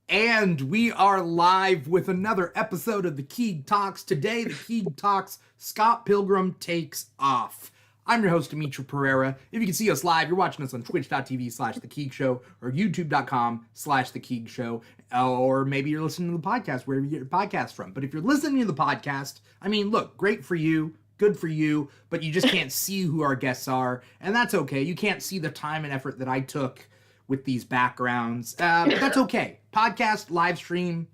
And we are live with another episode of the Keeg Talks. Today, the Keeg Talks, Scott Pilgrim Takes Off. I'm your host, Dimithri Perera. If you can see us live, you're watching us on twitch.tv/The Keeg Show or youtube.com/The Keeg Show. Or maybe you're listening to the podcast, wherever you get your podcast from. But if you're listening to the podcast, I mean, look, great for you, good for you, but you just can't see who our guests are. And that's okay. You can't see the time and effort that I took with these backgrounds. But that's okay. Podcast, live stream,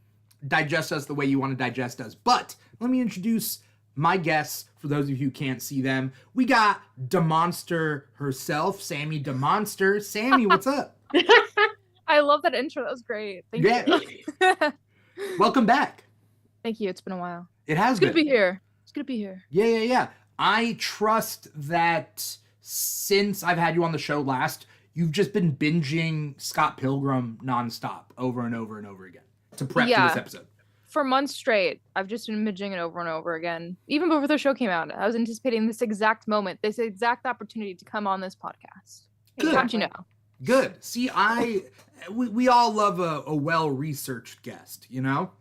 digest us the way you want to digest us. But let me introduce my guests, for those of you who can't see them. We got DeMonster herself, Sami DeMonster. Sami, what's up? I love that intro. That was great. Thank you. Welcome back. Thank you. It's been a while. It has been. It's good to be here. It's good to be here. Yeah. I trust that since I've had you on the show last, you've just been binging Scott Pilgrim nonstop over and over and over again to prep for this episode. For months straight, I've just been binging it over and over again. Even before the show came out, I was anticipating this exact moment, this exact opportunity to come on this podcast. Good. How'd you know? Good. See, we all love a well-researched guest, you know?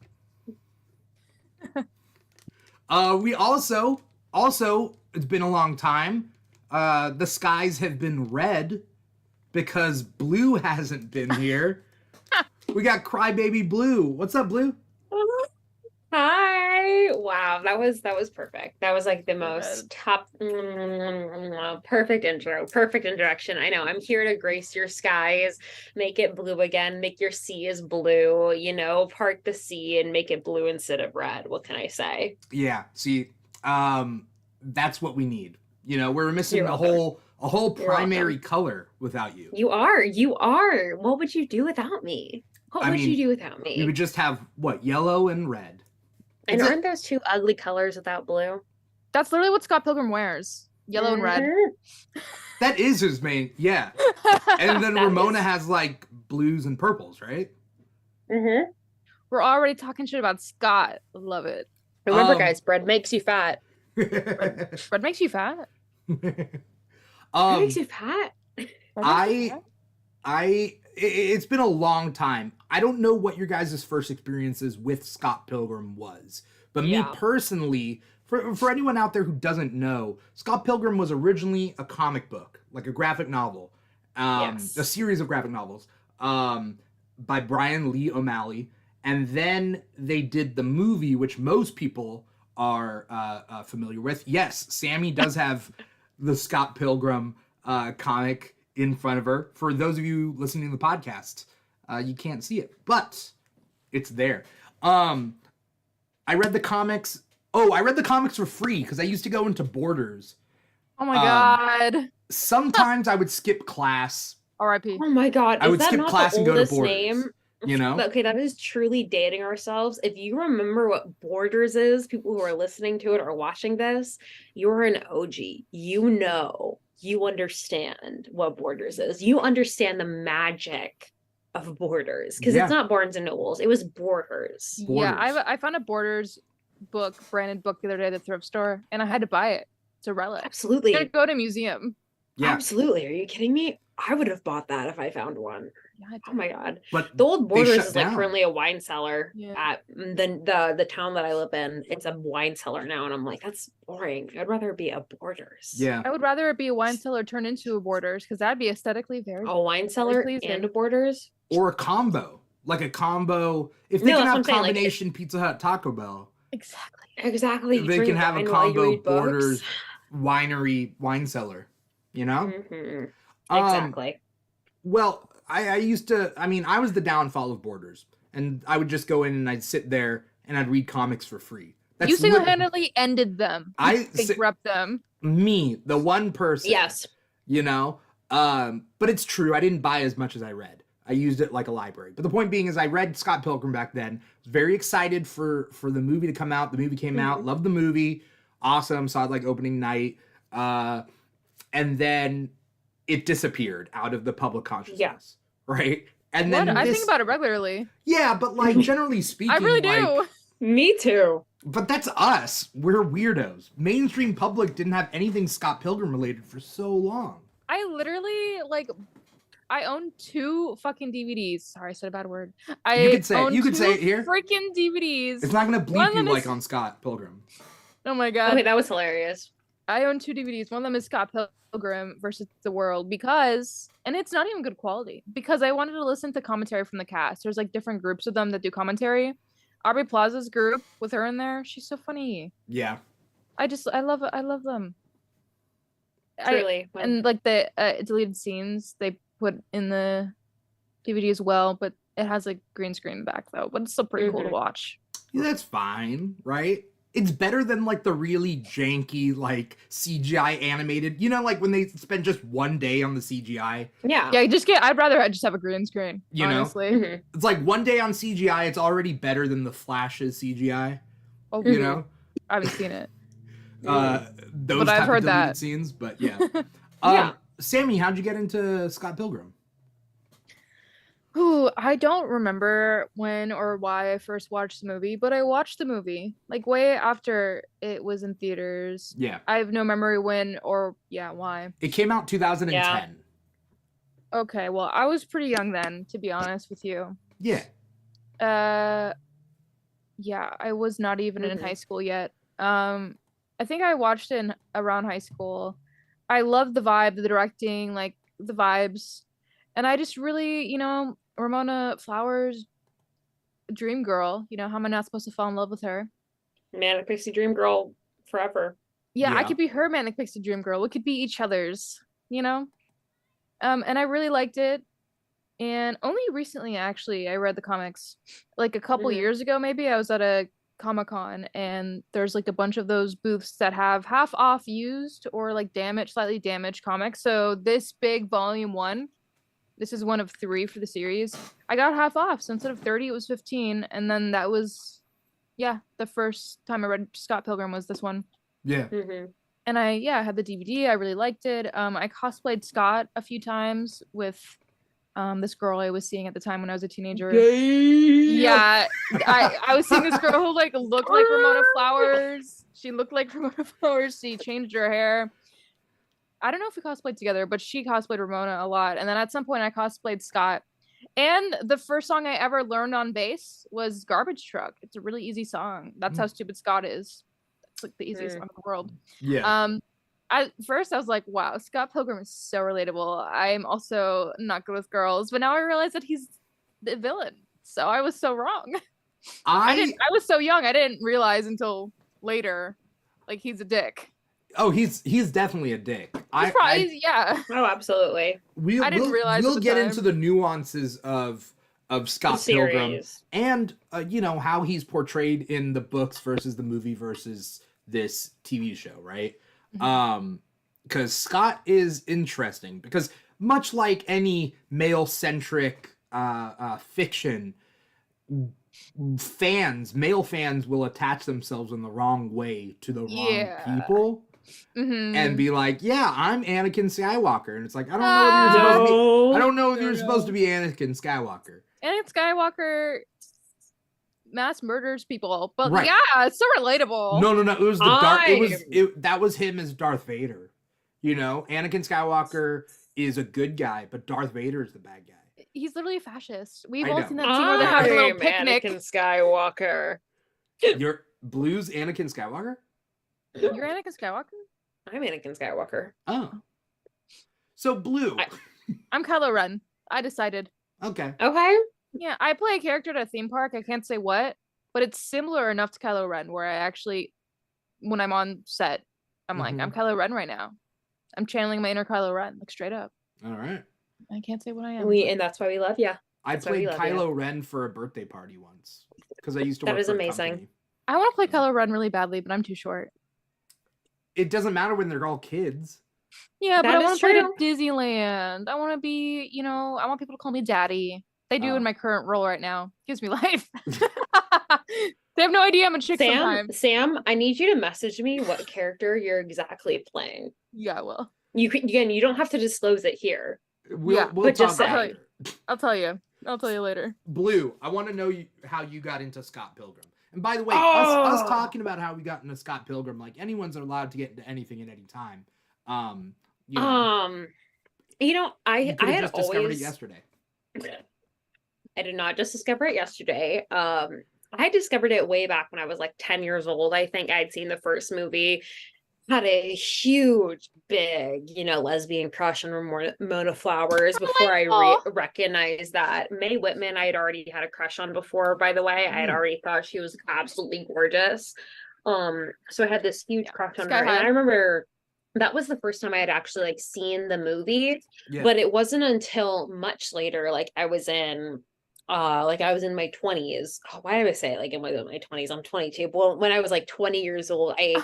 We also, it's been a long time. The skies have been red because Blu hasn't been here. We got Crybaby Blu. What's up, Blu? Hi. Wow, that was perfect. That was like the most perfect intro, perfect introduction. I know. I'm here to grace your skies, make it blue again, make your seas blue, part the sea and make it blue instead of red. What can I say? Yeah. See, that's what we need. We're missing a whole primary color without you. You are. What would you do without me? What would you do without me? We would just have yellow and red. And aren't those two ugly colors without blue? That's literally what Scott Pilgrim wears. Yellow and red. That is his main, yeah. And then Ramona has like blues and purples, right? Mm-hmm. We're already talking shit about Scott. Love it. Remember, guys, bread makes you fat. Bread makes you fat. Bread makes you fat. It's been a long time. I don't know what your guys' first experiences with Scott Pilgrim was, but me personally, for anyone out there who doesn't know, Scott Pilgrim was originally a comic book, like a graphic novel, a series of graphic novels, by Brian Lee O'Malley, and then they did the movie, which most people are familiar with. Yes, Sami does have the Scott Pilgrim comic in front of her. For those of you listening to the podcast, you can't see it, but it's there. I read the comics. I read the comics for free because I used to go into Borders. Oh my god. Sometimes I would skip class. R.I.P. Oh my god. I would skip class and go to Borders. Name? Okay, that is truly dating ourselves. If you remember what Borders is, people who are listening to it or watching this, you're an OG. You understand what Borders is. You understand the magic of Borders because it's not Barnes and Nobles. It was Borders. Yeah, I found a Borders branded book the other day at the thrift store, and I had to buy it. It's a relic. Absolutely. You gotta go to a museum. Yeah. Absolutely. Are you kidding me? I would have bought that if I found one. Yeah, oh my god. But the old Borders is like currently a wine cellar at the town that I live in. It's a wine cellar now, and I'm like, that's boring. I'd rather be a Borders. Yeah. I would rather it be a wine cellar turned into a Borders because that'd be aesthetically very a wine cellar and a Borders. Or a combo. Like a combo. If they can have combination Pizza Hut Taco Bell. Exactly. They can have a combo Borders winery wine cellar. Mm-hmm. Exactly. Well, I was the downfall of Borders, and I would just go in and I'd sit there and I'd read comics for free. You single-handedly ended them. I bankrupt them. Me, the one person. Yes. But it's true. I didn't buy as much as I read. I used it like a library. But the point being is I read Scott Pilgrim back then. Was very excited for the movie to come out. The movie came out. Loved the movie. Awesome. Saw it like opening night. And then it disappeared out of the public consciousness. Yeah. Right? And then I think about it regularly. Yeah, but like generally speaking, I really do. Me too. But that's us. We're weirdos. Mainstream public didn't have anything Scott Pilgrim related for so long. I literally I own 2 fucking DVDs. Sorry, I said a bad word. You could say it. own You could say it 2 here. freaking DVDs. It's not gonna One bleep of you them like is- on Scott Pilgrim. Oh my god. Okay, that was hilarious. I own 2 DVDs. One of them is Scott Pilgrim versus the World because, and it's not even good quality, because I wanted to listen to commentary from the cast. There's like different groups of them that do commentary. Aubrey Plaza's group with her in there, she's so funny. Yeah. I love them. Truly. And like the deleted scenes they put in the DVD as well, but it has like green screen back though, but it's still pretty cool to watch. Yeah, that's fine, right? It's better than like the really janky like CGI animated, like when they spend just one day on the CGI. Yeah. Yeah, I'd rather just have a green screen, You know? honestly. It's like one day on CGI, it's already better than the Flash's CGI. Oh, You know? I haven't seen it. Those But I've type heard of deleted that. scenes, but yeah. Yeah. Sammy, how'd you get into Scott Pilgrim? Ooh, I don't remember when or why I first watched the movie, but I watched the movie like way after it was in theaters. Yeah. I have no memory when or why. It came out 2010. Okay, well, I was pretty young then, to be honest with you. Yeah. Yeah, I was not even in Mhm. high school yet. I think I watched it around high school. I loved the vibe, the directing, like the vibes. And I just really, Ramona Flowers, dream girl, how am I not supposed to fall in love with her? Manic Pixie Dream Girl forever. Yeah, I Yeah. could be her Manic Pixie Dream Girl. We could be each other's, And I really liked it. And only recently, actually, I read the comics. Like a couple Mhm. years ago, maybe, I was at a Comic-Con, and there's like a bunch of those booths that have half off used or like slightly damaged comics. So this big volume 1, this is one of 3 for the series. I got half off. So instead of 30, it was 15. And then that was, the first time I read Scott Pilgrim was this one. Yeah. Mm-hmm. And I had the DVD. I really liked it. I cosplayed Scott a few times with this girl I was seeing at the time when I was a teenager. Yeah, I was seeing this girl who like looked like Ramona Flowers. She looked like Ramona Flowers. She changed her hair. I don't know if we cosplayed together, but she cosplayed Ramona a lot. And then at some point I cosplayed Scott. And the first song I ever learned on bass was Garbage Truck. It's a really easy song. That's how stupid Scott is. It's like the easiest song in the world. Yeah. At first I was like, wow, Scott Pilgrim is so relatable. I'm also not good with girls, but now I realize that he's the villain. So I was so wrong. I was so young. I didn't realize until later, like he's a dick. Oh, he's definitely a dick. Yeah. Oh, absolutely. I didn't realize we'll at the get time. into the nuances of Scott The Pilgrim series. and how he's portrayed in the books versus the movie versus this TV show, right? Because Scott is interesting because much like any male-centric fiction, male fans will attach themselves in the wrong way to the wrong people and be like, yeah, I'm Anakin Skywalker. And it's like, I don't know if you're supposed to be Anakin Skywalker. Anakin Skywalker mass murders people, but Right. yeah, it's so relatable. No. It was that was him as Darth Vader. Anakin Skywalker is a good guy, but Darth Vader is the bad guy. He's literally a fascist. We've I all know. seen that scene where they're having a little I'm picnic. Anakin Skywalker. You're Blue's Anakin Skywalker? You're Anakin Skywalker? I'm Anakin Skywalker. Oh. So Blue. I'm Kylo Ren. I decided. Okay. Okay. Yeah, I play a character at a theme park. I can't say what, but it's similar enough to Kylo Ren where I actually, when I'm on set, I'm like, I'm Kylo Ren right now. I'm channeling my inner Kylo Ren, like straight up. All right. I can't say what I am. And that's why we love you. I That's why we played love you. Kylo Ren for a birthday party once because I used to That work is for a amazing. company. I want to play Kylo Ren really badly, but I'm too short. It doesn't matter when they're all kids. Yeah, but That I is want to play true. to Disneyland. I want to be, I want people to call me daddy. They do in my current role right now. Gives me life. They have no idea I'm a chick sometimes. Sam, I need you to message me what character you're exactly playing. Yeah, well. You don't have to disclose it here. We'll but talk just say. about it. I'll tell you. I'll tell you later. Blue, I want to know how you got into Scott Pilgrim. And by the way, Oh. us talking about how we got into Scott Pilgrim, like anyone's allowed to get into anything at any time. You know, You could I have had just discovered it always yesterday. I did not just discover it yesterday. I discovered it way back when I was like 10 years old. I think I'd seen the first movie, had a huge, big, lesbian crush on Ramona Flowers before I recognized that. Mae Whitman, I had already had a crush on before, by the way. I had already thought she was absolutely gorgeous. So I had this huge crush on her. And I remember that was the first time I had actually like seen the movie, but it wasn't until much later, like I was in my 20s. Oh, why do I say it like in my 20s? I'm 22. Well, when I was like 20 years old, I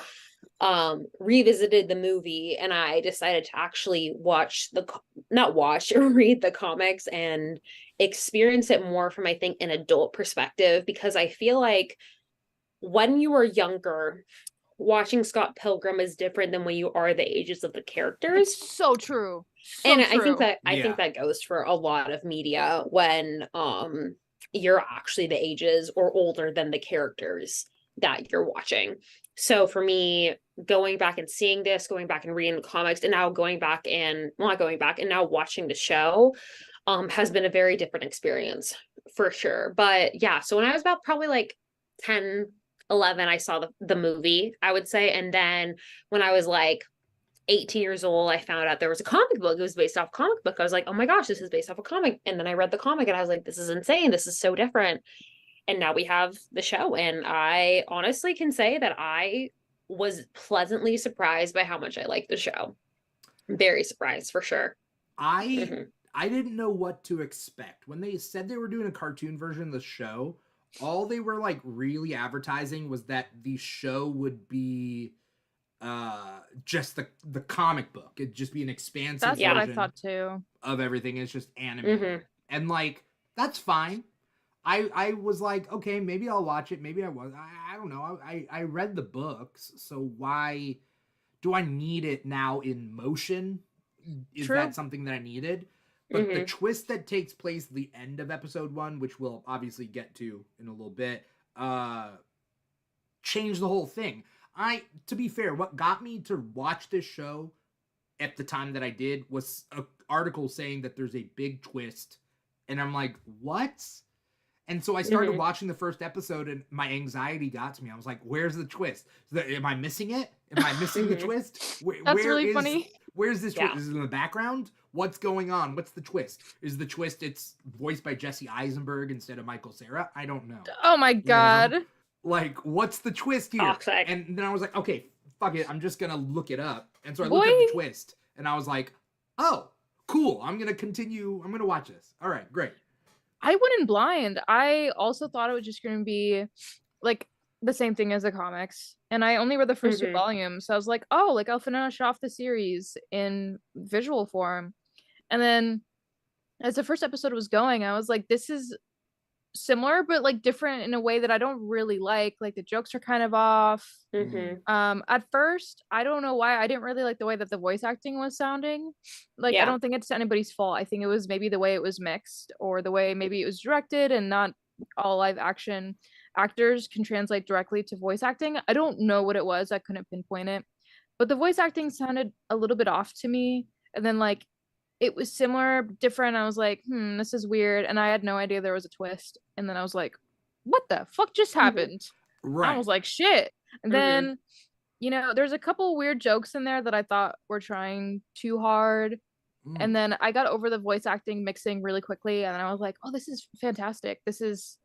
revisited the movie and I decided to actually read the comics and experience it more from, I think, an adult perspective, because I feel like when you are younger, watching Scott Pilgrim is different than when you are the ages of the characters. It's so true. And I think that goes for a lot of media when you're actually the ages or older than the characters that you're watching. So for me, going back and seeing this, going back and reading the comics, and now now watching the show has been a very different experience for sure. But yeah, so when I was about probably like 10, 11, I saw the movie, I would say. And then when I was like 18 years old, I found out there was a comic book. It was based off a comic book. I was like, oh my gosh, this is based off a comic. And then I read the comic and I was like, this is insane. This is so different. And now we have the show. And I honestly can say that I was pleasantly surprised by how much I liked the show. Very surprised, for sure. I didn't know what to expect. When they said they were doing a cartoon version of the show, all they were like really advertising was that the show would be just the comic book. It'd just be an expansive version what I thought too of everything. It's just animated. And like, that's fine. I was like, okay, maybe I'll watch it. Maybe I was. I don't know. I read the books, so why do I need it now in motion? Is that something that I needed? But the twist that takes place at the end of episode 1, which we'll obviously get to in a little bit, changed the whole thing. To be fair, what got me to watch this show at the time that I did was an article saying that there's a big twist. And I'm like, what? And so I started watching the first episode and my anxiety got to me. I was like, where's the twist? Am I missing it? Am I missing the twist? That's really funny. Where's this twist? Is it in the background? What's going on? What's the twist? Is the twist it's voiced by Jesse Eisenberg instead of Michael Cera? I don't know. Oh my God. You know? Like, what's the twist here? Toxic. And then I was like, okay, fuck it. I'm just going to look it up. And so I looked up the twist and I was like, oh, cool. I'm going to continue. I'm going to watch this. All right, great. I went in blind. I also thought it was just going to be like the same thing as the comics. And I only read the first 2 volumes. So I was like, oh, like I'll finish off the series in visual form. And then as the first episode was going, I was like, this is similar, but like different in a way that I don't really like. Like the jokes are kind of off. At first, I don't know why I didn't really like the way that the voice acting was sounding. Like I don't think it's anybody's fault. I think it was maybe the way it was mixed or the way maybe it was directed, and not all live action actors can translate directly to voice acting. I don't know what it was. I couldn't pinpoint it, but the voice acting sounded a little bit off to me. And then like it was similar, different. I was like, this is weird. And I had no idea there was a twist. And then I was like, what the fuck just happened? Right. I was like, shit. And then, there's a couple weird jokes in there that I thought were trying too hard. And then I got over the voice acting mixing really quickly. And I was like, oh, this is fantastic. This is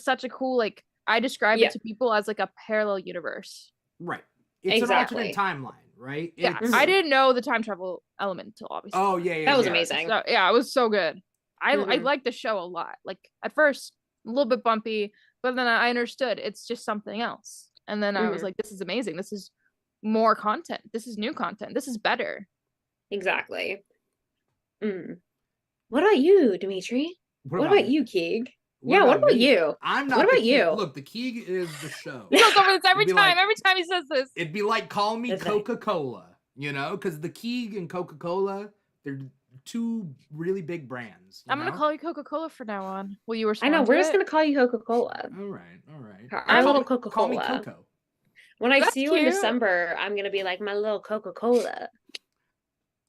such a cool, like, I describe it to people as like a parallel universe. Right. It's an alternate timeline. Right? I didn't know the time travel element until obviously. Oh yeah, that was amazing. So, it was so good. I liked the show a lot. Like at first, a little bit bumpy, but then I understood it's just something else. And then I was like, this is amazing. This is more content. This is new content. This is better. Exactly. What about you, Dimithri? What about you, Keeg? What about you? I'm not. What about you? Look, the Keeg is the show. Every time he says this. It'd be like, call me Coca-Cola, because the Keeg and Coca-Cola, they're 2 really big brands. I'm going to call you Coca-Cola from now on. Will you respond? I know, we're just going to call you Coca-Cola. All right. Our little Coca-Cola. Call me Coco. When I see you in December, I'm going to be like, my little Coca-Cola.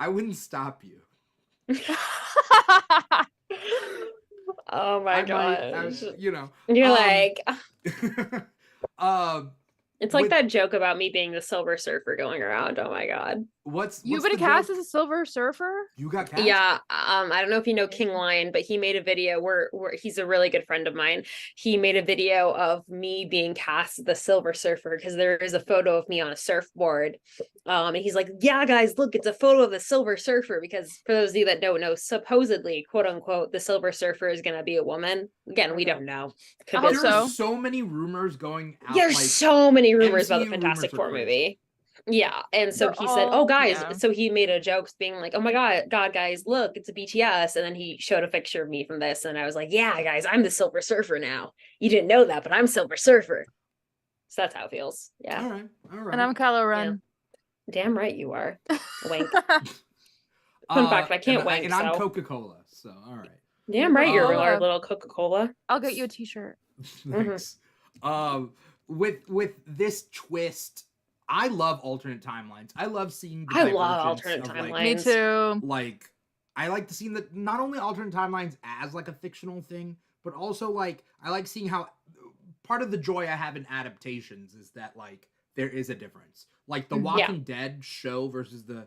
I wouldn't stop you. Oh my I gosh. you know. You're like, um, it's like with- that joke about me being the Silver Surfer going around. Oh my god. what's You've the been cast joke? as a Silver Surfer? You got cast? Yeah, I don't know if you know King Lion, but he made a video where he's a really good friend of mine. He made a video of me being cast as the Silver Surfer because there is a photo of me on a surfboard. And he's like, "Yeah, guys, look, it's a photo of the Silver Surfer." Because for those of you that don't know, supposedly, quote unquote, the Silver Surfer is gonna be a woman. Again, we don't know. I hope There so. are so many rumors going out. There's like, so many rumors about the MCU Fantastic rumors Four are crazy. movie. Yeah, and so They're he said, all- "Oh, guys," yeah. so he made a joke being like, "Oh my god, guys, look, it's a BTS," and then he showed a picture of me from this, and I was like, "Yeah, guys, I'm the Silver Surfer now. You didn't know that, but I'm Silver Surfer." So that's how it feels. Yeah, All right. And I'm Kylo Ren. damn right you are. Wink. Fun fact, I can't wink. And I'm So Coca-Cola, so all right. damn right you're Coca-Cola. our little Coca-Cola. I'll get you a t-shirt. Thanks. With this twist, I love alternate timelines. I love seeing the I love divergence alternate of, timelines. Me too. Like I like to see that not only alternate timelines as like a fictional thing, but also like I like seeing how part of the joy I have in adaptations is that like there is a difference. Like the Walking Dead show versus the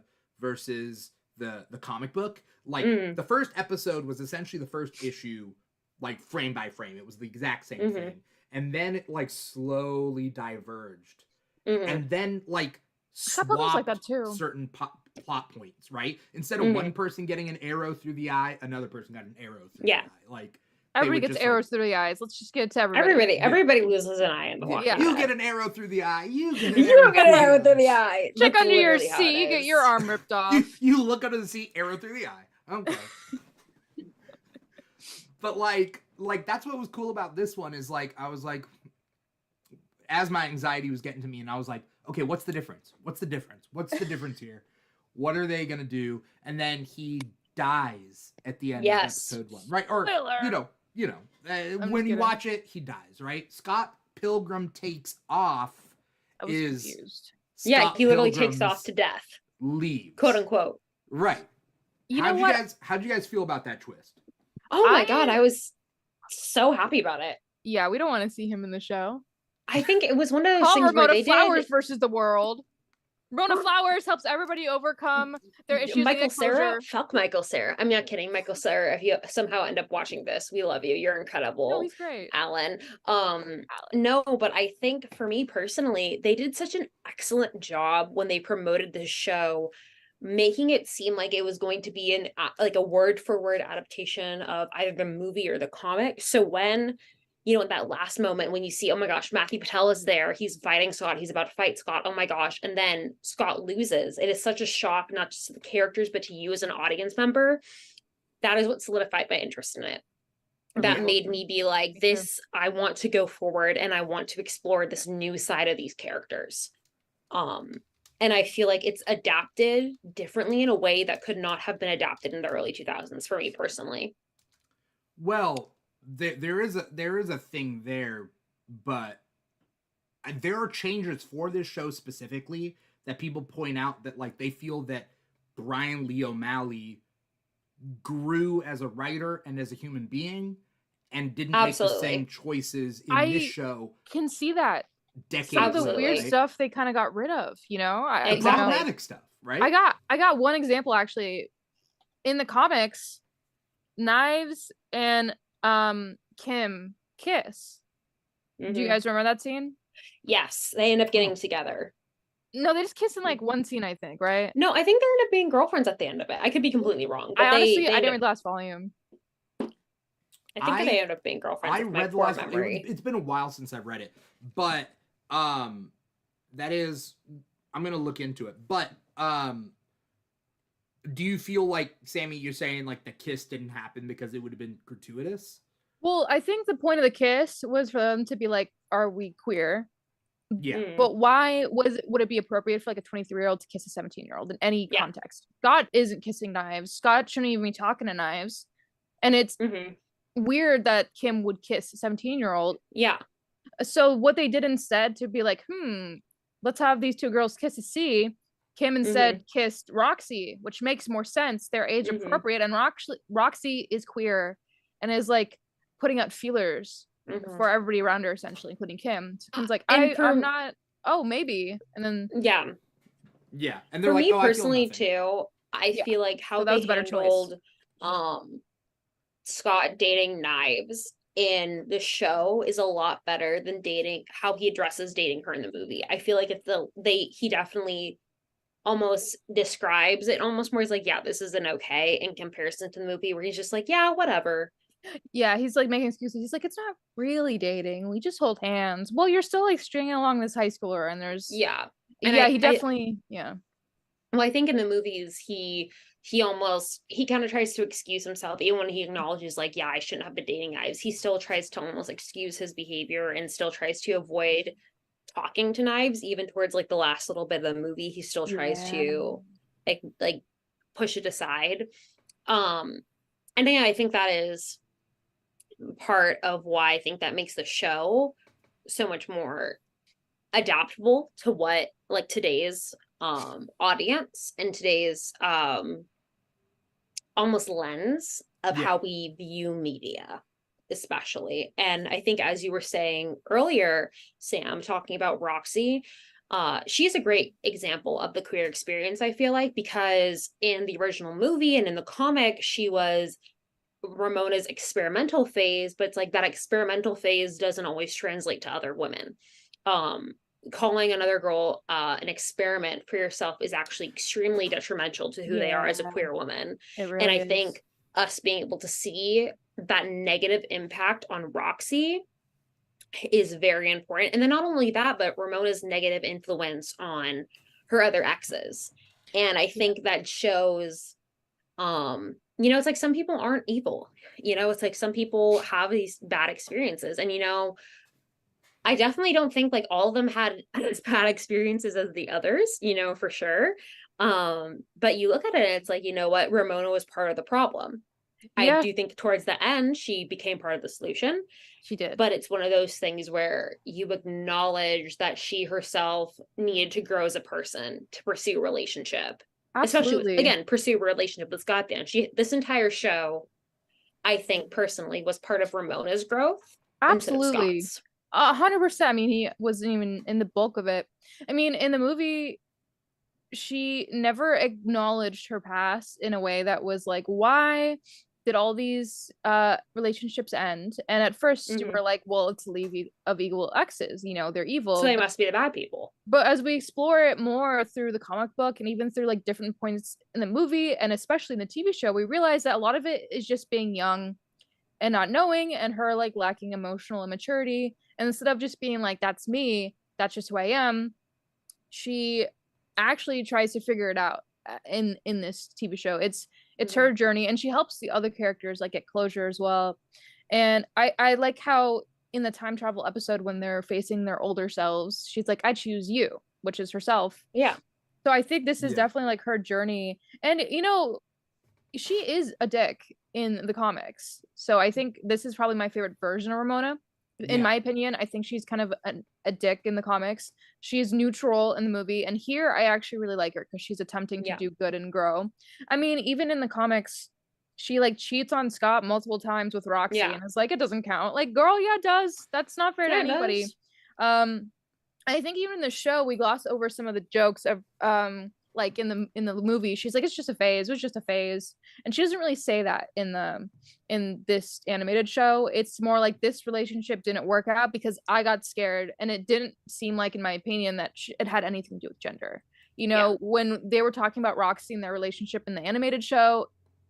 comic book. Like the first episode was essentially the first issue, like frame by frame. It was the exact same thing. And then it like slowly diverged. And then like Couple things like that swapped too. certain plot points, right? Instead of one person getting an arrow through the eye, another person got an arrow through the eye. Like Everybody would gets just, arrows like, through the eyes. Let's just get it to everybody. Everybody loses an eye in the Walking Yeah. You Dead. get an arrow through the eye. You get an You arrow get an arrow through the eye. Check That's under your literally how seat. it You get is. your arm ripped off. You look under the seat, arrow through the eye. Okay. But like that's what was cool about this one is like I was like, as my anxiety was getting to me, and I was like, okay, what's the difference? What's the difference? What's the difference here? What are they gonna do? And then he dies at the end of episode 1, right? Or Spoiler. you know, when you kidding. watch it, he dies, right? Scott Pilgrim Takes Off I was is confused. Yeah, Scott he literally takes Pilgrim's off to death, leaves, quote unquote. right? You know what? How'd you guys feel about that twist? Oh my god, I was so happy about it. Yeah, we don't want to see him in the show. I think it was one of those Call things where Ramona they Flowers did. versus the world. Ramona Flowers helps everybody overcome their issues. Michael with Cera, exposure. fuck Michael Cera. I'm not kidding, Michael Cera. If you somehow end up watching this, we love you. You're incredible. No, he's great. Alan. No, but I think for me personally, they did such an excellent job when they promoted this show, making it seem like it was going to be like a word for word adaptation of either the movie or the comic. So when, you know, in that last moment when you see, oh my gosh, Matthew Patel is there, he's fighting Scott, he's about to fight Scott, oh my gosh, and then Scott loses. It is such a shock, not just to the characters, but to you as an audience member. That is what solidified my interest in it. That made me be like, this, I want to go forward and I want to explore this new side of these characters. And I feel like it's adapted differently in a way that could not have been adapted in the early 2000s for me personally. Well, there is a thing there, but there are changes for this show specifically that people point out that like they feel that Brian Lee O'Malley grew as a writer and as a human being and didn't make the same choices in this show. Can see that. Decades Some of the later, weird right? stuff they kind of got rid of, you know? The problematic stuff, right? I got one example actually. In the comics, Knives and Kim kiss. Do you guys remember that scene? Yes, they end up getting together. No, they just kiss in like one scene, I think, right? No, I think they end up being girlfriends at the end of it. I could be completely wrong. But I honestly, they I didn't read the last volume. I think they end up being girlfriends. I read the last memory. It's been a while since I've read it, but that is, I'm gonna look into it. But do you feel like, Sammy, you're saying like the kiss didn't happen because it would have been gratuitous? Well, I think the point of the kiss was for them to be like, "Are we queer?" Yeah. But why would it be appropriate for like a 23-year-old to kiss a 17-year-old in any context? Scott isn't kissing Knives. Scott shouldn't even be talking to Knives. And it's weird that Kim would kiss a 17-year-old. Yeah. So what they did instead to be like, let's have these two girls kiss to see. Kim instead kissed Roxy, which makes more sense. They're age appropriate, and Roxy is queer and is like putting out feelers for everybody around her, essentially, including Kim. So Kim's like, I'm not. Oh, maybe, and then yeah, and they're for like, me oh, personally I feel too. I feel like how that was they a better handled Scott dating Knives in the show is a lot better than how he addresses dating her in the movie. I feel like he definitely almost describes it almost more as like, yeah, this isn't okay in comparison to the movie where he's just like, yeah, whatever. Yeah, he's like making excuses. He's like, it's not really dating. We just hold hands. Well, you're still like stringing along this high schooler, and there's And he definitely Well, I think in the movies he kind of tries to excuse himself even when he acknowledges like, yeah, I shouldn't have been dating Knives. He still tries to almost excuse his behavior and still tries to avoid talking to Knives. Even towards like the last little bit of the movie, he still tries to like push it aside. And yeah, I think that is part of why I think that makes the show so much more adaptable to what like today's audience and today's almost lens of how we view media, especially. And I think, as you were saying earlier, Sam, talking about Roxy, she's a great example of the queer experience, I feel like, because in the original movie and in the comic, she was Ramona's experimental phase, but it's like that experimental phase doesn't always translate to other women. Calling another girl an experiment for yourself is actually extremely detrimental to who they are as a queer woman. Really and I think us being able to see that negative impact on Roxy is very important. And then not only that, but Ramona's negative influence on her other exes. And I think that shows it's like some people aren't evil. It's like some people have these bad experiences. And I definitely don't think like all of them had as bad experiences as the others, for sure. But you look at it and it's like, you know what, Ramona was part of the problem. I do think towards the end she became part of the solution. She did. But it's one of those things where you acknowledge that she herself needed to grow as a person to pursue a relationship. Absolutely. Especially, pursue a relationship with Scott Dan. This entire show, I think personally, was part of Ramona's growth. Absolutely. 100%. I mean, he wasn't even in the bulk of it. I mean, in the movie, she never acknowledged her past in a way that was like, why did all these relationships end? And at first you were like, well, it's a league of evil exes, they're evil, so they must be the bad people. But as we explore it more through the comic book and even through like different points in the movie and especially in the TV show, we realize that a lot of it is just being young and not knowing, and her like lacking emotional immaturity. And instead of just being like, that's me, that's just who I am, she actually tries to figure it out in this TV show. It's her journey, and she helps the other characters like get closure as well. And I like how in the time travel episode when they're facing their older selves, she's like, I choose you, which is herself. Yeah. So I think this is definitely like her journey. And she is a dick in the comics. So I think this is probably my favorite version of Ramona. In my opinion, I think she's kind of a dick in the comics. She's neutral in the movie, and here I actually really like her because she's attempting to do good and grow. I mean, even in the comics, she like cheats on Scott multiple times with Roxy, and it's like, it doesn't count. Like, girl, it does. That's not fair to anybody. I think even in the show we gloss over some of the jokes of like in the movie, she's like, it's just a phase. It was just a phase. And she doesn't really say that in this animated show. It's more like, this relationship didn't work out because I got scared, and it didn't seem like, in my opinion, that it had anything to do with gender. When they were talking about Roxy and their relationship in the animated show,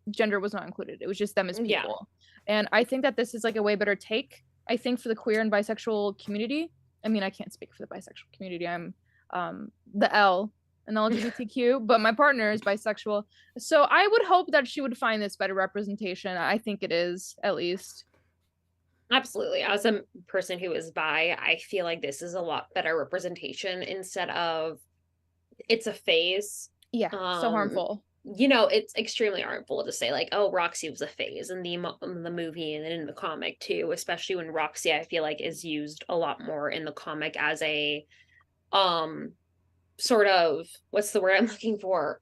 gender was not included. It was just them as people. And I think that this is like a way better take, I think, for the queer and bisexual community. I mean, I can't speak for the bisexual community. I'm the L and LGBTQ, but my partner is bisexual. So I would hope that she would find this better representation. I think it is, at least. Absolutely. As a person who is bi, I feel like this is a lot better representation instead of it's a phase. Yeah, so harmful. It's extremely harmful to say like, oh, Roxy was a phase in the movie and then in the comic too, especially when Roxy, I feel like, is used a lot more in the comic as a sort of, what's the word I'm looking for?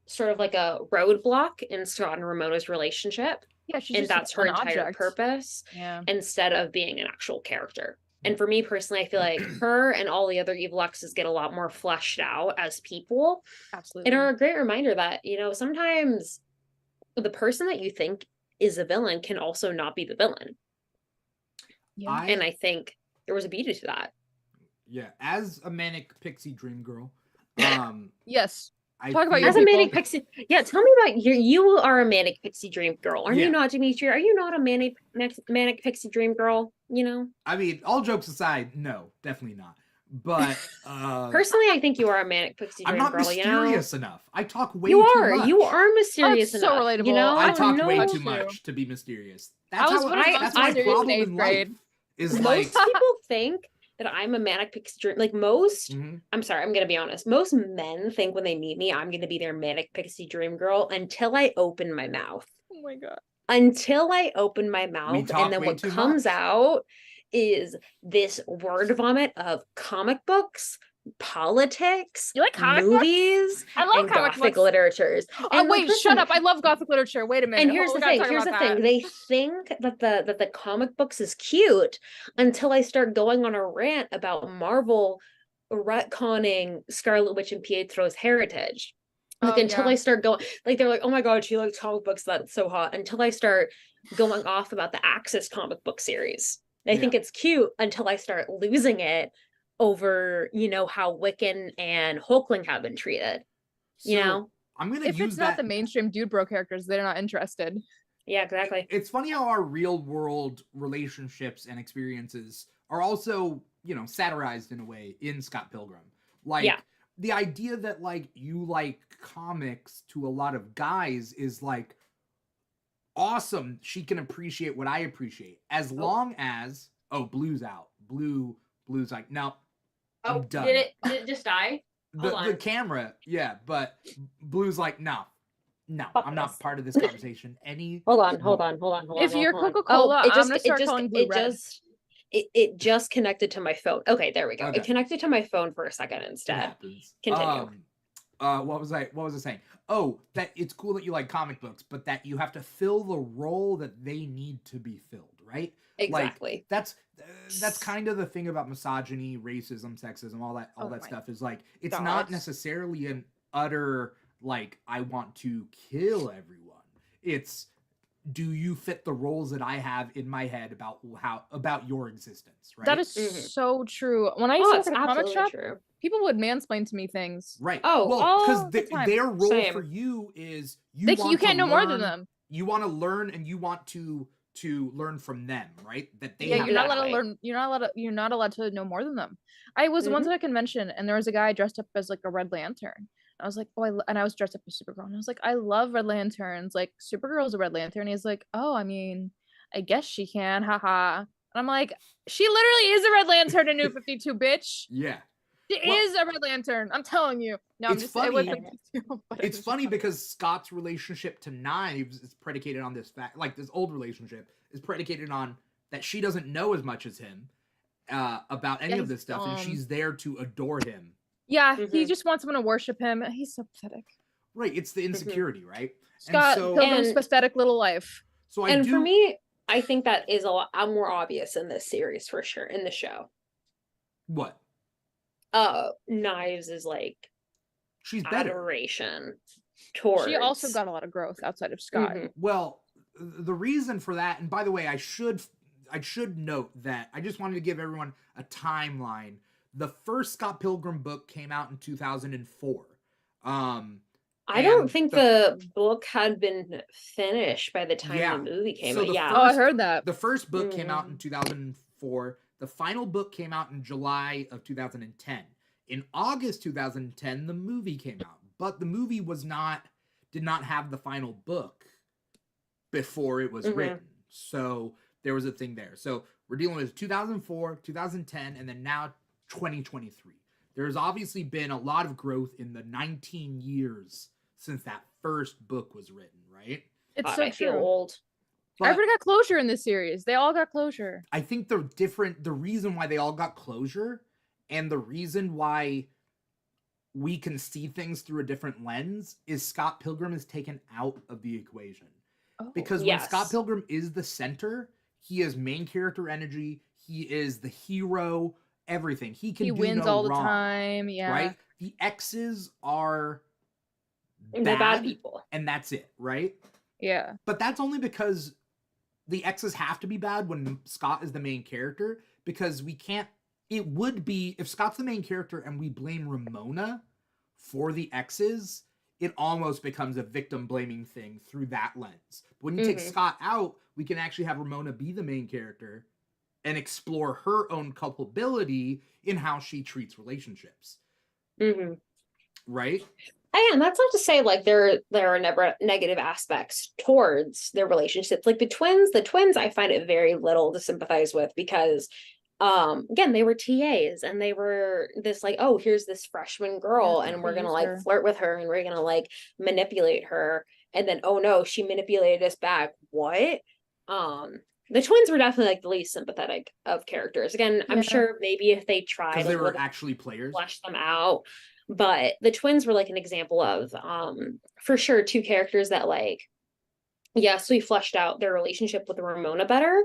Sort of like a roadblock in Scott and Ramona's relationship. Yeah, she's And just that's her an entire object. purpose, Yeah. instead of being an actual character. And for me personally, I feel like her and all the other evil exes get a lot more fleshed out as people. Absolutely. And are a great reminder that, you know, sometimes the person that you think is a villain can also not be the villain. Yeah. And I think there was a beauty to that. Yeah, as a manic pixie dream girl, Yes. I Talk about feel- your As a people. manic pixie, yeah, tell me about you are a manic pixie dream girl, aren't Yeah. you not, Dimithri? Are you not a manic pixie dream girl? You know, I mean, all jokes aside, no, definitely not. But personally, I think you are a manic pixie I'm dream not girl. mysterious enough. I talk way You too are. much. You are mysterious That's so enough. relatable. You know, I Oh, talk no, way that's too true. much to be mysterious. I That's was how one of the that's most my mysterious in problem eighth in grade. life. Is Most like people think that I'm a manic pixie dream. Like most, Mhm. I'm sorry, I'm gonna be honest. Most men think when they meet me, I'm gonna be their manic pixie dream girl until I open my mouth. Oh my god. Until I open my mouth, talk and then way what too comes much. out is this word vomit of comic books, politics, You like comic books? movies, I love and comic gothic books. literatures. Oh And like, wait, shut listen, up! I love gothic literature. Wait a minute. and here's we the gotta thing. talk Here's the about thing. that. They think that the comic books is cute until I start going on a rant about Marvel retconning Scarlet Witch and Pietro's heritage. Like until I start going, like they're like, oh my god, she likes comic books. That's so hot. Until I start going off about the Axis comic book series. They think it's cute until I start losing it over, you know, how Wiccan and Hulkling have been treated. You So, know? I'm gonna If use it's that. not the mainstream dude bro characters, they're not interested. Yeah, exactly. It's funny how our real world relationships and experiences are also, you know, satirized in a way in Scott Pilgrim. Like the idea that like you like comics to a lot of guys is like awesome. She can appreciate what I appreciate as long as Blue's out. Blue's like, no, I'm done. Did it just die? The camera, yeah, but Blue's like, no, Fuck I'm not this. part of this conversation Hold on. If you're hold on. Coca-Cola, it I'm gonna start calling Blue red. It just connected to my phone. Okay, there we go. Okay. It connected to my phone for a second It instead. happens. Continue. What was I saying? Oh, that it's cool that you like comic books, but that you have to fill the role that they need to be filled, right? Exactly. Like, that's kind of the thing about misogyny, racism, sexism, all that stuff is like it's not necessarily an utter like I want to kill everyone. It's do you fit the roles that I have in my head about your existence, right? That is so true. When I used to work at a comic shop, true. people would mansplain to me things. Right. Oh, well, all because the time. their role Same. for you is You want can't to know more than learn- them. You want to learn and you want to learn from them, right? That they Yeah, have you're not allowed to Exactly. learn. You're not allowed to know more than them. I was once at a convention and there was a guy dressed up as like a Red Lantern. I was like, and I was dressed up as Supergirl. And I was like, I love Red Lanterns. Like Supergirl's a Red Lantern. And he's like, oh, I mean, I guess she can. Haha. And I'm like, she literally is a Red Lantern in New 52, bitch. Yeah. She is a Red Lantern. I'm telling you. No, I'm It's just. funny- It wasn't 52, but it It's was funny just because Scott's relationship to Knives is predicated on this fact, like this old relationship is predicated on that she doesn't know as much as him about any of this stuff, and she's there to adore him. Yeah, he just wants someone to worship him. He's so pathetic. Right, it's the insecurity, right? Scott Pilgrim's and- pathetic little life. So And for me, I think that is a lot more obvious in this series for sure, in the show. What? Knives is like She's better. adoration towards. She also got a lot of growth outside of Scott. Well, the reason for that, and by the way, I should note that I just wanted to give everyone a timeline. The first Scott Pilgrim book came out in 2004. I don't think the book had been finished by the time the movie came out. Yeah. I heard that. The first book came out in 2004. The final book came out in July of 2010. In August 2010, the movie came out, but the movie did not have the final book before it was written. So there was a thing there. So we're dealing with 2004, 2010, and then now 2023. There's obviously been a lot of growth in the 19 years since that first book was written, right? It's so I feel true. old. But Everybody got closure in this series. They all got closure. I think the reason why they all got closure and the reason why we can see things through a different lens is Scott Pilgrim is taken out of the equation. Because when Scott Pilgrim is the center, he is main character energy, he is the hero, everything. He can do wins no all wrong, the time, right? The X's are bad people. And that's it, right? Yeah. But that's only because the X's have to be bad when Scott is the main character, because we can't, it would be, if Scott's the main character and we blame Ramona for the X's, it almost becomes a victim blaming thing through that lens. But when you take Scott out, we can actually have Ramona be the main character and explore her own culpability in how she treats relationships. Right? And that's not to say like there are never negative aspects towards their relationships. Like the twins, I find it very little to sympathize with because again, they were TAs and they were this like, oh, here's this freshman girl and we're gonna like flirt with her and we're gonna like manipulate her, and then oh no, she manipulated us back. What? The twins were definitely like the least sympathetic of characters. Again, I'm sure maybe if they tried, because they were actually players, flesh them out. But the twins were like an example of for sure two characters that like, yes, we fleshed out their relationship with Ramona better,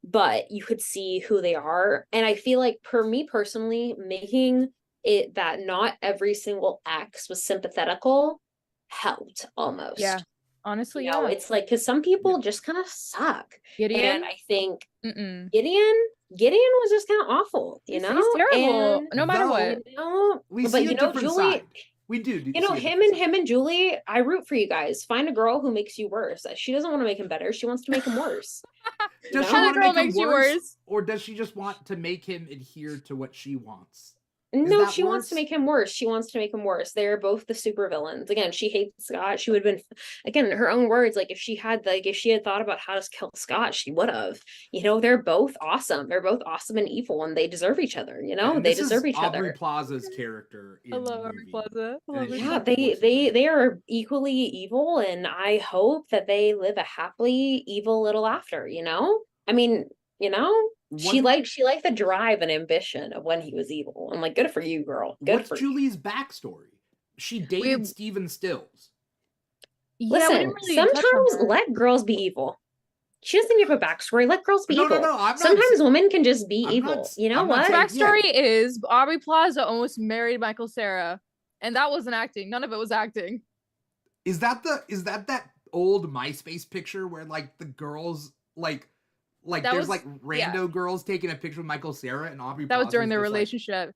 but you could see who they are. And I feel like for me personally, making it that not every single ex was sympathetical helped almost. Yeah. Honestly, you know, it's like because some people just kind of suck. Gideon, and I think Gideon was just kind of awful, you know. He's terrible, and no matter what. You know, but you know, Julie, side. We do. You know, him and Julie, I root for you guys. Find a girl who makes you worse. She doesn't want to make him better. She wants to make him worse. Does she want to make him worse, or does she just want to make him adhere to what she wants? No, she wants to make him worse. She wants to make him worse. They're both the supervillains. Again, she hates Scott. She would have been, again, her own words, like if she had thought about how to kill Scott, she would have. You know, they're both awesome. They're both awesome and evil, and they deserve each other. You know, they deserve each other. Aubrey Plaza's character. I love Aubrey Plaza. Yeah, they are equally evil, and I hope that they live a happily evil little after. You know, I mean, you know. She liked the drive and ambition of when he was evil. I'm like, good for you, girl. What's Julie's backstory? She dated Steven Stills. Listen, sometimes let girls be evil. She doesn't give a backstory. Let girls be evil. No, sometimes women can just be evil. You know what? Backstory is Aubrey Plaza almost married Michael Cera, and that wasn't acting. None of it was acting. Is that old MySpace picture where like the girls like there's like rando girls taking a picture with Michael Cera and Aubrey Plaza? That was during their relationship.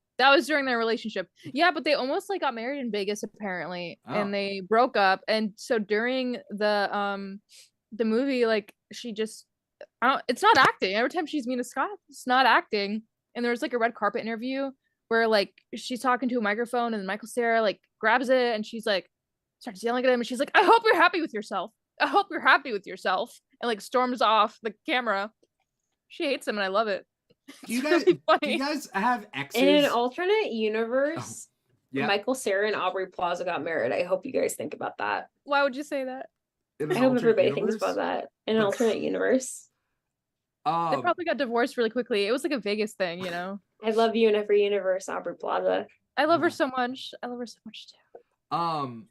Yeah, but they almost like got married in Vegas apparently, and they broke up. And so during the movie, like she just, it's not acting. Every time she's mean to Scott, it's not acting. And there's like a red carpet interview where like she's talking to a microphone, and Michael Cera like grabs it, and she's like starts yelling at him, and she's like, "I hope you're happy with yourself. I hope you're happy with yourself," and like storms off the camera. She hates him, and I love it. Do you guys have exes? In an alternate universe, Michael Cera and Aubrey Plaza got married. I hope you guys think about that. Why would you say that? I hope everybody thinks about that. In an alternate universe. They probably got divorced really quickly. It was like a Vegas thing, you know? I love you in every universe, Aubrey Plaza. I love her so much. I love her so much too.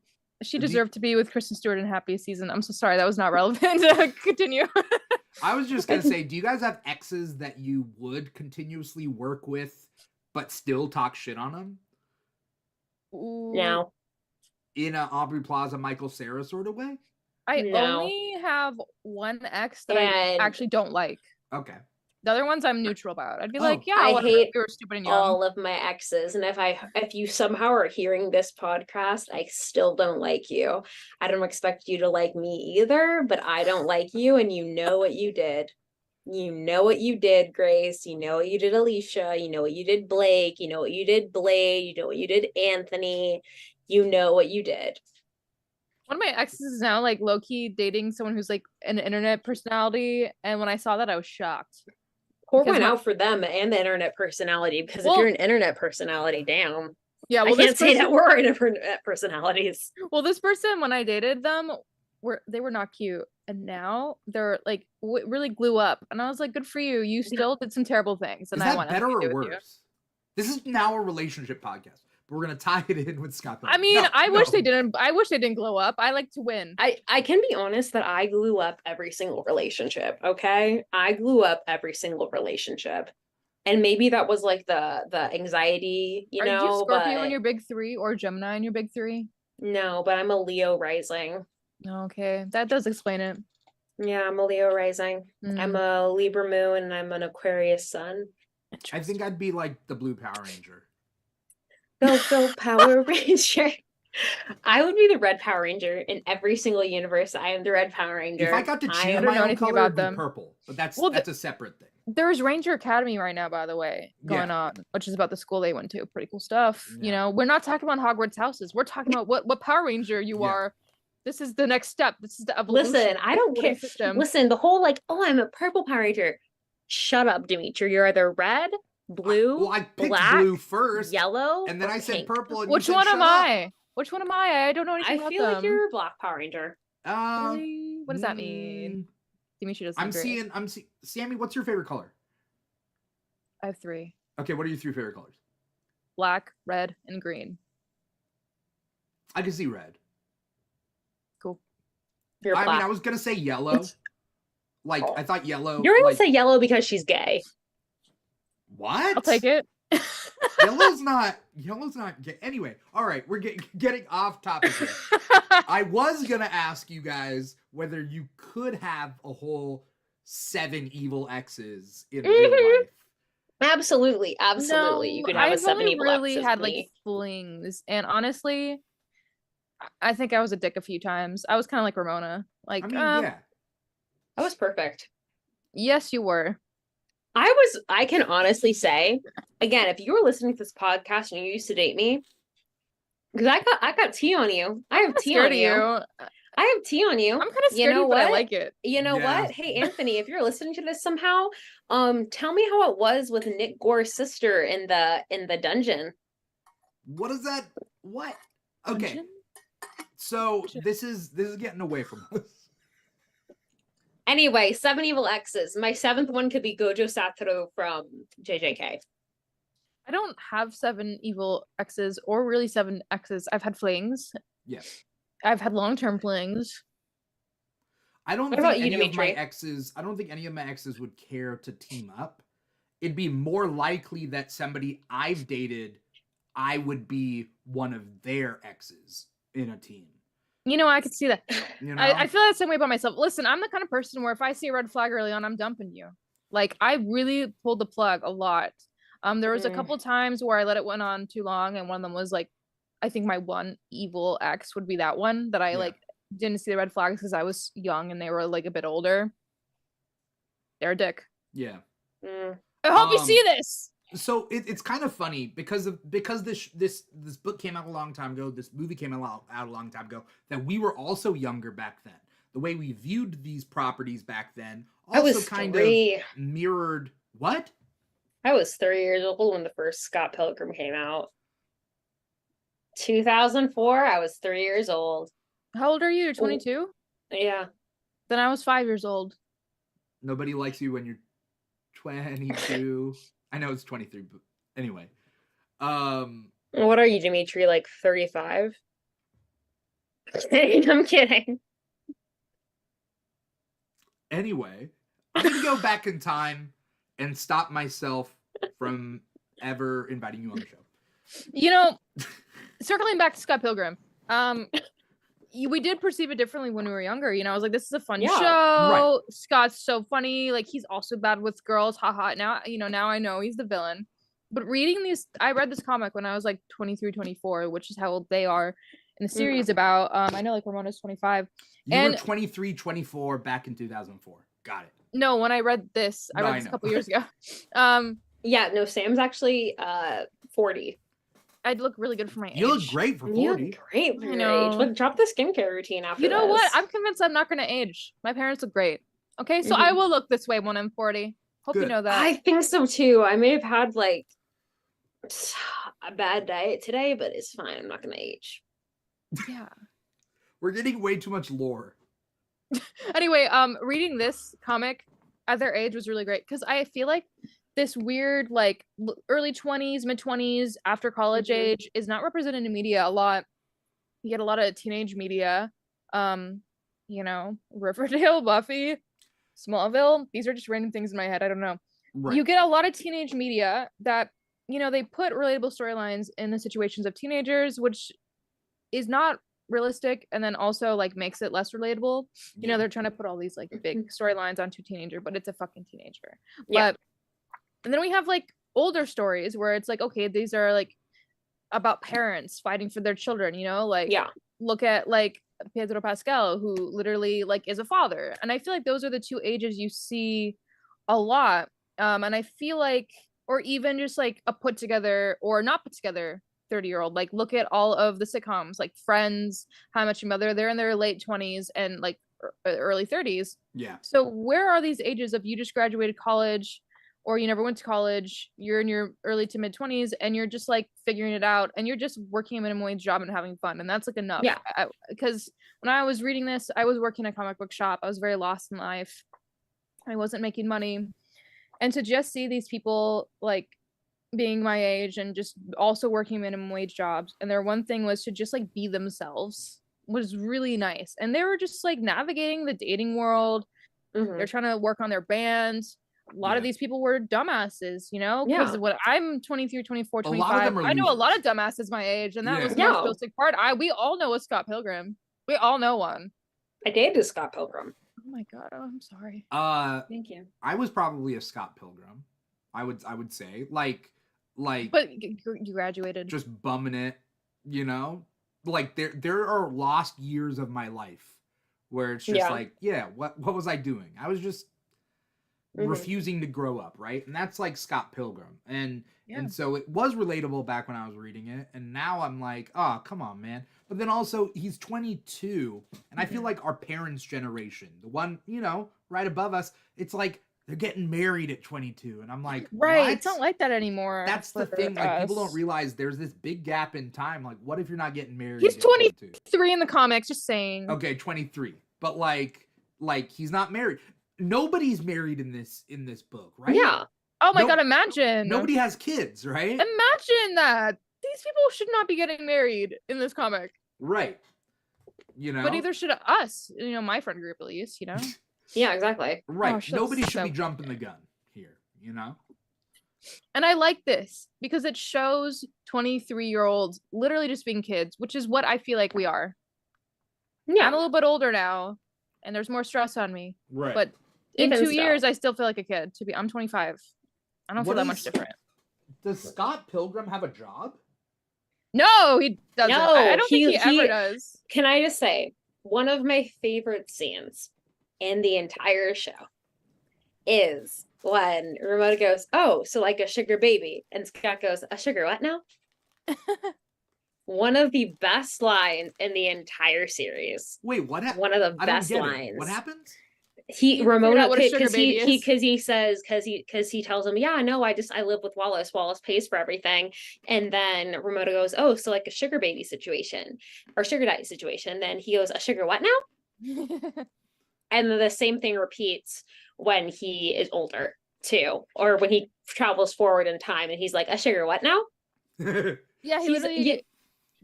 She deserved to be with Kristen Stewart in Happiest Season. I'm so sorry, that was not relevant. Continue. I was just gonna say, do you guys have exes that you would continuously work with, but still talk shit on them? No. In a Aubrey Plaza, Michael Cera sort of way? I only have one ex that I actually don't like. Okay. The other ones I'm neutral about. I'd be like, yeah, I hate we were stupid and young. all of my exes. And if you somehow are hearing this podcast, I still don't like you. I don't expect you to like me either, but I don't like you, and you know what you did. You know what you did, Grace. You know what you did, Alicia. You know what you did, Blake. You know what you did, Blade. You know what you did, Anthony. You know what you did. One of my exes is now like low-key dating someone who's like an internet personality, and when I saw that, I was shocked. Pour one out for them and the internet personality, because if you're an internet personality, damn. Yeah, well, I can't say that we're internet personalities. Well, this person, when I dated them, they were not cute, and now they're like really glue up, and I was like, good for you. You still did some terrible things, and I want better or worse? This is now a relationship podcast. but we're gonna tie it in with Scott Pilgrim. I mean, No, I no. wish they didn't. I wish they didn't glow up. I like to win. I can be honest that I glue up every single relationship. Okay, I glue up every single relationship, and maybe that was like the anxiety, Are you Scorpio but in your big three or Gemini in your big three? no, but I'm a Leo rising. Okay, that does explain it. Yeah, I'm a Leo rising. I'm a Libra moon and I'm an Aquarius sun. I think I'd be like the Blue Power Ranger. Go Power Ranger. I would be the Red Power Ranger in every single universe. I am the Red Power Ranger. If I got to choose don't my know own anything color, about it'd be them. purple. But that's Well, a separate thing. There's Ranger Academy right now, by the way, going on, which is about the school they went to. Pretty cool stuff. Yeah. You know, we're not talking about Hogwarts houses. We're talking about what Power Ranger you are. This is the next step. This is the evolution. Listen, I don't care. System. Listen, the whole like, oh, I'm a purple Power Ranger. Shut up, Dimithri. You're either red, blue, I picked black, blue first, yellow, and then I said pink. purple. And Which you said, one "Shut am up." I? Which one am I? I don't know anything I about feel them. like you're a black Power Ranger. Really? What does that mean? Dimitri doesn't agree. I'm seeing. Sammy, what's your favorite color? I have 3. Okay, what are your 3 favorite colors? Black, red, and green. I can see red. Cool. You're I black. mean, I was gonna say yellow. Like, I thought yellow. You're gonna like, say yellow because she's gay. what? I'll take it. Yellow's not gay. Anyway, all right, we're getting off topic here. I was gonna ask you guys whether you could have a whole 7 evil exes in real life. Absolutely. No, You could have a I've 7 only evil really exes, had me. like flings, and honestly, I think I was a dick a few times. I was kind of like Ramona. Like, I mean, yeah. That was perfect. Yes, you were. I can honestly say, again, if you were listening to this podcast and you used to date me, because I got tea on you. I have tea on you. I have tea on you. I'm kind of scared of you, but I like it. You know what? Hey, Anthony, if you're listening to this somehow, tell me how it was with Nick Gore's sister in the dungeon. What is that? What? Okay. Dungeon? So this is getting away from us. Anyway, 7 evil exes. My 7th one could be Gojo Satoru from JJK. I don't have 7 evil exes or really 7 exes. I've had flings. Yes. I've had long-term flings. I don't What think about you, any of my Dimitri? exes. I don't think any of my exes would care to team up. It'd be more likely that somebody I've dated, I would be one of their exes in a team. You know, I could see that. You know? I feel that same way about myself. Listen, I'm the kind of person where if I see a red flag early on, I'm dumping you. Like, I really pulled the plug a lot. There was a couple times where I let it went on too long, and one of them was like, I think my one evil ex would be that one that I like didn't see the red flags because I was young and they were like a bit older. They're a dick. Yeah. I hope you see this. So it's kind of funny because this book came out a long time ago, this movie came out a long time ago, that we were also younger back then. The way we viewed these properties back then also kind of mirrored what? I was 3 years old when the first Scott Pilgrim came out. 2004, I was 3 years old. How old are you? You're 22? Yeah. Then I was 5 years old. Nobody likes you when you're 22. I know it's 23, but anyway. What are you, Dimitri? Like 35? I'm kidding. Anyway, I'm gonna go back in time and stop myself from ever inviting you on the show. You know, circling back to Scott Pilgrim, we did perceive it differently when we were younger. You know, I was like, this is a fun show. Right. Scott's so funny. Like, he's also bad with girls. Haha. Now, now I know he's the villain. But reading these, I read this comic when I was like 23, 24, which is how old they are in the series about. I know like Ramona's 25. You were 23, 24 back in 2004. Got it. No, when I read this, I read this a couple years ago. Yeah, no, Sam's actually 40. I'd look really good for my age. You look great for 40. You look great for I your know. age. Look, drop the skincare routine after You know this. what? I'm convinced I'm not going to age. My parents look great. Okay, so I will look this way when I'm 40. Hope you know that. I think so too. I may have had like a bad diet today, but it's fine. I'm not going to age. Yeah. We're getting way too much lore. Anyway, reading this comic at their age was really great because I feel like this weird like early 20s, mid 20s, after college age is not represented in media a lot. You get a lot of teenage media, Riverdale, Buffy, Smallville. These are just random things in my head. I don't know. Right. You get a lot of teenage media that, they put relatable storylines in the situations of teenagers, which is not realistic, and then also like makes it less relatable. They're trying to put all these like big storylines onto a teenager, but it's a fucking teenager. Yeah. And then we have like older stories where it's like, okay, these are like about parents fighting for their children, look at like Pedro Pascal, who literally like is a father. And I feel like those are the two ages you see a lot. And I feel like, or even just like a put together or not put together 30-year-old, like look at all of the sitcoms like Friends, How I Met Your Mother. They're in their late 20s and like early 30s. Yeah. So where are these ages of you just graduated college, or you never went to college, you're in your early to mid 20s and you're just like figuring it out and you're just working a minimum wage job and having fun, and that's like enough. Yeah. Because when I was reading this, I was working in a comic book shop. I was very lost in life. I wasn't making money, and to just see these people like being my age and just also working minimum wage jobs, and their one thing was to just like be themselves, was really nice. And they were just like navigating the dating world. They're trying to work on their bands. A lot of these people were dumbasses, because when I'm 23, 24, 25, I know a lot of dumbasses my age, and that was the most realistic part. We all know a Scott Pilgrim. We all know one. I dated Scott Pilgrim. Oh my god, I'm sorry. Thank you. I was probably a Scott Pilgrim. I would say like but you graduated, just bumming it, like there are lost years of my life where it's just what was I doing? I was just refusing to grow up, right? And that's like Scott Pilgrim. And so it was relatable back when I was reading it, and now I'm like, oh, come on, man. But then also he's 22, and I feel like our parents' generation, the one, right above us, it's like they're getting married at 22, and I'm like, right, what? it's not like that anymore. That's the thing. Like, people don't realize there's this big gap in time. Like, what if you're not getting married? He's 23 in the comics, just saying. Okay, 23, but like he's not married. Nobody's married in this book, right? Yeah. Oh my god, imagine. Nobody has kids, right? Imagine that. These people should not be getting married in this comic. Right. But neither should us. My friend group at least, Yeah, exactly. Right. Nobody should be jumping the gun here, And I like this because it shows 23-year-olds literally just being kids, which is what I feel like we are. Yeah. I'm a little bit older now, and there's more stress on me. Right. But in 2 years, I still feel like a kid. I'm 25. I don't feel that much different. Does Scott Pilgrim have a job? No, he doesn't. No, I don't think he ever does. Can I just say, one of my favorite scenes in the entire show is when Ramona goes, oh, so like a sugar baby. And Scott goes, a sugar what now? One of the best lines in the entire series. Wait, what? One of the best lines. What happens? Ramona, because he tells him, yeah, no, I live with Wallace. Wallace pays for everything. And then Ramona goes, oh, so like a sugar baby situation or sugar daddy situation. Then he goes, a sugar what now? And then the same thing repeats when he is older too, or when he travels forward in time and he's like, a sugar what now? Yeah, he literally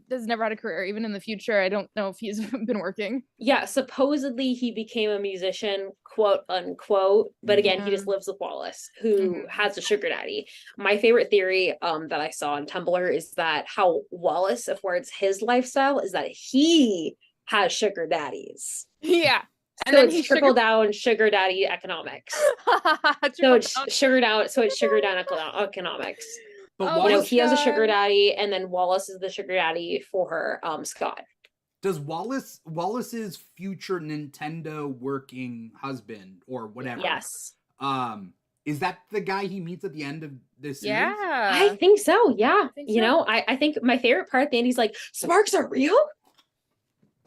has never had a career, even in the future. I don't know if he's been working. Yeah, supposedly he became a musician, quote unquote, but again, he just lives with Wallace, who has a sugar daddy. My favorite theory that I saw on Tumblr is that how Wallace affords his lifestyle is that he has sugar daddies. Yeah. And so then it's trickle down sugar daddy economics. So it's sugar down economics. But he has a sugar daddy, and then Wallace is the sugar daddy for Scott. Does Wallace's future Nintendo working husband or whatever? Yes. Is that the guy he meets at the end of this series? Yeah, I think so. Yeah, I think my favorite part at the end, he's like, "Sparks are real."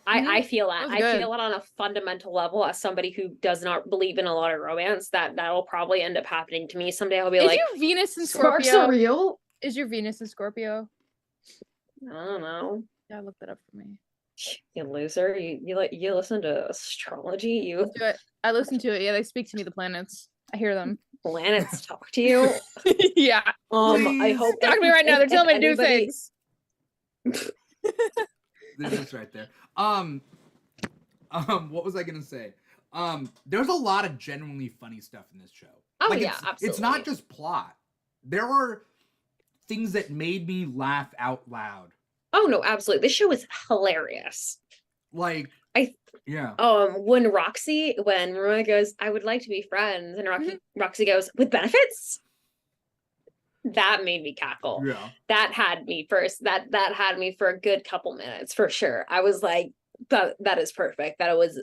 I feel that. I feel it on a fundamental level as somebody who does not believe in a lot of romance. That will probably end up happening to me someday. I'll be like, "Is your Venus in Scorpio? Sparks are real." Is your Venus in Scorpio? I don't know. Yeah, look that up for me. You loser! You listen to astrology? Let's do it. I listen to it. Yeah, they speak to me, the planets. I hear them. Planets talk to you. Yeah. I Please. hope Talk to me right now. They're telling me to do anybody- things. This is right there. What was I gonna say? There's a lot of genuinely funny stuff in this show. Oh Like, yeah, it's absolutely. not just plot. There are things that made me laugh out loud. Oh no, absolutely. This show is hilarious. Like, I- yeah. When Ramona goes, I would like to be friends, and Roxy goes, with benefits? That made me cackle. Yeah. That had me that had me for a good couple minutes for sure. I was like, that is perfect. That it was,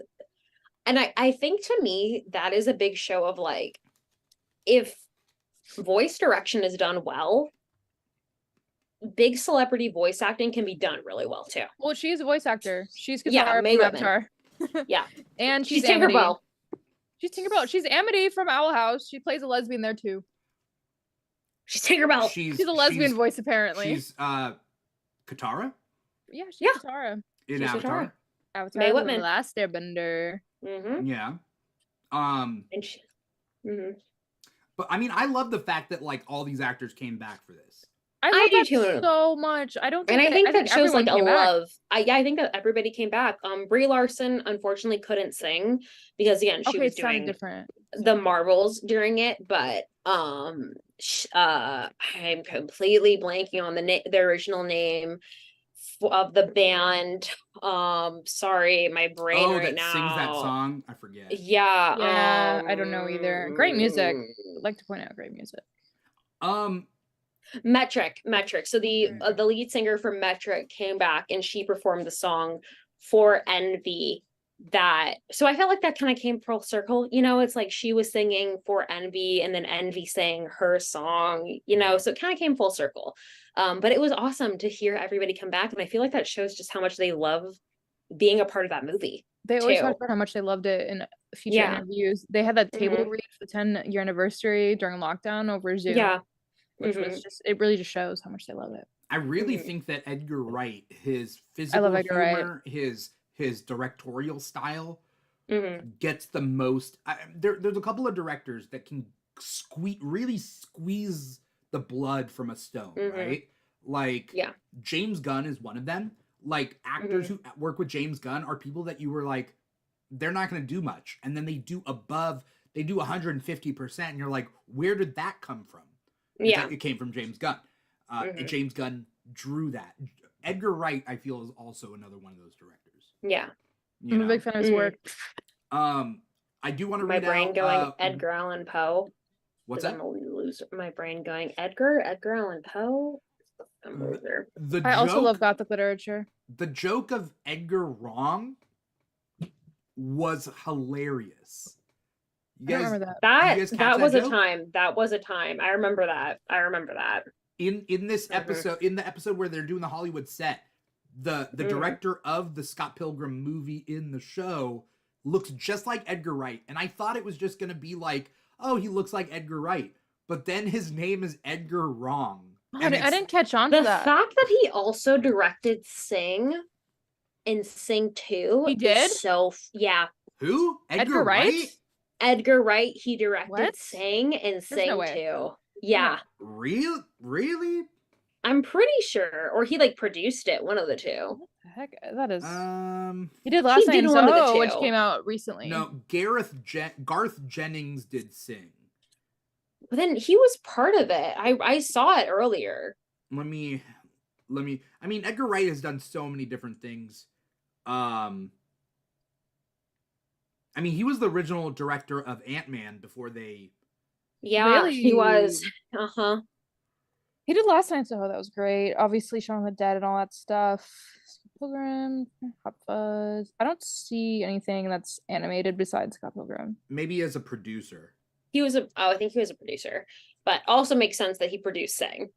and I think to me that is a big show of like, if voice direction is done well, big celebrity voice acting can be done really well too. Well, she's a voice actor. She's Katara Yeah, from May Whitman. Avatar. Yeah. And She's Amity. Tinkerbell. She's Tinkerbell. She's Amity from Owl House. She plays a lesbian there too. She's Tinkerbell. She's a lesbian voice apparently. She's Katara Yeah, she's Yeah. Katara. in She's Avatar. Katara. Avatar, May the Whitman. last Airbender. Mm-hmm. Yeah. And she, mm-hmm. But I mean, I love the fact that like all these actors came back for this. I I love do that too. so much. I don't think And I think that shows everyone like a came back. love. I think that everybody came back. Brie Larson unfortunately couldn't sing because again she Okay, was it sounded doing different. the Marvels during it, but I'm completely blanking on the original name of the band. Sorry, my brain Oh, right that now sings that song. I forget. Yeah. Yeah, I don't know either. Great music. I'd like to point out great music. Metric. So the lead singer from Metric came back and she performed the song for Envy. So I felt like that kind of came full circle. You know, it's like she was singing for Envy and then Envy sang her song. You know, so it kind of came full circle. But it was awesome to hear everybody come back, and I feel like that shows just how much they love being a part of that movie. They always too. talked about how much they loved it in future interviews. They had that table read for the 10-year anniversary during lockdown over Zoom. Yeah. Which was just, it really just shows how much they love it. I really think that Edgar Wright, his physical humor, his directorial style, gets the most. There's a couple of directors that can really squeeze the blood from a stone, right? Like, James Gunn is one of them. Like, actors who work with James Gunn are people that you were like, they're not going to do much, and then they do 150%, and you're like, where did that come from? It came from James Gunn. And James Gunn drew that. Edgar Wright, I feel, is also another one of those directors. Yeah. I'm a big fan of his work. I do want to read my brain out, going Edgar Allan Poe. What's that? I'm a loser. My brain going Edgar Allan Poe. I'm a loser. I also love Gothic literature. The joke of Edgar wrong was hilarious. I remember that. That was a time. That was a time. I remember that. In this episode, in the episode where they're doing the Hollywood set, the director of the Scott Pilgrim movie in the show looks just like Edgar Wright, and I thought it was just gonna be like, oh, he looks like Edgar Wright, but then his name is Edgar Wrong. I didn't catch on to that. The fact that he also directed Sing in Sing 2. He did? Yeah. Who? Edgar Wright? Edgar Wright, he directed Sing and Sing no 2. Yeah. Really? I'm pretty sure. Or he like produced it, one of the two. What the heck? That is He did Last Night in one of the Soho, two. which came out recently. No, Garth Jennings did Sing. But then he was part of it. I saw it earlier. Let me I mean, Edgar Wright has done so many different things. I mean, he was the original director of Ant-Man before they... Yeah, Really? he was. He did Last Night in Soho. That was great. Obviously, Shaun of the Dead and all that stuff. Pilgrim, Hot Fuzz. I don't see anything that's animated besides Scott Pilgrim. Maybe as a producer. I think he was a producer. But also makes sense that he produced Sing.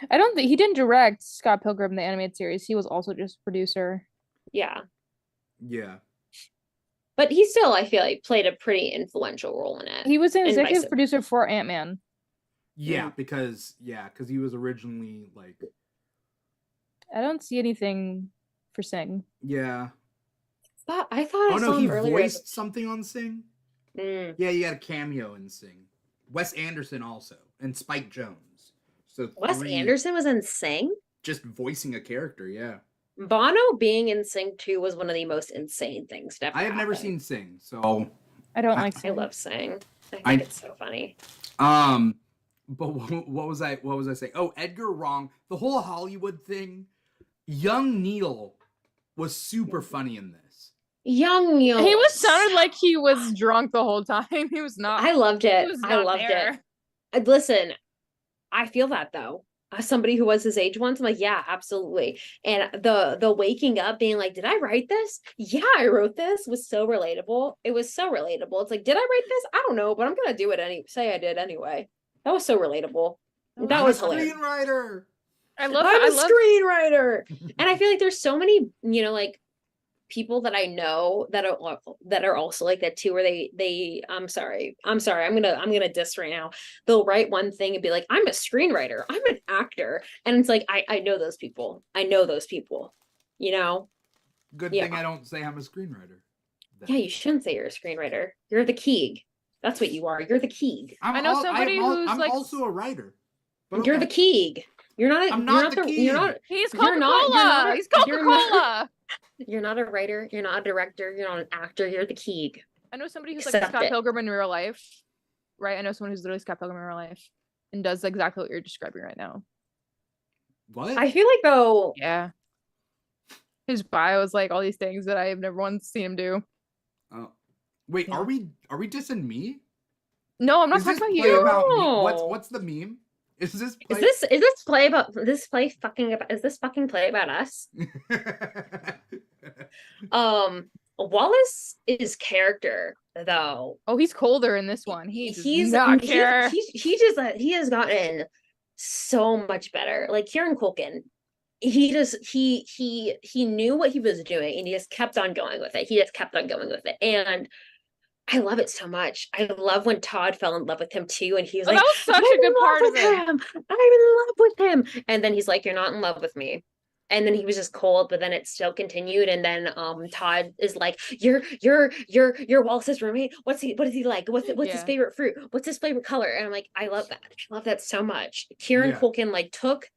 I don't think he didn't direct Scott Pilgrim, the animated series. He was also just a producer. Yeah. Yeah. But he still, I feel like, played a pretty influential role in it. He was an executive producer for Ant-Man. Yeah, because he was originally like... I don't see anything for Sing. Yeah. I thought Oh I no, saw he him earlier. voiced something on Sing. Mm. Yeah, he had a cameo in Sing. Wes Anderson also, and Spike Jones. So Wes three Anderson was in Sing. just voicing a character. Yeah, Bono being in Sing 2 was one of the most insane things to ever I have never happen. sing Sing, so I don't like I Sing. love Sing. I think I- it's so funny. But what was I saying? Oh, Edgar Wrong. The whole Hollywood thing. Young Neil was super funny in this. Young Neil. He sounded like he was drunk the whole time. He was not. I loved He it. was I not loved there. it. Listen, I feel that though. As somebody who was his age once, I'm like, yeah, absolutely. And the waking up being like, did I write this? Yeah, I wrote this was so relatable. It was so relatable. It's like, did I write this? I don't know, but I'm gonna do it say I did anyway. That was so relatable. That I'm was a hilarious. screenwriter. I'm a screenwriter. And I feel like there's so many, like people that I know that are also like that too, where I'm sorry, I'm gonna diss right now. They'll write one thing and be like, I'm a screenwriter, I'm an actor, and it's like I know those people. You know? Good Yeah. thing I don't say I'm a screenwriter. Yeah, you shouldn't say you're a screenwriter. You're the Keeg. That's what you are. You're the Keeg. I know somebody who's I'm like- also a writer. But You're okay. the Keeg. You're not. I'm you're not the Keeg. You're not. He's You're not- Coca-Cola. He's you're not- Coca-Cola. You're not a writer. You're not a director. You're not an actor. You're the Keeg. I know somebody who's like Accept Scott it. Pilgrim in real life, right? I know someone who's literally Scott Pilgrim in real life and does exactly what you're describing right now. What? I feel like though. Yeah. His bio is like all these things that I have never once seen him do. Oh. Wait, Yeah. are we dissing me? No, I'm not Is talking this about play you. about me? No. What's the meme? Is this fucking play about us? Wallace's character though, Oh, he's colder in this one. He he's does not care. he has gotten so much better. Like Kieran Culkin, he knew what he was doing and he just kept on going with it. And I love it so much. I love when Todd fell in love with him too, and he was Oh, like, that was such "I'm a in good love part of with it. him. I'm in love with him." And then he's like, "You're not in love with me." And then he was just cold, but then it still continued. And then Todd is like, "You're Wallace's roommate. What does he like? What's his Yeah. favorite fruit? What's his favorite color?" And I'm like, I love that. I love that so much. Kieran Yeah. Culkin like took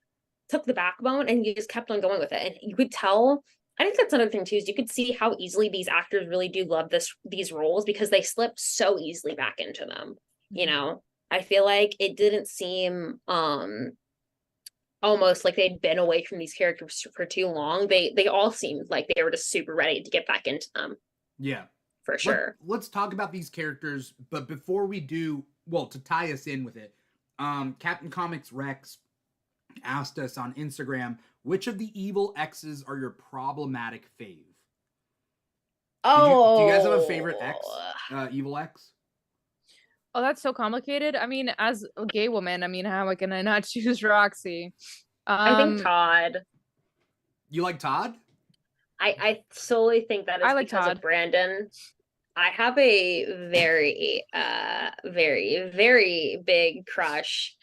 the backbone and he just kept on going with it. And you could tell. I think that's another thing too, is you could see how easily these actors really do love these roles because they slip so easily back into them. You know, I feel like it didn't seem almost like they'd been away from these characters for too long. They all seemed like they were just super ready to get back into them. Yeah. For sure. Let's talk about these characters, but before we do, well, to tie us in with it, Captain Comics Rex asked us on Instagram, which of the evil X's are your problematic fave? Do you guys have a favorite X? Evil X? Oh, that's so complicated. I mean, as a gay woman, I mean, how can I not choose Roxy? I think Todd. You like Todd? I solely think that is I like because Todd. of Brandon. I have a very, very, very big crush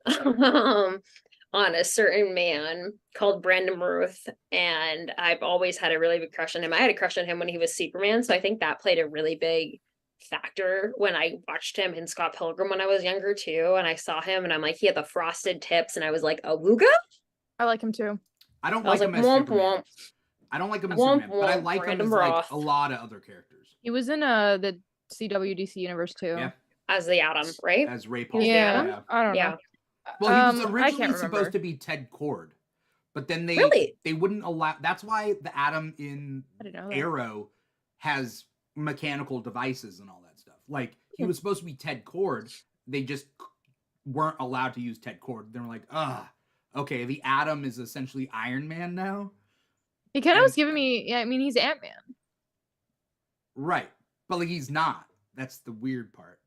on a certain man called Brandon Ruth, and I've always had a really big crush on him. I had a crush on him when he was Superman, so I think that played a really big factor when I watched him in Scott Pilgrim when I was younger too, and I saw him and I'm like, he had the frosted tips, and I was like, Awooga? I like him too. I don't I was like him like, as womp Superman. womp. I don't like him as Womp Superman, but I womp, like him Brandon as like Roth. a lot of other characters. He was in the CWDC universe too. Yeah. As the Atom, right? As Ray Paul. Yeah. I don't Yeah. know. Well, he was I originally can't supposed remember. to be Ted Cord, but then Really? they wouldn't allow. That's why the Atom in I didn't know that. Arrow has mechanical devices and all that stuff. Like he Hmm. was supposed to be Ted Cord. They just weren't allowed to use Ted Cord. They were like, okay, the Atom is essentially Iron Man now. He kind of And- was giving me, yeah, I mean, he's Ant-Man. Right. But like he's not. That's the weird part.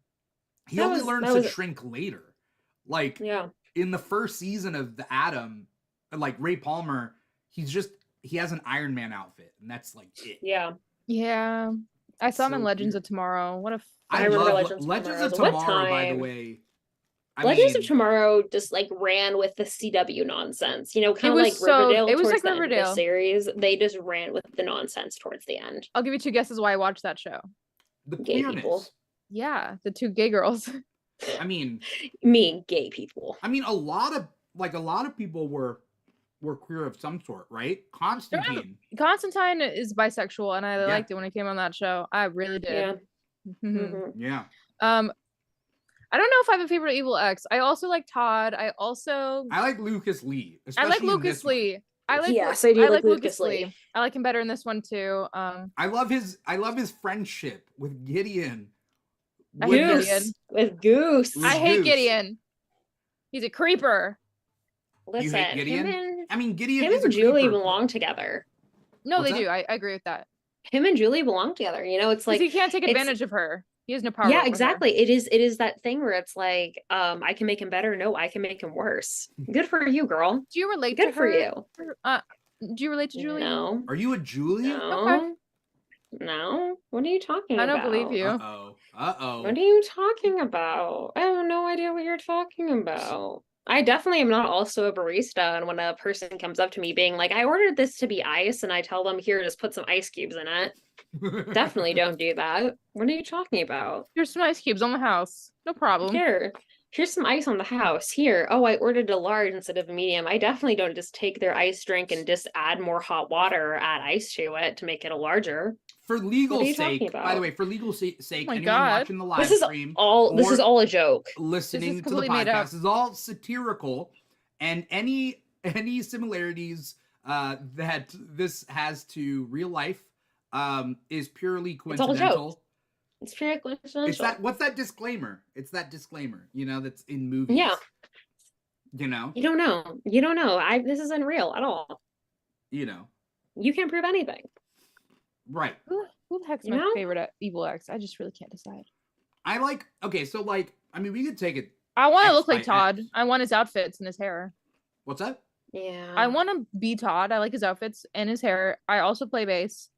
He That only was- learns that to was- shrink later. Like Yeah. in the first season of the Atom, like Ray Palmer, he has an Iron Man outfit, and that's like it. Yeah. Yeah. I saw him So in Legends weird. of Tomorrow. What a I remember love Legends of Legends Tomorrow. of What Tomorrow, by the time? way. Legends of Tomorrow just like ran with the CW nonsense, kind of was like so- Riverdale. it was towards like the end of the Riverdale. series, they just ran with the nonsense towards the end. I'll give you 2 guesses why I watched that show. the Gay pianist. people. Yeah, the 2 gay girls. I mean, Gay people. a lot of people were queer of some sort, right? Constantine. Constantine is bisexual, and I Yeah. liked it when it came on that show. I really did. Yeah. Mhm. Yeah. I don't know if I have a favorite evil ex. I also like Todd. I like Lucas Lee. like especially in Lucas this one. Lee. I like Yes, I do like Lucas Lucas Lee. I like him better in this one too. I love his friendship with Gideon. I hate With- Gideon. With Goose. With I hate Goose. Gideon. He's a creeper. Listen, hate Gideon? Gideon him is a and Julie creeper. belong together. No, What's they that? do. I agree with that. Him and Julie belong together. It's Like like he can't take it's- advantage of her. He has no power. yeah, over her. exactly. It is that thing where it's like, I can make him better. No, I can make him worse. Good for you, girl. Do you relate to Good for her? you. Do you relate to Julie? No. Are you a Julia? No. No. What are you talking I about? don't believe you. Uh-oh. What are you talking about? I have no idea what you're talking about. I definitely am not also a barista, and when a person comes up to me being like, I ordered this to be ice, and I tell them, here, just put some ice cubes in it. Definitely don't do that. What are you talking about? Here's some ice cubes on the house. No problem. Here's some ice on the house. Here. Oh, I ordered a large instead of a medium. I definitely don't just take their ice drink and just add more hot water, add ice to it to make it a larger. For legal What are you sake, talking by the about? way, for legal sake, my anyone God. watching the live This is stream, this is all a joke. listening to the completely made up. podcast is all satirical, and any similarities that this has to real life is purely It's all a coincidental. joke. It's pure coincidental. It's that. What's that disclaimer? It's that disclaimer, that's in movies. Yeah. You know. You don't know. You don't know. This isn't real at all. You know. You can't prove anything. Right. Who the heck's You my know? favorite evil ex? I just really can't decide. I like. Okay, so we could take it. I want to Ex look by like Todd. ex. I want his outfits and his hair. What's that? Yeah. I want to be Todd. I like his outfits and his hair. I also play bass.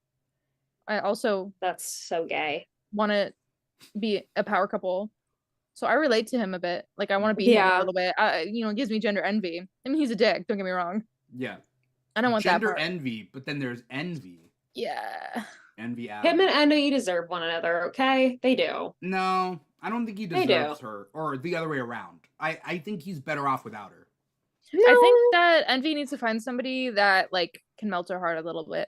I also That's so gay. want to be a power couple. So I relate to him a bit. Like I want to be him a Yeah. little bit. It gives me gender envy. I mean, he's a dick. Don't get me wrong. Yeah. I don't want Gender that part. envy, but then there's envy. Yeah. Envy out. Him and Andy deserve one another, okay? They do. No, I don't think he They deserves do. her, or the other way around. I think he's better off without her. I think that Envy needs to find somebody that like can melt her heart a little bit.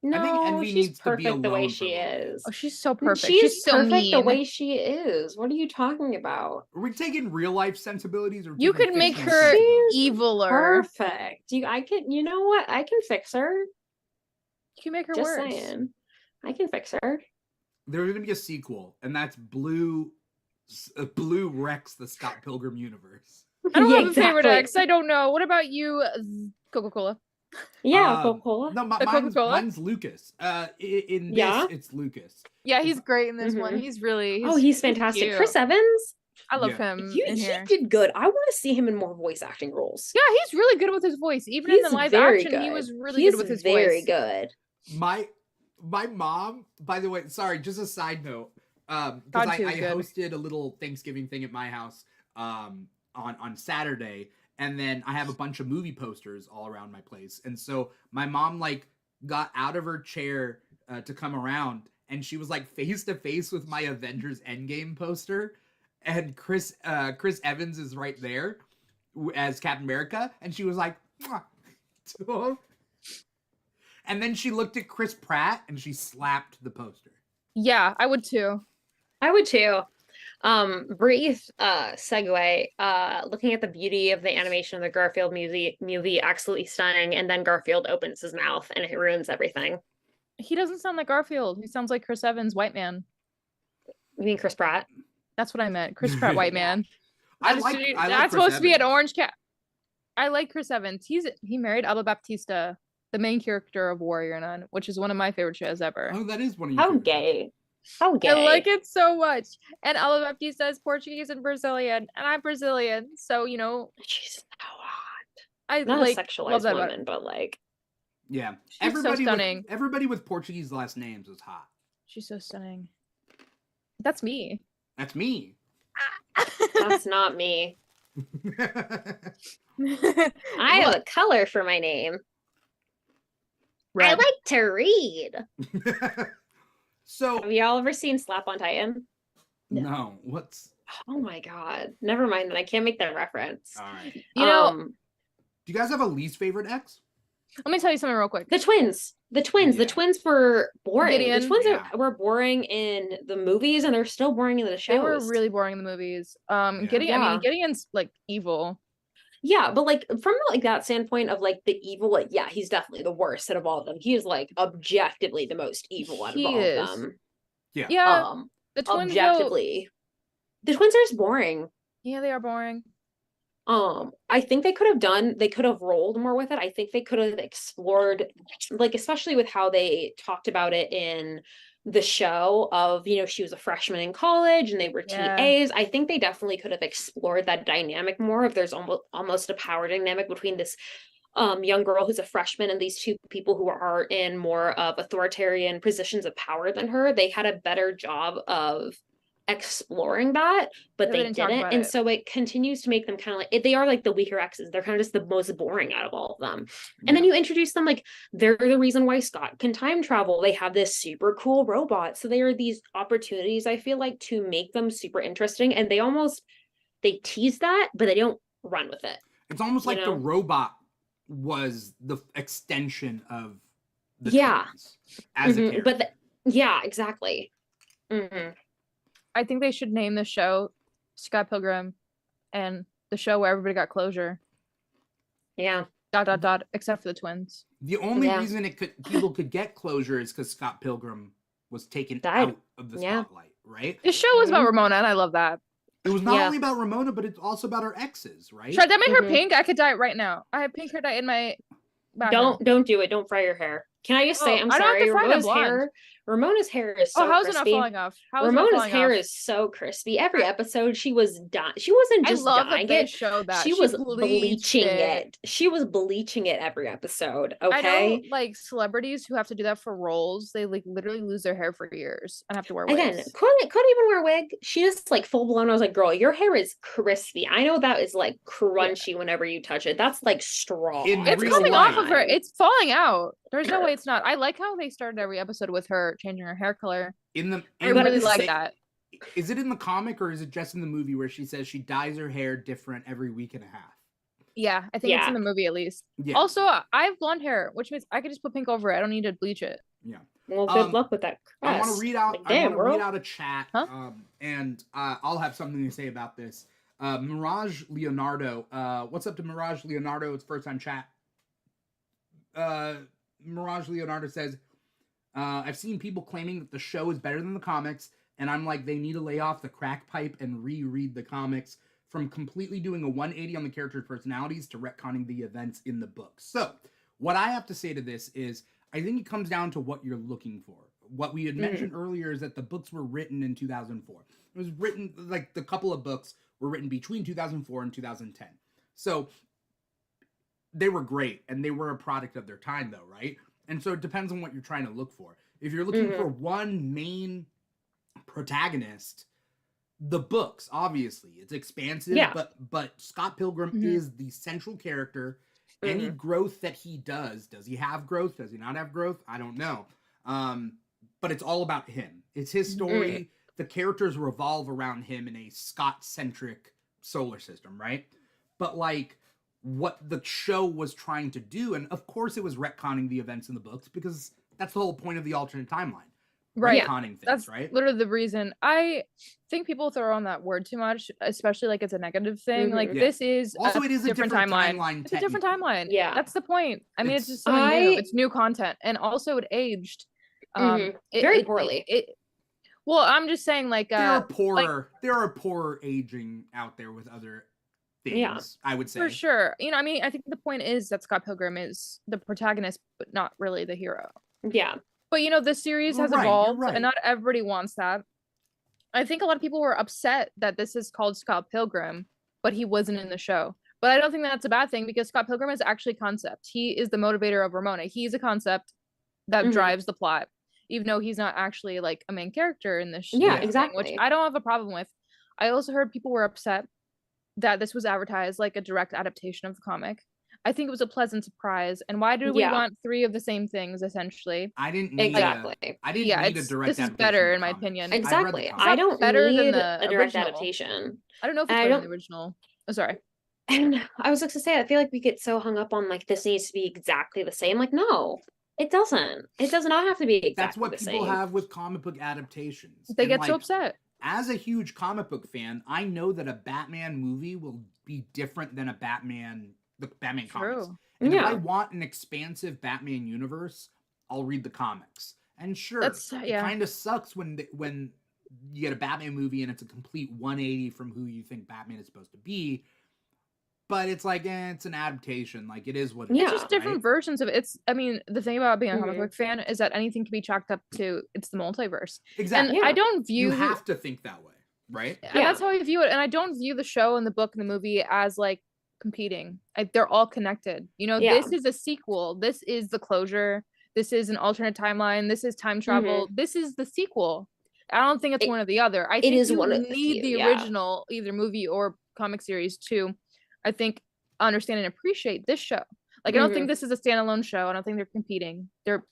No, I think Envy she's needs to be perfect the way alone for she a little bit. is. Oh, she's so perfect. She's so perfect mean. the way she is. What are you talking about? Are we taking real life sensibilities, or You taking could make fictional her sensibilities? eviler. Perfect. You know what? I can fix her. You can make her Just worse. saying. I can fix her. There's gonna be a sequel, and that's Blue Rex, the Scott Pilgrim universe. I don't Yeah, have a favorite exactly. ex. I don't know. What about you, Coca-Cola? Yeah, Um, Coca-Cola. No, The Coca-Cola? mine's Lucas. In this, Yeah? it's Lucas. Yeah, he's great in this one. Mhm. He's really. Oh, he's fantastic. cute. Chris Evans. I love Yeah. him He in here. did good. I want to see him in more voice acting roles. Yeah, he's really good with his voice. Even in the live very action, he good. was really He's good with his very voice. good. My mom, by the way, sorry, just a side note, because God, I she was good. hosted a little Thanksgiving thing at my house on Saturday, and then I have a bunch of movie posters all around my place, and so my mom got out of her chair to come around, and she was face to face with my Avengers Endgame poster, and Chris Evans is right there as Captain America, and she was like, "Mwah," to him. And then she looked at Chris Pratt and she slapped the poster. Yeah, I would too. I would too. Brief segue. Looking at the beauty of the animation of the Garfield movie, absolutely stunning. And then Garfield opens his mouth and it ruins everything. He doesn't sound like Garfield. He sounds like Chris Evans, white man. You mean Chris Pratt? That's what I meant. Chris Pratt, white man. I like That's Chris supposed to be an Evans. orange cat. I like Chris Evans. He married Alba Baptista, the main character of Warrior Nun, which is one of my favorite shows ever. Oh, that is one of your How favorite gay. How gay. I like it so much. And Alba Baptista is Portuguese and Brazilian, and I'm Brazilian, so She's so hot. I Not like a love sexualized that woman, but Yeah. She's so stunning. Everybody with Portuguese last names is hot. She's so stunning. That's me. That's me. That's not me. I have a color for my name. I Red. like to read. So Have y'all ever seen Slap on Titan? no, what's Oh my god. Never mind then. I can't make that reference. all right? You know, Um, Do you guys have a least favorite X? let me tell you something real quick. the twins. The Yeah. twins were boring. Gideon. The twins Yeah. were boring in the movies, and they're still boring in the shows. They were really boring in the movies. Gideon, I Yeah. mean, Gideon's like evil. Yeah, but like from like that standpoint of like the evil, like yeah, he's definitely the worst out of all of them. He is like objectively the most evil out of He all is. of them. Yeah, the twins though, Objectively, the twins are just boring. yeah, they are boring. I think they could have rolled more with it. I think they could have explored, like, especially with how they talked about it in the show of, you know, she was a freshman in college and they were Yeah. TAs. I think they definitely could have explored that dynamic more if there's almost a power dynamic between this young girl who's a freshman and these two people who are in more of authoritarian positions of power than her. They had a better job of exploring that, but Yeah, they didn't talk didn't, about and it. so it continues to make them kind of like they are like the weaker exes. They're kind of just the most boring out of all of them. And then you introduce them like they're the reason why Scott can time travel. They have this super cool robot, so there are these opportunities, I feel like, to make them super interesting, and they tease that, but they don't run with it. It's almost like You the know? robot was the extension of the Yeah. twins as a Mhm, character. but yeah, exactly. Mhm. I think they should name the show Scott Pilgrim and the show where everybody got closure. Yeah. ... Except for the twins. The only Yeah. reason people could get closure is because Scott Pilgrim was taken Died. out of the Yeah. spotlight, right? This show was about Ramona, and I love that. It was not Yeah. only about Ramona, but it's also about her exes, right? Should I dye my hair Mhm. pink? I could dye it right now. I have pink hair dye in my bathroom. Don't do it. Don't fry your hair. Can I just say, Oh, I'm I don't have sorry, to fry them Ramona's hair is so Oh, how's it not crispy. falling off? How is it not Ramona's falling hair off? is so crispy. Every episode she was dyeing. She wasn't I just love dyeing that they it. showed that. She was bleached bleaching it. She was bleaching it every episode. I Okay. know, like, celebrities who have to do that for roles, they like literally lose their hair for years and have to wear Again, wigs. couldn't even wear a wig. She just like full blown. I was like, girl, your hair is crispy. I know that is like crunchy whenever you touch it. That's like straw. In It's real coming off of her. life. It's falling out. There's no way it's not. I like how they started every episode with her changing her hair color. I And really it's like say- that. Is it in the comic or is it just in the movie where she says she dyes her hair different every week and a half? Yeah, I think it's in the movie at least. Yeah. Also, I have blonde hair, which means I could just put pink over it. I don't need to bleach it. Yeah. Well, good luck with that. I want to crest. read out. Like, damn, I want to bro. read out a chat, Huh? and I'll have something to say about this. Mirage Leonardo. What's up to Mirage Leonardo? It's first time chat. Mirage Leonardo says, "I've seen people claiming that the show is better than the comics, and I'm like, they need to lay off the crack pipe and reread the comics from completely doing a 180 on the characters' personalities to retconning the events in the books." So, what I have to say to this is, I think it comes down to what you're looking for. What we had mentioned earlier is that the books were written in 2004. It was written, like, the couple of books were written between 2004 and 2010. So, they were great, and they were a product of their time, though, right? And so it depends on what you're trying to look for. If you're looking for one main protagonist, the books, obviously, it's expansive, Yeah. but Scott Pilgrim is the central character. Any growth that he does he have growth? Does he not have growth? I don't know. But it's all about him. It's his story. The characters revolve around him in a Scott-centric solar system, right? But, like, what the show was trying to do, and of course it was retconning the events in the books, because that's the whole point of the alternate timeline. Right. Retconning things, That's right? literally the reason. I think people throw on that word too much, especially like it's a negative thing. Like Yeah. this is Also, it is a different timeline. It's a different timeline. Yeah. That's the point. I mean, it's It's- just something new. It's new content, and also it aged Very poorly. Well, I'm just saying, like, There are poorer aging out there with other things, Yeah. I would say. for sure. You know, I mean, I think the point is that Scott Pilgrim is the protagonist, but not really the hero. Yeah. But you know, the series has Right, you're evolved, right. and not everybody wants that. I think a lot of people were upset that this is called Scott Pilgrim, but he wasn't in the show. But I don't think that's a bad thing, because Scott Pilgrim is actually concept. He is the motivator of Ramona. He's a concept that drives the plot, even though he's not actually like a main character in this. Yeah, thing, exactly. which I don't have a problem with. I also heard people were upset that this was advertised like a direct adaptation of the comic. I think it was a pleasant surprise. And why do we want 3 of the same things essentially? I didn't need exactly. I didn't need a direct this is adaptation better of in my comics. opinion. Exactly. I I don't better than need the a direct original. adaptation. I don't know if it's better than the original. Oh, sorry. And I was just to say, I feel like we get so hung up on like this needs to be exactly the same. Like, no, it doesn't. It does not have to be exactly That's what the people same. have with comic book adaptations. They And, get like, so upset. As a huge comic book fan, I know that a Batman movie will be different than the Batman comics. True. And if Yeah. I want an expansive Batman universe, I'll read the comics. And sure, it kind of sucks when you get a Batman movie and it's a complete 180 from who you think Batman is supposed to be. But it's like, it's an adaptation. Like, it is what it is. It's just different versions of it. I mean, the thing about being a comic Mhm. book fan is that anything can be chalked up to it's the multiverse. Exactly. And I don't view You have to think that way, right? And that's how I view it. And I don't view the show and the book and the movie as like competing. They're all connected. You know, this is a sequel. This is the closure. This is an alternate timeline. This is time travel. This is the sequel. I don't think it's one or the other. I think you need the original, either movie or comic series to, I think, understand and appreciate this show. Like, I don't think this is a standalone show. I don't think they're competing. They're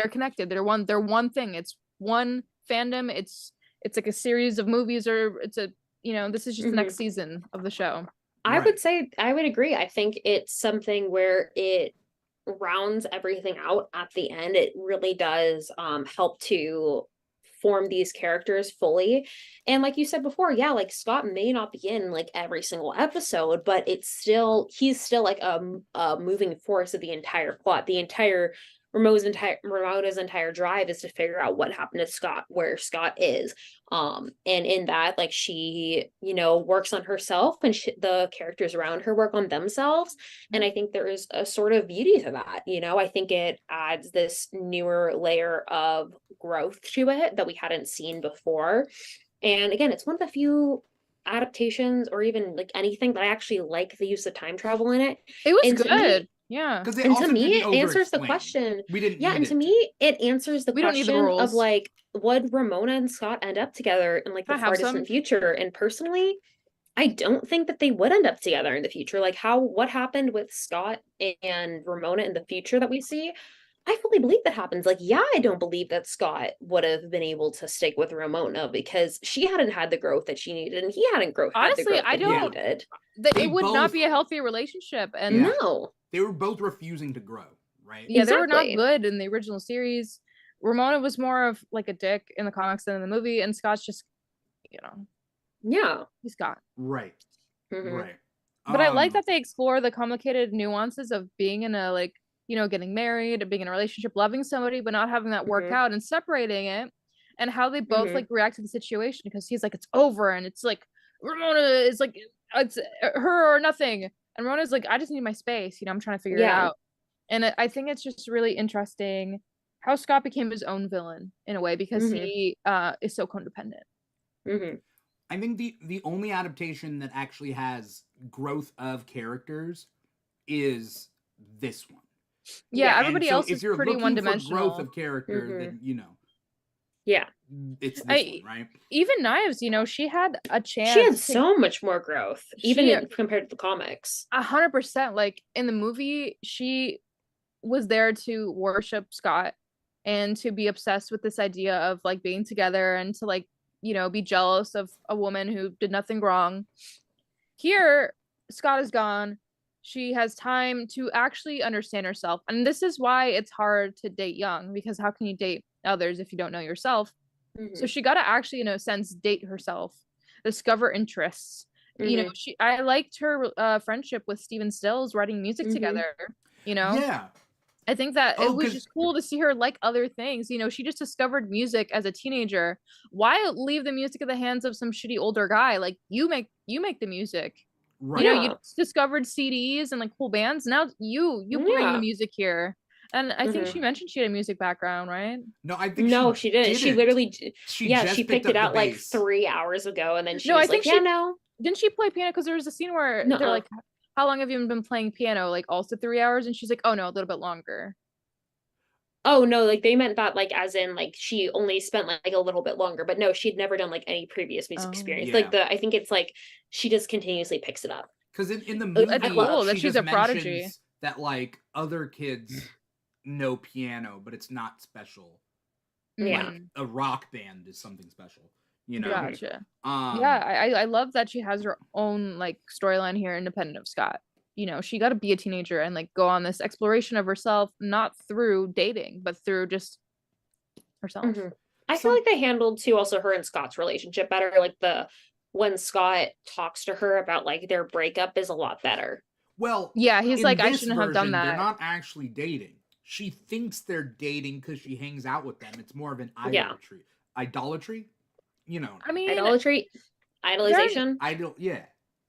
connected. They're one thing. It's one fandom. It's like a series of movies, or it's a, you know, this is just the next season of the show. I would say, I would agree. I think it's something where it rounds everything out at the end. It really does help to form these characters fully. And like you said before, yeah, like Scott may not be in like every single episode, but he's still like a moving force of the entire plot. Ramona's entire drive is to figure out what happened to Scott, where Scott is. And in that, like, she, you know, works on herself, and the characters around her work on themselves. And I think there is a sort of beauty to that. You know, I think it adds this newer layer of growth to it that we hadn't seen before. And again, it's one of the few adaptations, or even like anything, that I actually like the use of time travel in it. It was good. Yeah. And to me, it answers the question. And to me, it answers the question of like, would Ramona and Scott end up together in like the far distant future? And personally, I don't think that they would end up together in the future. Like, what happened with Scott and Ramona in the future that we see, I fully believe that happens. Like, yeah, I don't believe that Scott would have been able to stick with Ramona because she hadn't had the growth that she needed, and he hadn't had the growth that he needed. It would not be a healthy relationship. And no. They were both refusing to grow, right? Yeah, they were not good in the original series. Ramona was more of like a dick in the comics than in the movie, and Scott's just, you know. Yeah. He's Scott. Right. Right. But I like that they explore the complicated nuances of being in a, like, you know, getting married, being in a relationship, loving somebody, but not having that work out, and separating it, and how they both like react to the situation, because he's like, it's over, and it's like, Ramona is like, it's her or nothing. And Ramona's like, I just need my space. You know, I'm trying to figure it out. And I think it's just really interesting how Scott became his own villain in a way, because he is so codependent. I think the only adaptation that actually has growth of characters is this one. Yeah, everybody else is pretty one-dimensional. Growth of character, then, you know. Yeah. It's this one, right? Even Knives, you know, she had a chance. She had so much more growth, even compared to the comics. 100%. Like, in the movie, she was there to worship Scott and to be obsessed with this idea of like being together, and to like, you know, be jealous of a woman who did nothing wrong. Here, Scott is gone. She has time to actually understand herself. And this is why it's hard to date young, because how can you date others if you don't know yourself? So she got to actually, in a sense, date herself, discover interests. You know, I liked her friendship with Stephen Stills, writing music together, you know? Yeah. I think that it was just cool to see her like other things. You know, she just discovered music as a teenager. Why leave the music in the hands of some shitty older guy? Like, you make the music. Right. You know, you discovered CDs and like cool bands. Now you bring the music here. And I think she mentioned she had a music background, right? No, I think she didn't. She literally, she picked it out like 3 hours ago, and then she was like, Didn't she play piano? Because there was a scene where they're like, how long have you been playing piano? Like, also 3 hours? And she's like, oh no, a little bit longer. Oh no, like they meant that like as in like she only spent like a little bit longer, but no, she'd never done like any previous music Oh. experience. Yeah. Like I think it's like she just continuously picks it up. Because in the It's movie, cool that she she's just a prodigy. mentions that like other kids know piano, but it's not special. Yeah. Like a rock band is something special, you know. Gotcha. Yeah, I love that she has her own like storyline here, independent of Scott. You know, she got to be a teenager and like go on this exploration of herself, not through dating, but through just herself. I feel like they handled too also her and Scott's relationship better. Like when Scott talks to her about like their breakup is a lot better. Well, yeah, he's in like, I this shouldn't have done version, that. They're not actually dating. She thinks they're dating because she hangs out with them. It's more of an idolatry. Idolatry? You know. I mean, Idolatry, idolization. Yeah.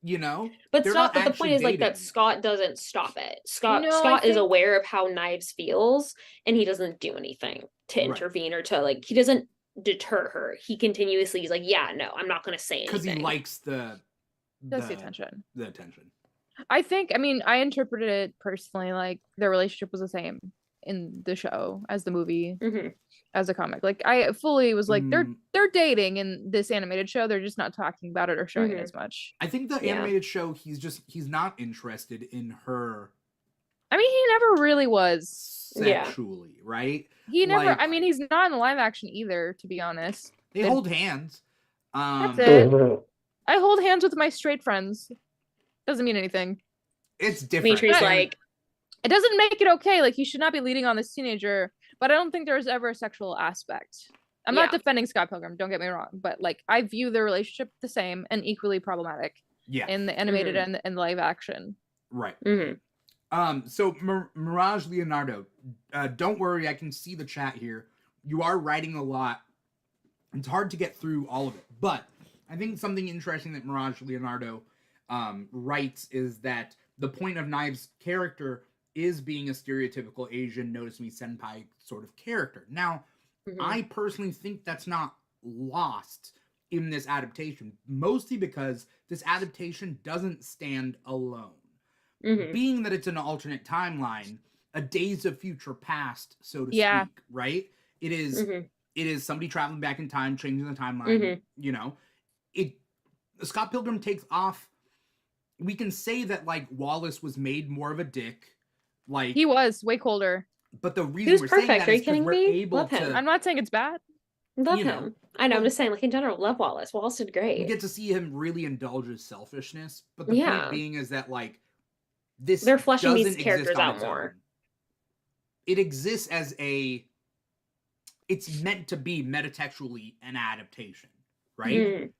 You know? But They're Scott, not but the point is like that actually Scott doesn't stop it. Scott No, Scott I is think- aware of how Knives feels, and he doesn't do anything to Right. intervene or to like he doesn't deter her. He continuously is like, yeah, no, I'm not gonna say anything. because he likes the attention. The attention. I think, I mean, I interpreted it personally like their relationship was the same in the show as the movie, as a comic. Like I fully was like, they're dating in this animated show. They're just not talking about it or showing it as much. I think the animated show, he's not interested in her. I mean, he never really was sexually, right? He never. Like, I mean, he's not in the live action either, to be honest. They hold hands. That's it. I hold hands with my straight friends. Doesn't mean anything. It's different. Dimitri's like, it doesn't make it okay. Like, he should not be leading on this teenager, but I don't think there's ever a sexual aspect. I'm not defending Scott Pilgrim, don't get me wrong, but like I view their relationship the same and equally problematic. Yeah. In the animated and live action. Right. So Mirage Leonardo, don't worry, I can see the chat here. You are writing a lot. It's hard to get through all of it, but I think something interesting that Mirage Leonardo writes is that the point of Knives' character is being a stereotypical Asian notice me senpai sort of character. Now, I personally think that's not lost in this adaptation, mostly because this adaptation doesn't stand alone. Being that it's an alternate timeline, a Days of Future Past, so to speak, right? It is somebody traveling back in time, changing the timeline. You know, Scott Pilgrim Takes Off. We can say that like Wallace was made more of a dick. Like he was way colder. But the reason we're saying that is because we're able to. I'm not saying it's bad. Love him. I know. I'm just saying, like in general, love Wallace. Wallace did great. You get to see him really indulge his selfishness, but the point being is that like this they're fleshing these characters out more. It exists as it's meant to be metatextually an adaptation, right?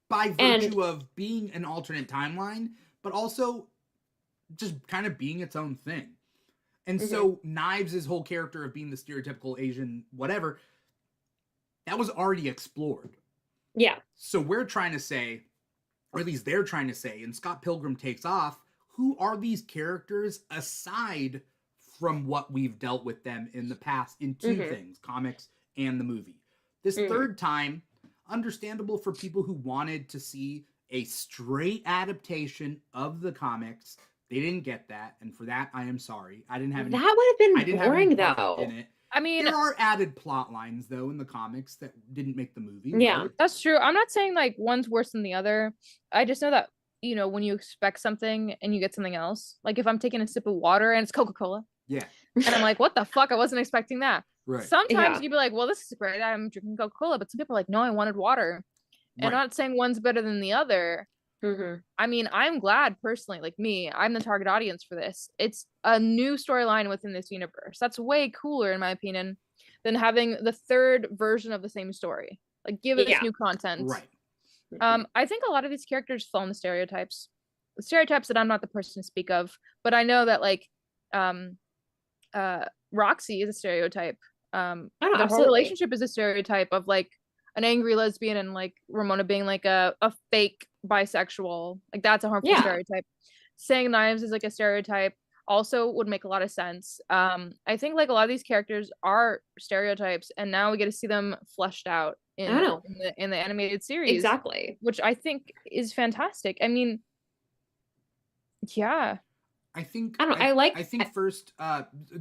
By virtue of being an alternate timeline, but also just kind of being its own thing. And so Knives' whole character of being the stereotypical Asian whatever, that was already explored. Yeah. So we're trying to say, or at least they're trying to say, in Scott Pilgrim Takes Off, who are these characters aside from what we've dealt with them in the past in two things, comics and the movie. This third time, understandable for people who wanted to see a straight adaptation of the comics. They didn't get that, and for that, I am sorry. I didn't have any. That would have been boring, though. In it. I mean, there are added plot lines though in the comics that didn't make the movie. Yeah, right? That's true. I'm not saying like one's worse than the other. I just know that, you know, when you expect something and you get something else, like if I'm taking a sip of water and it's Coca-Cola, yeah, and I'm like, what the fuck? I wasn't expecting that. Right. Sometimes you'd be like, well, this is great. I'm drinking Coca-Cola, but some people are like, no, I wanted water. And I'm not saying one's better than the other. I mean, I'm glad personally, like me, I'm the target audience for this. It's a new storyline within this universe. That's way cooler, in my opinion, than having the third version of the same story. Like, give it this new content. Right. I think a lot of these characters fall in the stereotypes that I'm not the person to speak of, but I know that like, Roxy is a stereotype. The whole relationship is a stereotype of like an angry lesbian and like Ramona being like a fake bisexual. Like that's a harmful stereotype. Saying Knives is like a stereotype also would make a lot of sense. I think like a lot of these characters are stereotypes, and now we get to see them fleshed out in the animated series. Exactly. Which I think is fantastic. I mean, yeah. I think I think first,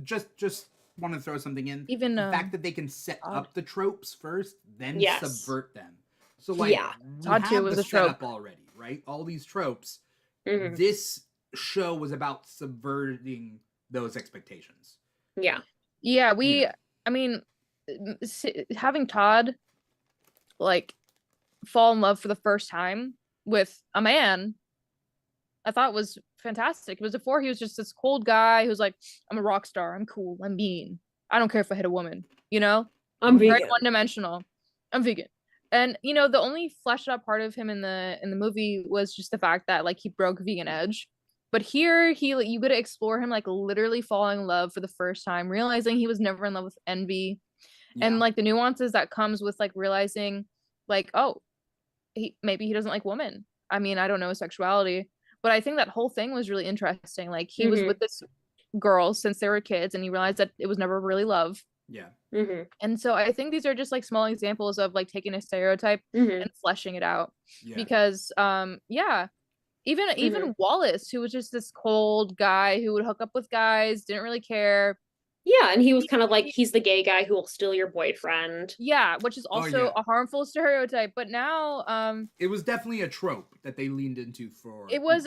just want to throw something in. Even the fact that they can set Todd. up the tropes first, then Yes. subvert them. So like, we Todd too have was the a trope setup already, right? All these tropes. Mhm. This show was about subverting those expectations. Yeah. Yeah, Yeah. I mean, having Todd like fall in love for the first time with a man, I thought was fantastic. It was before he was just this cold guy who's like, I'm a rock star, I'm cool, I'm mean, I don't care if I hit a woman, you know? I'm Very vegan. one-dimensional. I'm vegan. And you know, the only fleshed out part of him in the movie was just the fact that like he broke vegan edge. But here you get to explore him like literally falling in love for the first time, realizing he was never in love with Envy, and like the nuances that comes with like realizing like, oh, maybe he doesn't like women. I mean, I don't know his sexuality, but I think that whole thing was really interesting. Like he was with this girl since they were kids, and he realized that it was never really love. Yeah. And so I think these are just like small examples of like taking a stereotype and fleshing it out. Yeah. Because even Wallace, who was just this cold guy who would hook up with guys, didn't really care. Yeah, and he was kind of like, he's the gay guy who will steal your boyfriend. Yeah, which is also a harmful stereotype. But now it was definitely a trope that they leaned into for it was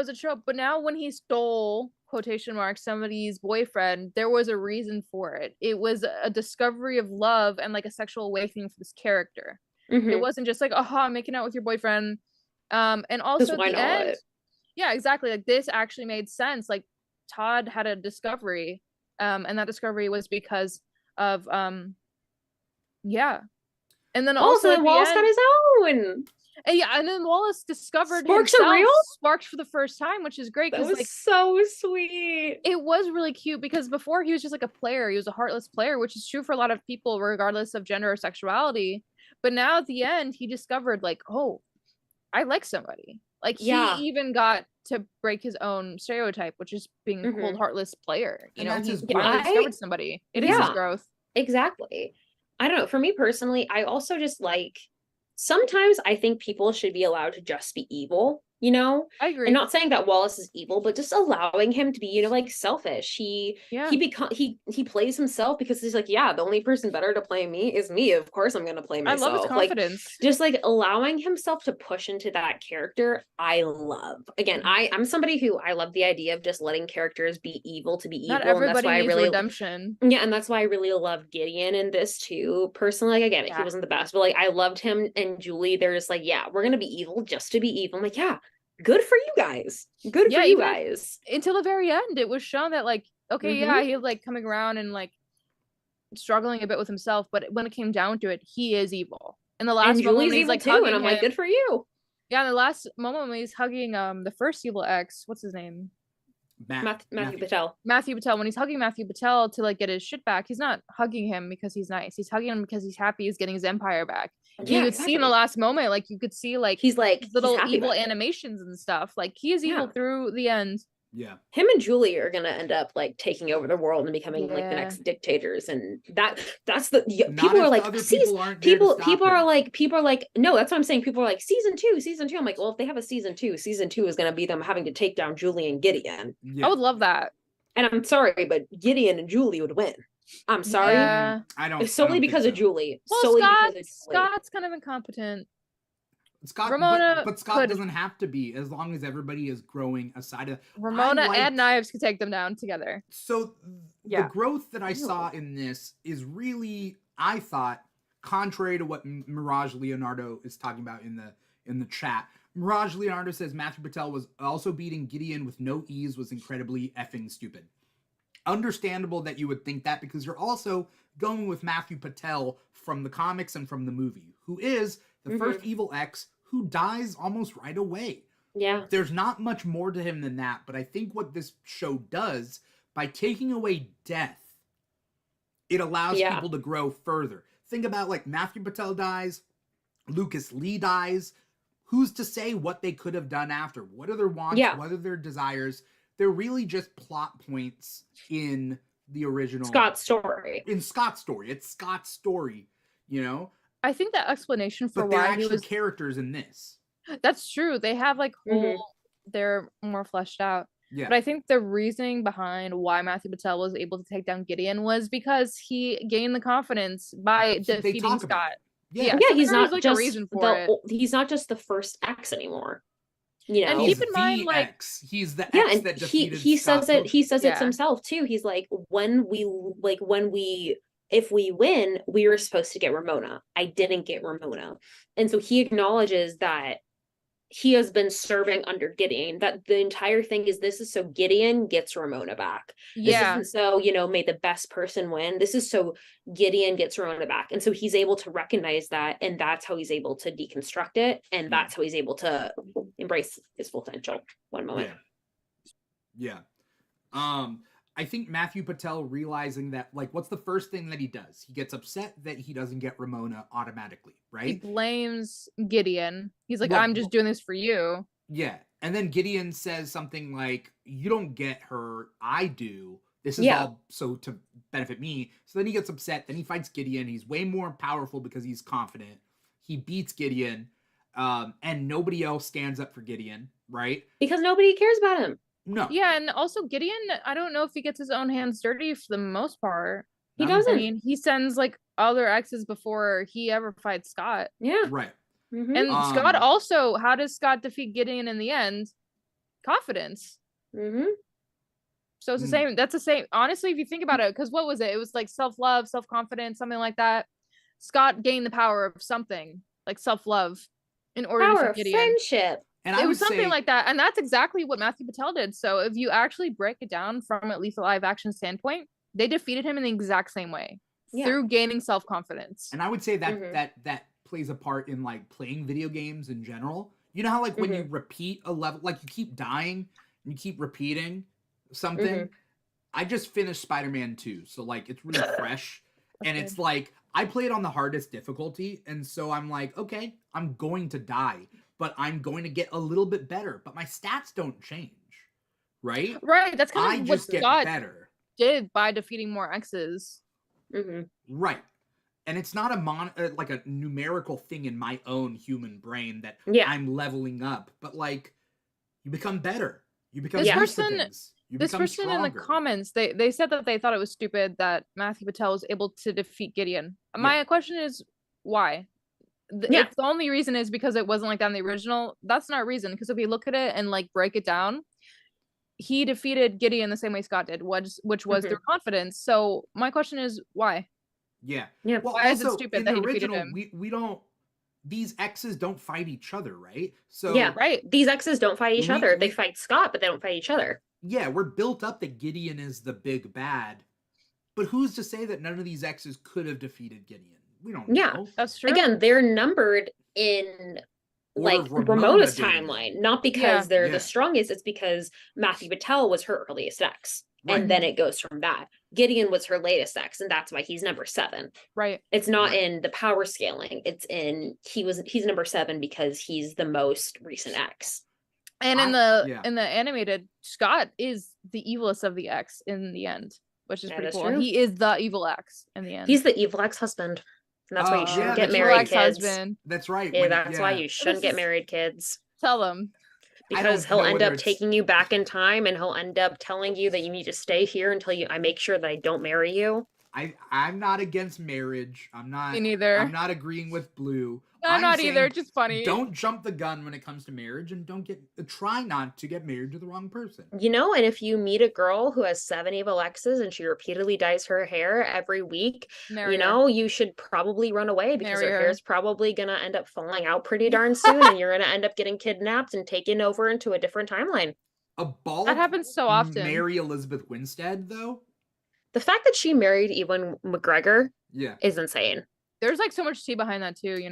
a trope. But now when he stole, quotation marks, somebody's boyfriend, there was a reason for it. It was a discovery of love and like a sexual awakening for this character. It wasn't just like, aha, I'm making out with your boyfriend. And also at the end, yeah, exactly, like this actually made sense. Like Todd had a discovery, and that discovery was because of and then also Wallace got his own. And then Wallace discovered Sparks are real? Sparks for the first time, which is great. That was like, so sweet. It was really cute because before he was just like a player. He was a heartless player, which is true for a lot of people, regardless of gender or sexuality. But now at the end, he discovered like, oh, I like somebody. Like he even got to break his own stereotype, which is being a cold, heartless player. You know, he finally discovered somebody. It is his growth. Exactly. I don't know. For me personally, I also just like, sometimes I think people should be allowed to just be evil, you know? I agree. And not saying that Wallace is evil, but just allowing him to be, you know, like selfish. He plays himself because he's like, yeah, the only person better to play me is me. Of course I'm gonna play myself. I love his confidence. Like, just like allowing himself to push into that character, I love. Again, I'm somebody who I love the idea of just letting characters be evil to be evil. Not everybody and that's why needs I really redemption. Yeah, and that's why I really love Gideon in this too. Personally, like, I get it, he wasn't the best, but like I loved him and Julie. They're just like, yeah, we're gonna be evil just to be evil. I'm like, yeah, good for you guys. Good for you guys. Until the very end, it was shown that like, okay, he was like coming around and like struggling a bit with himself, but when it came down to it, he is evil. And the last moment when he's like hugging and I'm like, good for you. Yeah, in the last moment when he's hugging the first evil ex, what's his name? Matthew Patel. Matthew Patel. When he's hugging Matthew Patel to like get his shit back, he's not hugging him because he's nice. He's hugging him because he's happy he's getting his empire back. Yeah, you could see in the last moment, like you could see like he's like little evil animations and stuff. Like he is evil through the end. Yeah. Him and Julie are gonna end up like taking over the world and becoming like the next dictators, and that's the people are like people are like no, that's what I'm saying. People are like season two. I'm like, well, if they have a season two is gonna be them having to take down Julie and Gideon. I would love that. And I'm sorry, but Gideon and Julie would win. I'm sorry. Yeah. Solely because of Julie. Well, Scott's kind of incompetent. Scott, Ramona but Scott doesn't have to be, as long as everybody is growing aside of Ramona and Knives could take them down together. So the growth that I saw in this is really, I thought, contrary to what Mirage Leonardo is talking about in the chat. Mirage Leonardo says Matthew Patel was also beating Gideon with no ease was incredibly effing stupid. Understandable that you would think that, because you're also going with Matthew Patel from the comics and from the movie, who is the first evil ex who dies almost right away. Yeah. There's not much more to him than that, but I think what this show does, by taking away death, it allows people to grow further. Think about, like, Matthew Patel dies, Lucas Lee dies. Who's to say what they could have done after? What are their wants? What are their desires? They're really just plot points in the original Scott's story. It's Scott's story, you know? I think that explanation for why he was characters in this. That's true. They have like whole they're more fleshed out. Yeah. But I think the reasoning behind why Matthew Patel was able to take down Gideon was because he gained the confidence by They defeating talk about Scott. it. Yeah. Yeah, so he's there was not like a just reason for it. he's not just the first X anymore. You And know, He's keep in mind, the like, X. He's the yeah, X and that he defeated he Scott says it. He says it Yeah. himself too. He's like, if we win, we were supposed to get Ramona. I didn't get Ramona, and so he acknowledges that he has been serving under Gideon. That the entire thing is, this is so Gideon gets Ramona back. This yeah, isn't so, may the best person win. This is so Gideon gets Ramona back. And so he's able to recognize that, and that's how he's able to deconstruct it, and that's how he's able to embrace his full potential. One moment. Yeah. I think Matthew Patel realizing that, like, what's the first thing that he does? He gets upset that he doesn't get Ramona automatically, right? he blames Gideon. He's like, Well, I'm just doing this for you. Yeah. And then Gideon says something like, you don't get her, I do. This is all so to benefit me. So then he gets upset. Then he fights Gideon. He's way more powerful because he's confident. He beats Gideon. And nobody else stands up for Gideon, right? Because nobody cares about him. No. Yeah, and also Gideon, I don't know if he gets his own hands dirty for the most part. He doesn't. I mean, he sends like other exes before he ever fights Scott. Yeah. Right. Mm-hmm. And Scott also, how does Scott defeat Gideon in the end? Confidence. Mm-hmm. So it's the same. That's the same. Honestly, if you think about it, because what was it? It was like self-love, self-confidence, something like that. Scott gained the power of something like self-love in order to defeat Gideon. Friendship. And it was something like that. And that's exactly what Matthew Patel did. So if you actually break it down from at least a live action standpoint, they defeated him in the exact same way through gaining self-confidence. And I would say that that plays a part in like playing video games in general. You know how like when you repeat a level, like you keep dying and you keep repeating something. I just finished Spider-Man 2, so like it's really fresh. And it's like I played on the hardest difficulty, and so I'm like, okay, I'm going to die, but I'm going to get a little bit better, but my stats don't change, right? Right. That's kind of I just get Scott better. Did by defeating more X's. Right. And it's not like a numerical thing in my own human brain that I'm leveling up, but like you become better. You become used to things. This person in the comments, they said that they thought it was stupid that Matthew Patel was able to defeat Gideon. My question is why? If the only reason is because it wasn't like that in the original, that's not a reason. Because if you look at it and like break it down, he defeated Gideon the same way Scott did, which was through confidence. So my question is why? Yeah. Well, why is it stupid that he defeated him? We don't. These X's don't fight each other, right? So these X's don't fight each other. They fight Scott, but they don't fight each other. Yeah, we're built up that Gideon is the big bad, but who's to say that none of these X's could have defeated Gideon? We don't know. Yeah, that's true. Again, they're numbered in like Ramona's timeline, not because they're the strongest. It's because Matthew Patel was her earliest X. Right. And then it goes from that. Gideon was her latest X, and that's why he's number 7. Right. It's not in the power scaling. It's in he's number 7 because he's the most recent X. And in the animated, Scott is the evilest of the X in the end, which is pretty cool. True. He is the evil X in the end. He's the evil ex-husband. And that's why you shouldn't get married, kids. That's right. Yeah, that's why you shouldn't get married, kids. Tell them. Because he'll end up taking you back in time, and he'll end up telling you that you need to stay here until I make sure that I don't marry you. I'm not against marriage. I'm not. Me neither. I'm not agreeing with Blue. I'm not either. Just funny. Don't jump the gun when it comes to marriage, and try not to get married to the wrong person. And if you meet a girl who has 7 evil exes and she repeatedly dyes her hair every week, you should probably run away because her hair is probably gonna end up falling out pretty darn soon, and you're gonna end up getting kidnapped and taken over into a different timeline. That happens so often. Mary Elizabeth Winstead, though. The fact that she married Ewan McGregor, is insane. There's like so much tea behind that too,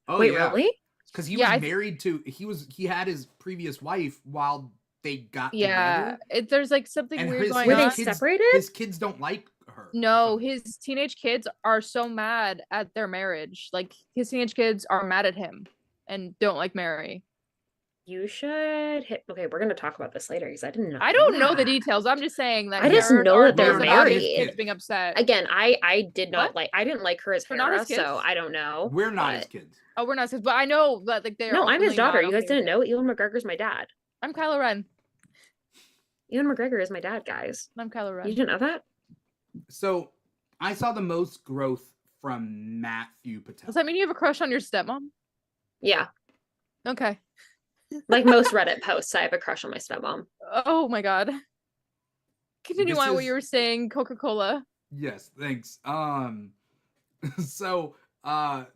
Oh, wait, really? Because he was married to he had his previous wife while they got together. There's like something weird going on. Were they separated? His kids don't like her. No, his teenage kids are so mad at their marriage. Like his teenage kids are mad at him and don't like Mary. You should hit. Okay, we're gonna talk about this later because I didn't know. I don't know the details. I'm just saying that. I just know that they're married. Kids being upset. Again, I did not like. I didn't like her as Hera, so I don't know. We're not his kids. Oh, we're not his kids, but I know that like they're. No, I'm his daughter. You guys didn't know? Ewan McGregor's my dad. I'm Kylo Ren. Ewan McGregor is my dad, guys. I'm Kylo Ren. You didn't know that? So I saw the most growth from Matthew Patel. Does that mean you have a crush on your stepmom? Yeah. Okay. Like most Reddit posts, I have a crush on my stepmom. Oh my god. Continue This on what is- you were saying, Coca-Cola. Yes, thanks. So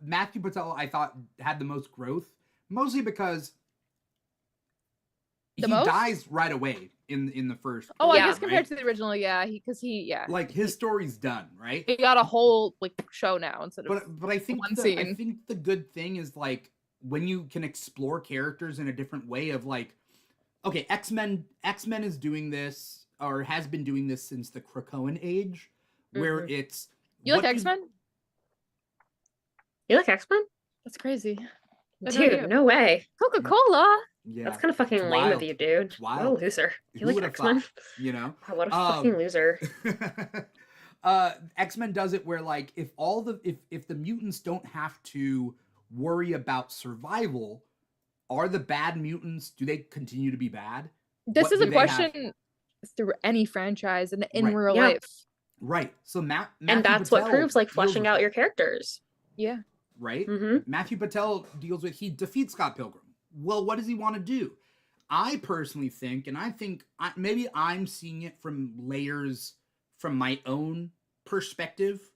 Matthew Patel, I thought, had the most growth, mostly because The he most? dies right away in the first. Oh, I Yeah, guess compared right? to the original, yeah, yeah. Like his story's done, right? He got a whole like show now instead of But I think one I scene. think the good thing is like when you can explore characters in a different way of like, okay, X-Men is doing this or has been doing this since the Krakoan age, where it's You like what X-Men? You like X-Men? That's crazy. I know Dude, you. no way. Coca-Cola. Yeah, That's kind of fucking it's lame wild. of you, dude. It's wild. What a loser. You Who like would've X-Men? thought, you know? Oh, what a fucking loser. X-Men does it where like if the mutants don't have to worry about survival, are the bad mutants, do they continue to be bad? This What is do a they have? question through any franchise and in Right. real Yeah. life. Right. So Matthew And that's what Patel proves like deals fleshing with out that, your characters. Yeah. right? Mm-hmm. Matthew Patel deals with, he defeats Scott Pilgrim. Well, what does he want to do? I personally think, and I think maybe I'm seeing it from layers from my own perspective,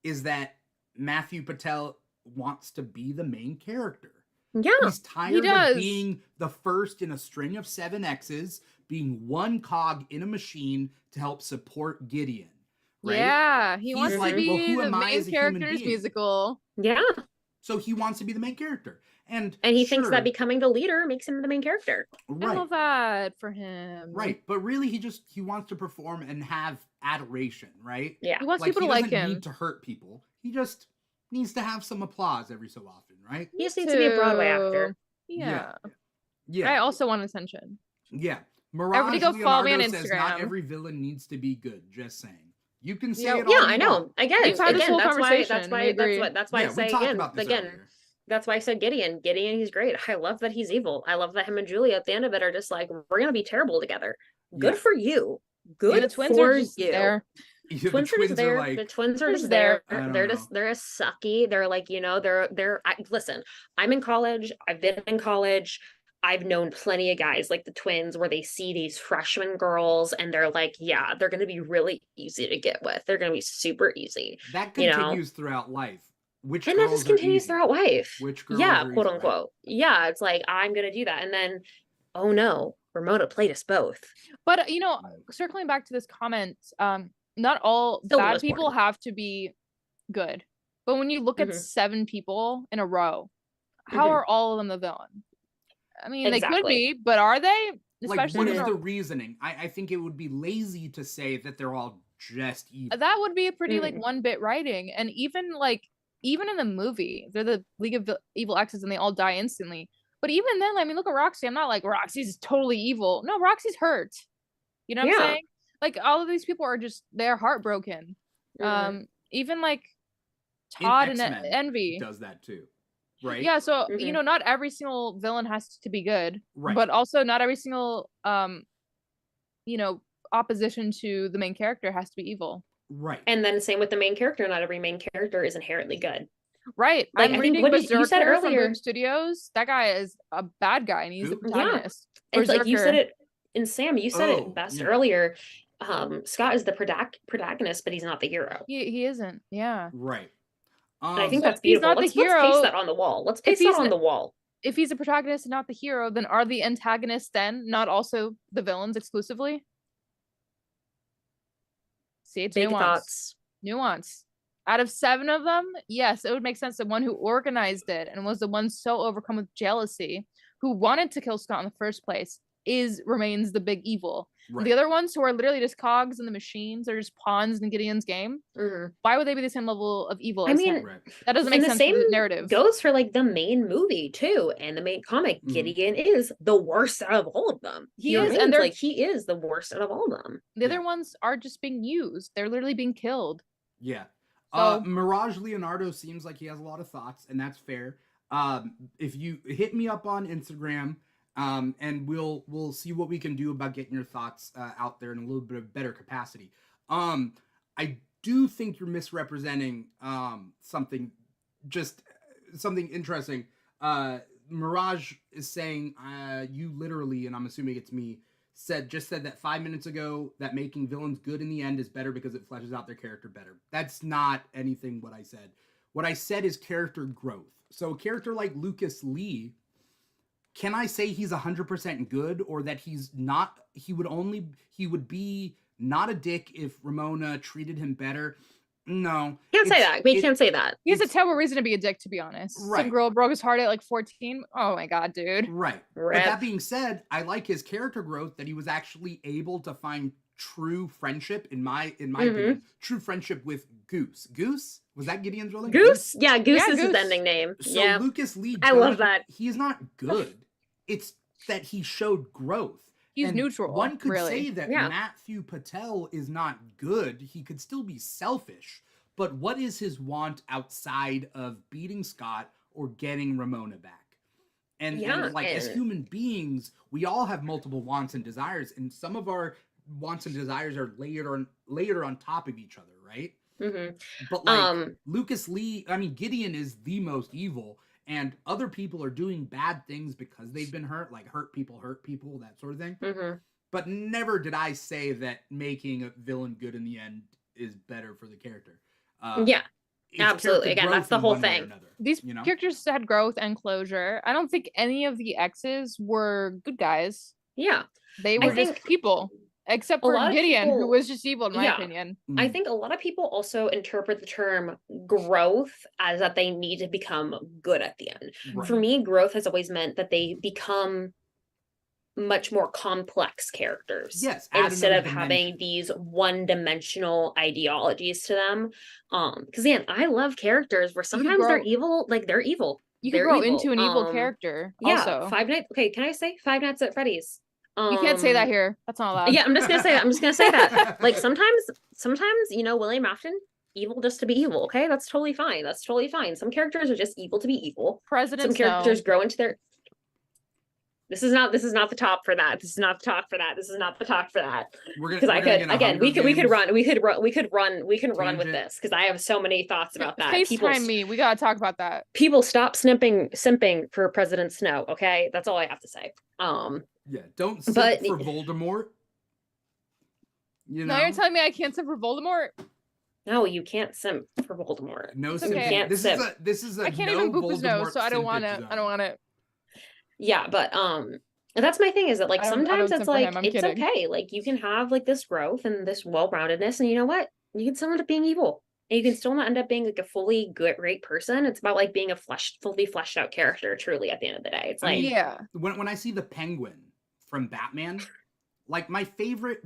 is that Matthew Patel wants to be the main character. Yeah. He's tired does. of being the first in a string of 7 X's, being one cog in a machine to help support Gideon. Right? Yeah. He He's wants like, to be well, who the am I main as a human character's being? musical. Yeah. So he wants to be the main character. And he thinks that sure, becoming the leader makes him the main character. I right, love that for him. right. But really, he wants to perform and have adoration, right? Yeah. He wants Like people he to like doesn't him. need to hurt people. He just needs to have some applause every so often, right? He just needs to be a Broadway actor. Yeah. Yeah, I also want attention. yeah. Mirage Everybody go follow me on Leonardo says not Instagram. every villain needs to be good. Just saying. You can say Yeah, it all Yeah, you I know. want. Again, We've had this again, whole that's conversation. We agree. why I Yeah, we say talked again, about this again, earlier. that's why I said Gideon. Gideon, he's great. I love that he's evil. I love that him and Julia at the end of it are just like, we're gonna be terrible together. Good Yeah. for you. Yeah, Good the twins for are just you. there. The Twins are just there. like, The twins are They're just just there. there. I don't They're know. they're sucky. They're like, listen, I'm in college. I've been in college. I've known plenty of guys like the twins where they see these freshman girls and they're like, yeah, they're going to be really easy to get with. They're going to be super easy. that you know. continues throughout life. Which And that girls just are continues easy? throughout life. Which girls Yeah, are quote easy, right? unquote. Yeah, it's like, I'm going to do that. And then, oh no, Ramona played us both. But Right. circling back to this comment, not all Still the bad most people boring. have to be good. But when you look at Mhm. 7 people in a row, how Mhm. are all of them the villain? I mean, they could Exactly. be, but are they? Like, Especially what when is they're- the reasoning? I think it would be lazy to say that they're all just evil. that would be a pretty like Mhm. 1-bit writing. And even in the movie, they're the League of Evil Exes and they all die instantly. But even then, I mean, look at Roxy. I'm not like Roxy's totally evil. No, Roxy's hurt. You know what I'm Yeah. saying? Like all of these people are just they're heartbroken. Mhm. Even like In Todd and X-Men Envy. does that too, right? Yeah, so Mhm. not every single villain has to be good, Right. but also not every single opposition to the main character has to be evil. Right. And then same with the main character. Not every main character is inherently good. Right. Like, I'm I think reading what you said Berserker from earlier- Boom Studios. That guy is a bad guy and he's the Who? Yeah. protagonist. It's like you said Berserker. it, and Sam, you said Oh, it best yeah. earlier. Scott is the protagonist, but he's not the hero. He isn't. Yeah. Right. And I think So that's if he's beautiful. not the Let's hero- paste that on the wall. Let's paste he's that on n- the wall. If he's a protagonist and not the hero, then are the antagonists then not also the villains exclusively? See, it's Big nuance. thoughts. Nuance. Out of 7 of them, yes, it would make sense that one who organized it and was the one so overcome with jealousy, who wanted to kill Scott in the first place, remains the big evil. Right. The other ones who are literally just cogs in the machines, they're just pawns in Gideon's game. Mhm. Why would they be the same level of evil I as mean, him? Right. That doesn't make And the sense for the same narrative. goes for like the main movie too, and the main comic. Mhm. Gideon is the worst out of all of them. He He is, and remains they're- like he is the worst out of all of them. The other Yeah. ones are just being used. They're literally being killed. Yeah. So- Mirage Leonardo seems like he has a lot of thoughts, and that's fair. If you hit me up on Instagram, And we'll see what we can do about getting your thoughts out there in a little bit of better capacity. I do think you're misrepresenting something interesting. Mirage is saying you literally, and I'm assuming it's me, said that 5 minutes ago that making villains good in the end is better because it fleshes out their character better. That's not anything what I said. What I said is character growth. So a character like Lucas Lee, can I say he's 100% good, or that he's not? He would be not a dick if Ramona treated him better. No. Can't say that. We can't say that. He has a terrible reason to be a dick, to be honest. Right. Some girl broke his heart at like 14. Oh my god, dude. Right. But that being said, I like his character growth, that he was actually able to find true friendship, in my opinion, true friendship with Goose. Goose? Was that Gideon's real name? Goose? Yeah, Goose is his ending name. So yeah. Lucas Lee, I love that. He's not good. It's that he showed growth. He's neutral. One could really. say that Matthew Patel is not good. He could still be selfish. But what is his want outside of beating Scott or getting Ramona back? And as human beings, we all have multiple wants and desires, and some of our wants and desires are layered on top of each other, right? Mm-hmm. But Lucas Lee, Gideon is the most evil, and other people are doing bad things because they've been hurt, like hurt people, that sort of thing. Mm-hmm. But never did I say that making a villain good in the end is better for the character. Absolutely. Again, that's the whole thing. These characters had growth and closure. I don't think any of the exes were good guys. Yeah. They were just people. Except for Gideon, who was just evil, in my opinion. I think a lot of people also interpret the term growth as that they need to become good at the end. Right. For me, growth has always meant that they become much more complex characters. Yes. Instead of having these one-dimensional ideologies to them. Because again, I love characters where sometimes they're evil, like they're evil. You can grow into an evil character. Also. Can I say Five Nights at Freddy's? You can't say that here. That's not allowed. Yeah, I'm just gonna say that. Like sometimes, William Afton, evil just to be evil. Okay, that's totally fine. Some characters are just evil to be evil. Some characters grow into their. This is not the top for that. Because we could run with this because I have so many thoughts about that. FaceTime me. We gotta talk about that. People stop simping for President Snow. Okay, that's all I have to say. Yeah, don't simp for Voldemort. Now you're telling me I can't simp for Voldemort? No, you can't simp for Voldemort. No, simp. Okay. This is a I can't no even boop his nose, so I don't want it. Yeah, but that's my thing is that like sometimes it's like it's kidding. Okay, like you can have like this growth and this well-roundedness, and you know what? You can still end up being evil. And you can still not end up being like a fully great person. It's about like being a fully fleshed out character, truly, at the end of the day. It's like when I see the Penguin from Batman, like my favorite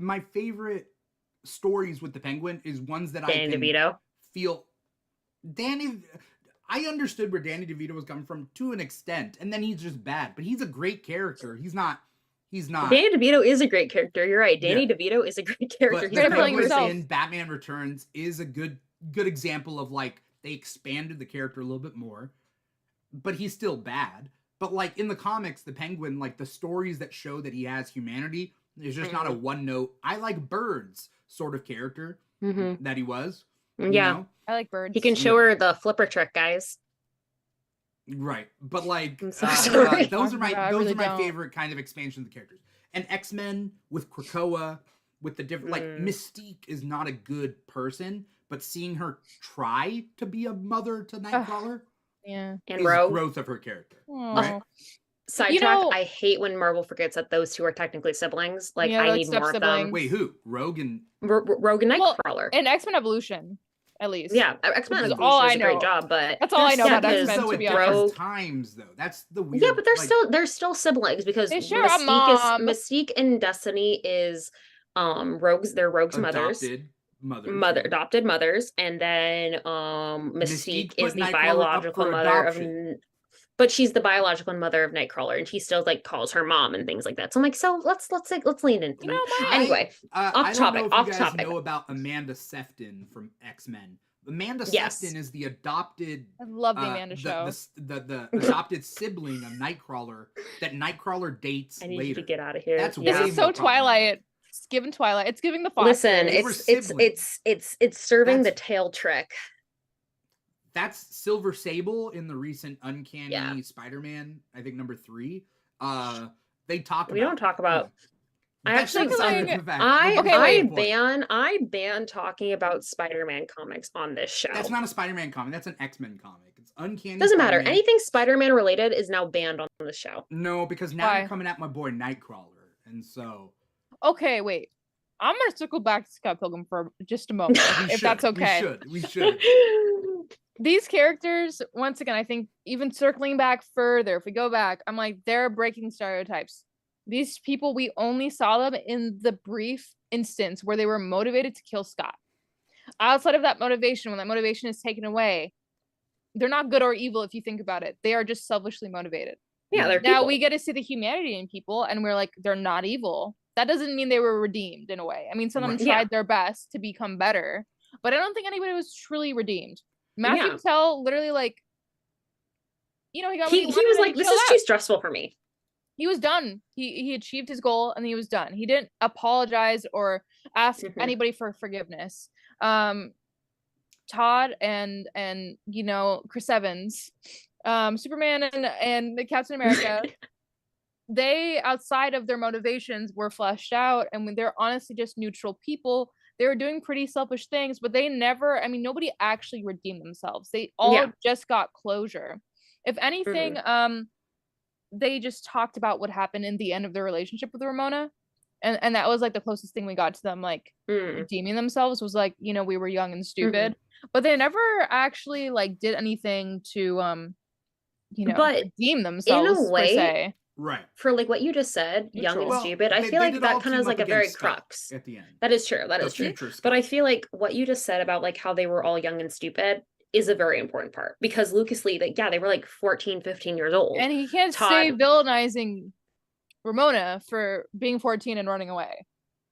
stories with the Penguin is ones that Danny DeVito. I understood where Danny DeVito was coming from to an extent, and then he's just bad. But he's a great character. He's not. Danny DeVito is a great character. You're right. Danny DeVito is a great character. But the Penguin in Batman Returns is a good example of like they expanded the character a little bit more, but he's still bad. But like in the comics, the Penguin, like the stories that show that he has humanity, is just not a one note. I like birds sort of character that he was. Yeah, I like birds. He can show her the flipper trick, guys. Right, but like those are my favorite kind of expansion of the characters. And X-Men with Krakoa, with the different like Mystique is not a good person, but seeing her try to be a mother to Nightcrawler, and Rogue, growth of her character. Right? Sidetrack. I hate when Marvel forgets that those two are technically siblings. Like I need more of them. Wait, who? Rogue and Nightcrawler. And X-Men Evolution. At least, yeah, X-Men is all I know. A great job, but that's all I know about X-Men. So to be honest, times though, that's the weird. Yeah, but they're still siblings because Mystique and Destiny is Rogue's mothers, adopted mothers, and then Mystique is the biological mother of. But she's the biological mother of Nightcrawler, and he still like calls her mom and things like that. So I'm like, let's lean in. Anyway, off topic. I don't know if you guys know about Amanda Sefton from X-Men, Amanda Yes. Sefton is the adopted. I love the Amanda show. The adopted sibling of Nightcrawler that Nightcrawler dates I need later. you to get out of here. That's This way is more so Twilight. It's giving Twilight. It's giving the Fox. Listen, They were it's serving the That's- tail trick. That's Silver Sable in the recent Uncanny Yeah. Spider-Man, I think number 3. They talk about. We don't talk about. I That's actually, beside the fact. I But beside the point. I ban talking about Spider-Man comics on this show. That's not a Spider-Man comic. That's an X-Men comic. It's Uncanny. Doesn't matter. Spider-Man. Anything Spider-Man related is now banned on the show. No, because now Why? you're coming at my boy Nightcrawler, and so Okay, wait. I'm gonna circle back to Scott Pilgrim for just a moment, if that's okay. We should. These characters, once again, I think even circling back further, if we go back, I'm like, they're breaking stereotypes. These people, we only saw them in the brief instance where they were motivated to kill Scott. Outside of that motivation, when that motivation is taken away, they're not good or evil if you think about it. They are just selfishly motivated. Yeah, they're Now people. we get to see the humanity in people, and we're like, they're not evil. That doesn't mean they were redeemed in a way. I mean, some of them Right. tried their best to become better, but I don't think anybody was truly redeemed. Matthew Yeah. Patel literally, like, he got what He wanted was and like, he this killed is out. too stressful for me. He was done. He achieved his goal and he was done. He didn't apologize or ask Mhm. anybody for forgiveness. Todd and Chris Evans, Superman and the Captain America, they, outside of their motivations, were fleshed out, and when they're honestly just neutral people. They were doing pretty selfish things, but they never, I mean, nobody actually redeemed themselves. They all Yeah. just got closure. If anything, they just talked about what happened in the end of their relationship with Ramona. And that was like the closest thing we got to them, like, redeeming themselves, was like, we were young and stupid. But they never actually like did anything to But redeem themselves way, per se. Right. For like what you just said, young and Neutral. stupid, I They- feel they like did all that kind of is team like up a very against Scott crux. at the end. That is true. That The is true. future Scott. But I feel like what you just said about like how they were all young and stupid is a very important part, because Lucas Lee, like, yeah, they were like 14, 15 years old. And he can't say villainizing Ramona for being 14 and running away.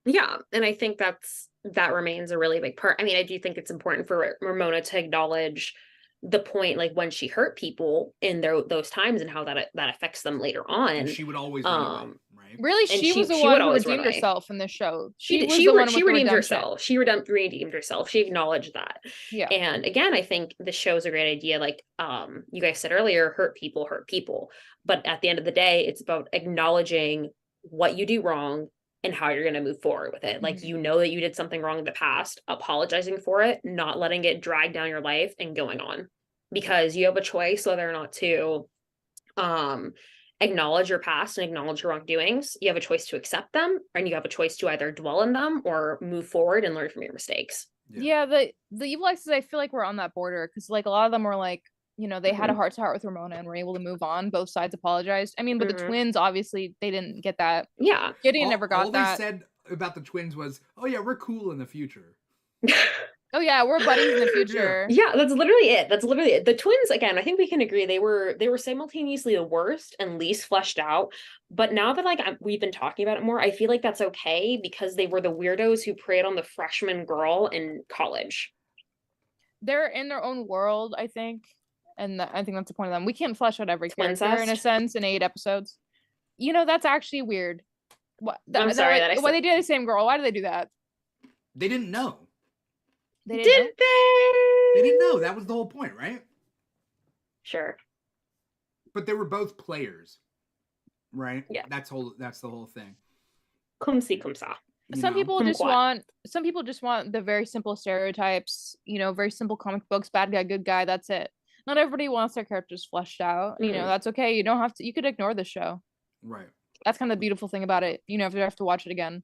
Yeah, and I think that remains a really big part. I mean, I do think it's important for Ramona to acknowledge the point, like, when she hurt people in those times and how that affects them later on. And she would always run away, right? Really, And she was the she one would who always run redeemed away. herself in this show. She was the one with the redeemed redemption. herself. She redeemed herself. She acknowledged that. Yeah. And again, I think the show's a great idea. Like, you guys said earlier, hurt people. But at the end of the day, it's about acknowledging what you do wrong and how you're going to move forward with it. Like, Mhm. you know that you did something wrong in the past, apologizing for it, not letting it drag down your life, and going on. Because you have a choice whether or not to acknowledge your past and acknowledge your wrongdoings. You have a choice to accept them, and you have a choice to either dwell in them or move forward and learn from your mistakes. Yeah, the evil exes, I feel like we're on that border, because like a lot of them were like, they had a heart to heart with Ramona and were able to move on. Both sides apologized. I mean, but the twins, obviously, they didn't get that. Yeah. Gideon never got all that. they said about the twins was, "Oh yeah, we're cool in the future." Oh yeah, we're buddies in the future. Yeah, that's literally it. The twins, again, I think we can agree they were simultaneously the worst and least fleshed out. But now that we've been talking about it more, I feel like that's okay, because they were the weirdos who preyed on the freshman girl in college. They're in their own world, I think, and I think that's the point of them. We can't flesh out every Twin character in a cest? sense in 8 episodes. That's actually weird. I'm sorry that I why said- they do the same girl? Why do they do that? They didn't know. They didn't know? Did they? They didn't know. That was the whole point, right? Sure. But they were both players, right? Yeah. That's the whole thing. Cum si, cum sa. Some people Kumquat. just want the very simple stereotypes, very simple comic books, bad guy, good guy, that's it. Not everybody wants their characters fleshed out. That's okay. You don't have to, you could ignore the show. Right. That's kind of the beautiful thing about it. You have to watch it again.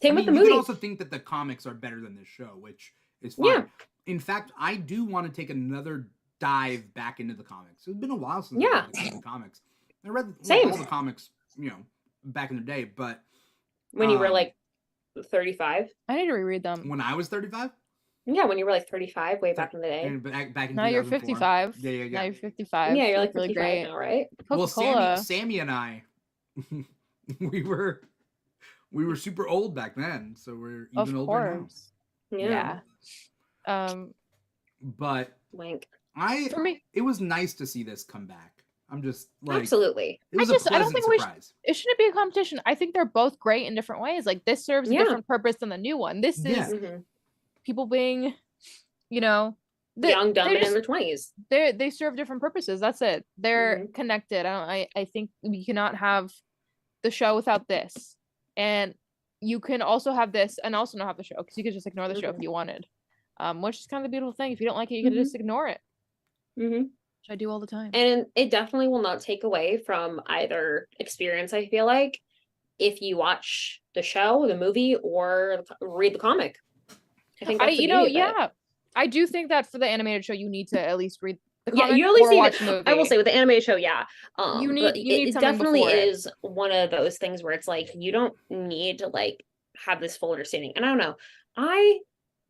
Same with the you movie. can also think that the comics are better than this show, which is fine. Yeah. In fact, I do want to take another dive back into the comics. It's been a while since Yeah. I read the comics. I read Same. all the comics, back in the day, but When you were like 35. I need to reread them. when I was 35, Yeah, when you were like 35, way back in the day. and back in Now you're 2004. 55. Yeah. Now you're 55. Yeah, you're like really 55 great. now, right? Well, Coca-Cola. Sammy and I, we were super old back then, so we're even Of older now. course. Yeah. Yeah. But Wink. For me, it was nice to see this come back. I'm just like, Absolutely. it was I a don't pleasant think surprise. it shouldn't be a competition. I think they're both great in different ways. Like this serves a Yeah. different purpose than the new one. This Yeah. is Mhm. people being, you know, Young, dumb, they're and in just- their 20s. they serve different purposes. That's it. They're Mhm. connected. I think we cannot have the show without this, and you can also have this and also not have the show because you could just ignore the show if Mhm. you wanted. Which is kind of the beautiful thing. If you don't like it, you can Mhm. just ignore it, Mhm. which I do all the time. And it definitely will not take away from either experience, I feel like, if you watch the show, the movie, or read the comic. I think that's the beauty of it. yeah. I do think that for the animated show, you need to at least read the Yeah, comic you at least or need watch to, the movie. I will say with the animated show, yeah. You But need it something definitely before it. is one of those things where it's like you don't need to like have this full understanding. And I don't know. I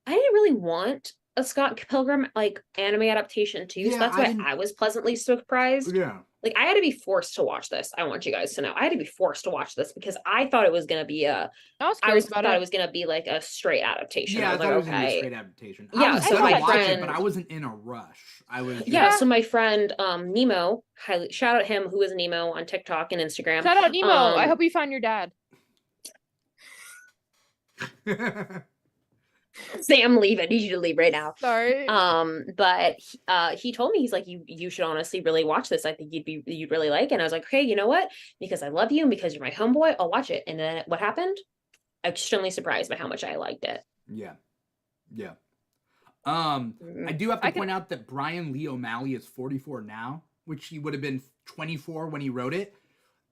didn't really want a Scott Pilgrim like anime adaptation too. So Yeah, that's why I was pleasantly surprised. Yeah. Like I had to be forced to watch this. I want you guys to know. I had to be forced to watch this because I thought it was gonna be I was curious about thought it it. was gonna be like a straight adaptation. Yeah, I I was thought like, it was gonna be a okay. straight adaptation. Yeah, I was so gonna my watch it, friend- but I wasn't in a rush. I was just, Yeah, so my friend Nemo, shout out him who is Nemo on TikTok and Instagram. Shout out Nemo. I hope you find your dad. Sam, leave. I need you to leave right now. Sorry. But he told me, he's like, you should honestly really watch this. I think you'd really like it. And I was like, okay, you know what? Because I love you and because you're my homeboy, I'll watch it. And then what happened? I was extremely surprised by how much I liked it. Yeah. Yeah. I do have to point out that Brian Lee O'Malley is 44 now, which he would have been 24 when he wrote it.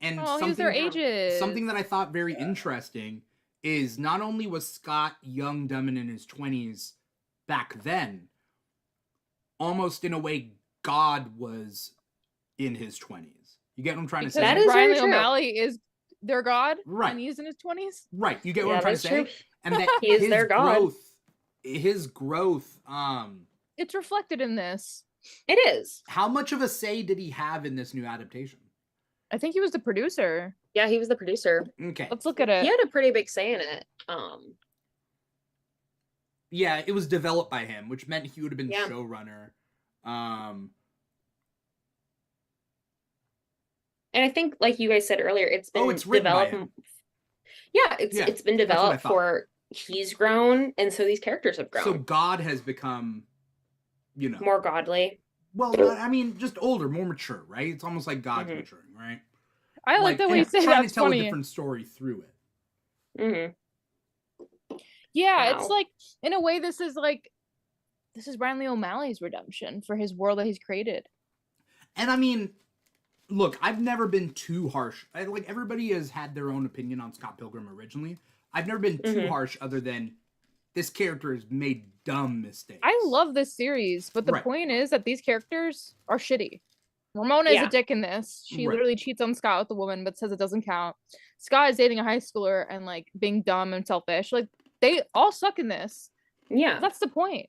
And he's their ages. something that I thought very interesting is not only was Scott young, dumb, and in his 20s back then, almost in a way, God was in his 20s. You get what I'm trying to say? That is Brian very Lee true. O'Malley is their god, Right. And he's in his 20s. Right. You get what I'm trying to say? true. And that He is their God. his growth, It's reflected in this. It is. how much of a say did he have in this new adaptation? I think he was the producer. Yeah, he was the producer. Okay. Let's look at it. He had a pretty big say in it. Yeah, it was developed by him, which meant he would have been Yeah. showrunner. And I think, like you guys said earlier, it's been it's written by developed. him. Yeah, Yeah, it's been that's what I developed thought. for he's grown, and so these characters have grown So God has become, more godly. well, I mean, just older, more mature, right? It's almost like God's Mhm. maturing, right? I like the way you and say trying that's to tell funny. a different story through it. Yeah, it's Wow. like in a way this is Brian Lee O'Malley's redemption for his world that he's created. And I mean, look, I've never been too harsh. Like everybody has had their own opinion on Scott Pilgrim originally. I've never been too Mhm. harsh, other than this character has made dumb mistakes. I love this series, but the Right. point is that these characters are shitty. Ramona is Yeah. a dick in this. She Right. literally cheats on Scott with a woman, but says it doesn't count. Scott is dating a high schooler and like being dumb and selfish. Like they all suck in this. Yeah. That's the point.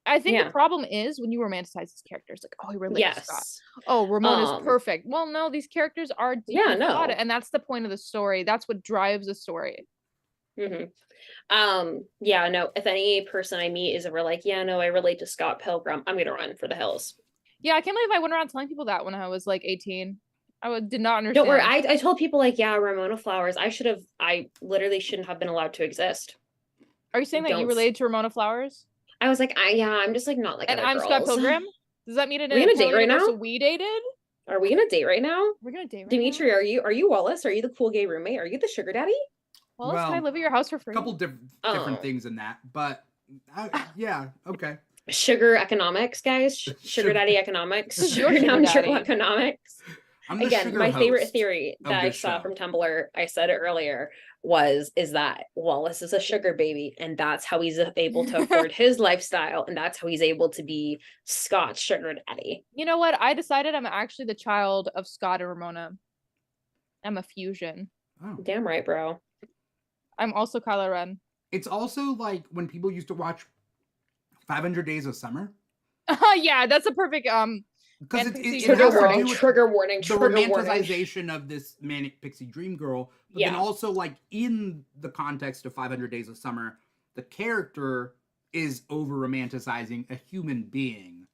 I think Yeah. the problem is when you romanticize these characters, like, oh, he relates to Scott. Yes. Oh, Ramona's Um, perfect. Well, no, these characters are Yeah, deeply flawed, no. and that's the point of the story. That's what drives the story. Yeah, no, if any person I meet is ever like, yeah, no, I relate to Scott Pilgrim, I'm gonna run for the hills. Yeah, I can't believe I went around telling people that when I was like 18. Did not understand. Don't worry, I told people like, yeah, Ramona Flowers, I literally shouldn't have been allowed to exist. Are you saying that you don't- related to Ramona Flowers? I was like, I'm just like not like And other I'm Scott girls. Pilgrim? Does that mean in We a gonna date right universe now? we dated? Are we gonna date right now? We're gonna date right Dimitri, now? are you Wallace? Are you the cool gay roommate? Are you the sugar daddy? Well, can I live at your house for free? A couple different Oh. things in that, but yeah, okay. Sugar economics, guys. Sugar daddy economics. Who's your Sugar sugar down daddy? economics. I'm the Again, sugar my favorite host theory of that I this saw show. from Tumblr, I said it earlier, is that Wallace is a sugar baby, and that's how he's able to afford his lifestyle, and that's how he's able to be Scott's sugar daddy. You know what? I decided I'm actually the child of Scott and Ramona. I'm a fusion. Oh. Damn right, bro. I'm also Kylo Ren. It's also like when people used to watch 500 Days of Summer. Yeah, that's a perfect Because And it Pixie has Trigger to do warning, with trigger warning, the trigger warning. romanticization of this manic pixie dream girl, but then Yeah. also like in the context of 500 Days of Summer, the character is over romanticizing a human being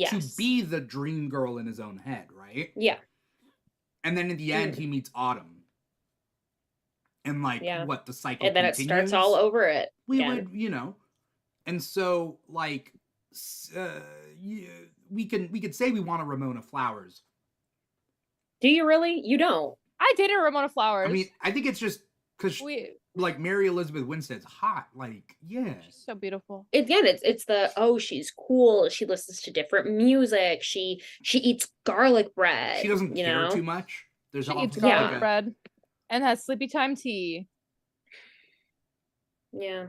to be the dream girl in his own head, right? Yeah. And then in the end, he meets Autumn. And like, what, the cycle and then continues? it starts all over it. We would, you know. And so, like, we could say we want a Ramona Flowers. Do you really? You don't. I dated Ramona Flowers. I mean, I think it's just because like Mary Elizabeth Winstead's hot. Like, yeah, she's so beautiful. Again, it's the she's cool. She listens to different music. She eats garlic bread. She doesn't care too much. She eats garlic bread and has sleepy time tea. Yeah.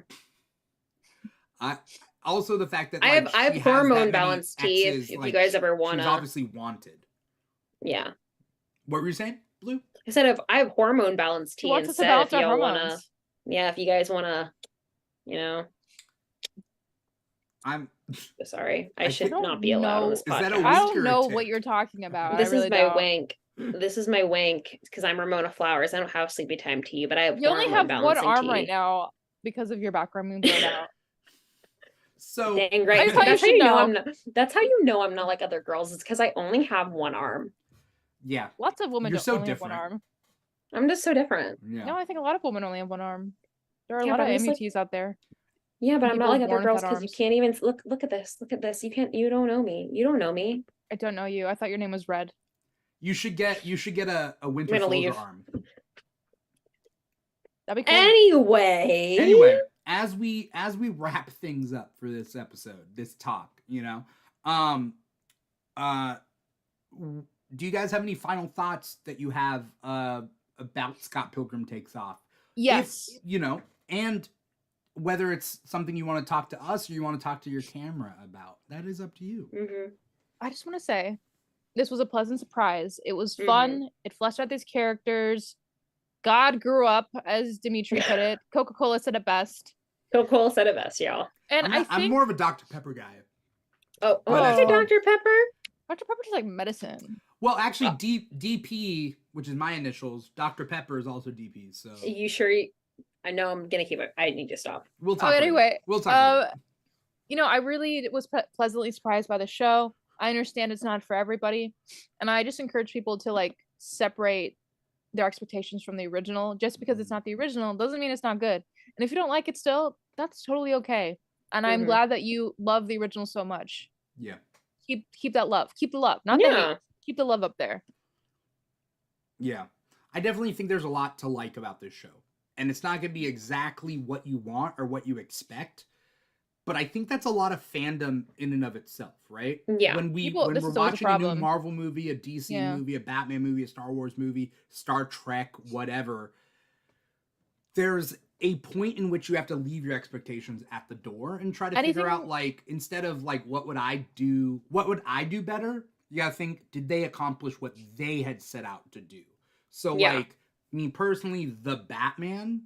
Also the fact that like, I have hormone balanced tea if you guys ever wanna. She's obviously wanted. Yeah. What were you saying, Blue? I said if I have hormone balanced tea instead, if y'all wanna. Yeah, if you guys wanna, you know. I'm sorry. I should not be allowed on this podcast. I don't know what you're talking about. This is my wank. This is my wank because I'm Ramona Flowers. I don't have sleepy time tea, but I have. You only have one arm right now because of your background being blown out. So dang right. That's how you know I'm not. That's how you know I'm not like other girls. It's because I only have one arm. Yeah. Lots of women don't only have one arm. I'm just so different. Yeah. No, I think a lot of women only have one arm. There are a lot of amputees out there. Yeah, but I'm not like other girls because you can't even look at this. Look at this. You don't know me. You don't know me. I don't know you. I thought your name was Red. You should get a Winter Soldier arm. That'd be cool. Anyway, as we wrap things up for this episode, this talk, you know, do you guys have any final thoughts that you have about Scott Pilgrim Takes Off? Yes. If, you know, and whether it's something you want to talk to us or you want to talk to your camera about, that is up to you. Mm-hmm. I just want to say, this was a pleasant surprise. It was fun. It fleshed out these characters. God grew up, as Dimithri put it. Coca-Cola said it best. Coca-Cola said it best, y'all. And I'm more of a Dr. Pepper guy. Oh, Dr. Pepper? Dr. Pepper is like medicine. Well, actually, DP, which is my initials, Dr. Pepper is also DP. So you sure? I know I'm gonna keep it. I need to stop. We'll talk. Anyway, we'll talk. You know, I really was pleasantly surprised by the show. I understand it's not for everybody, and I just encourage people to like separate their expectations from the original. Just because it's not the original doesn't mean it's not good. And if you don't like it still, that's totally okay. And I'm glad that you love the original so much. Yeah. Keep that love. Keep the love. Not the hate. Keep the love up there. Yeah. I definitely think there's a lot to like about this show. And it's not going to be exactly what you want or what you expect. But I think that's a lot of fandom in and of itself, right? Yeah. When we're watching a new Marvel movie, a DC movie, a Batman movie, a Star Wars movie, Star Trek, whatever, there's a point in which you have to leave your expectations at the door and try to figure out, like, instead of like, what would I do better? You gotta think, did they accomplish what they had set out to do? So like, me personally, the Batman,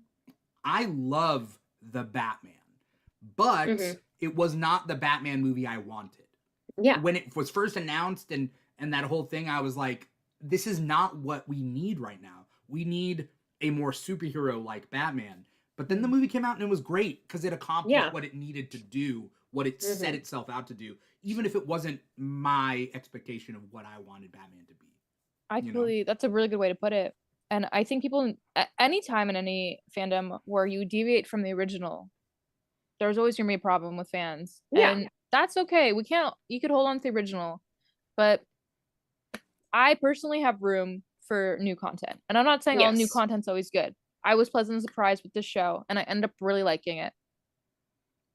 I love the Batman, but it was not the Batman movie I wanted. Yeah. When it was first announced and that whole thing, I was like, this is not what we need right now. We need a more superhero like Batman. But then the movie came out and it was great because it accomplished what it needed to do, what it set itself out to do, even if it wasn't my expectation of what I wanted Batman to be. That's a really good way to put it. And I think people, at any time in any fandom where you deviate from the original, there's always going to be a problem with fans. Yeah. And that's okay. You could hold on to the original. But I personally have room for new content. And I'm not saying all new content's always good. I was pleasantly surprised with this show, and I ended up really liking it.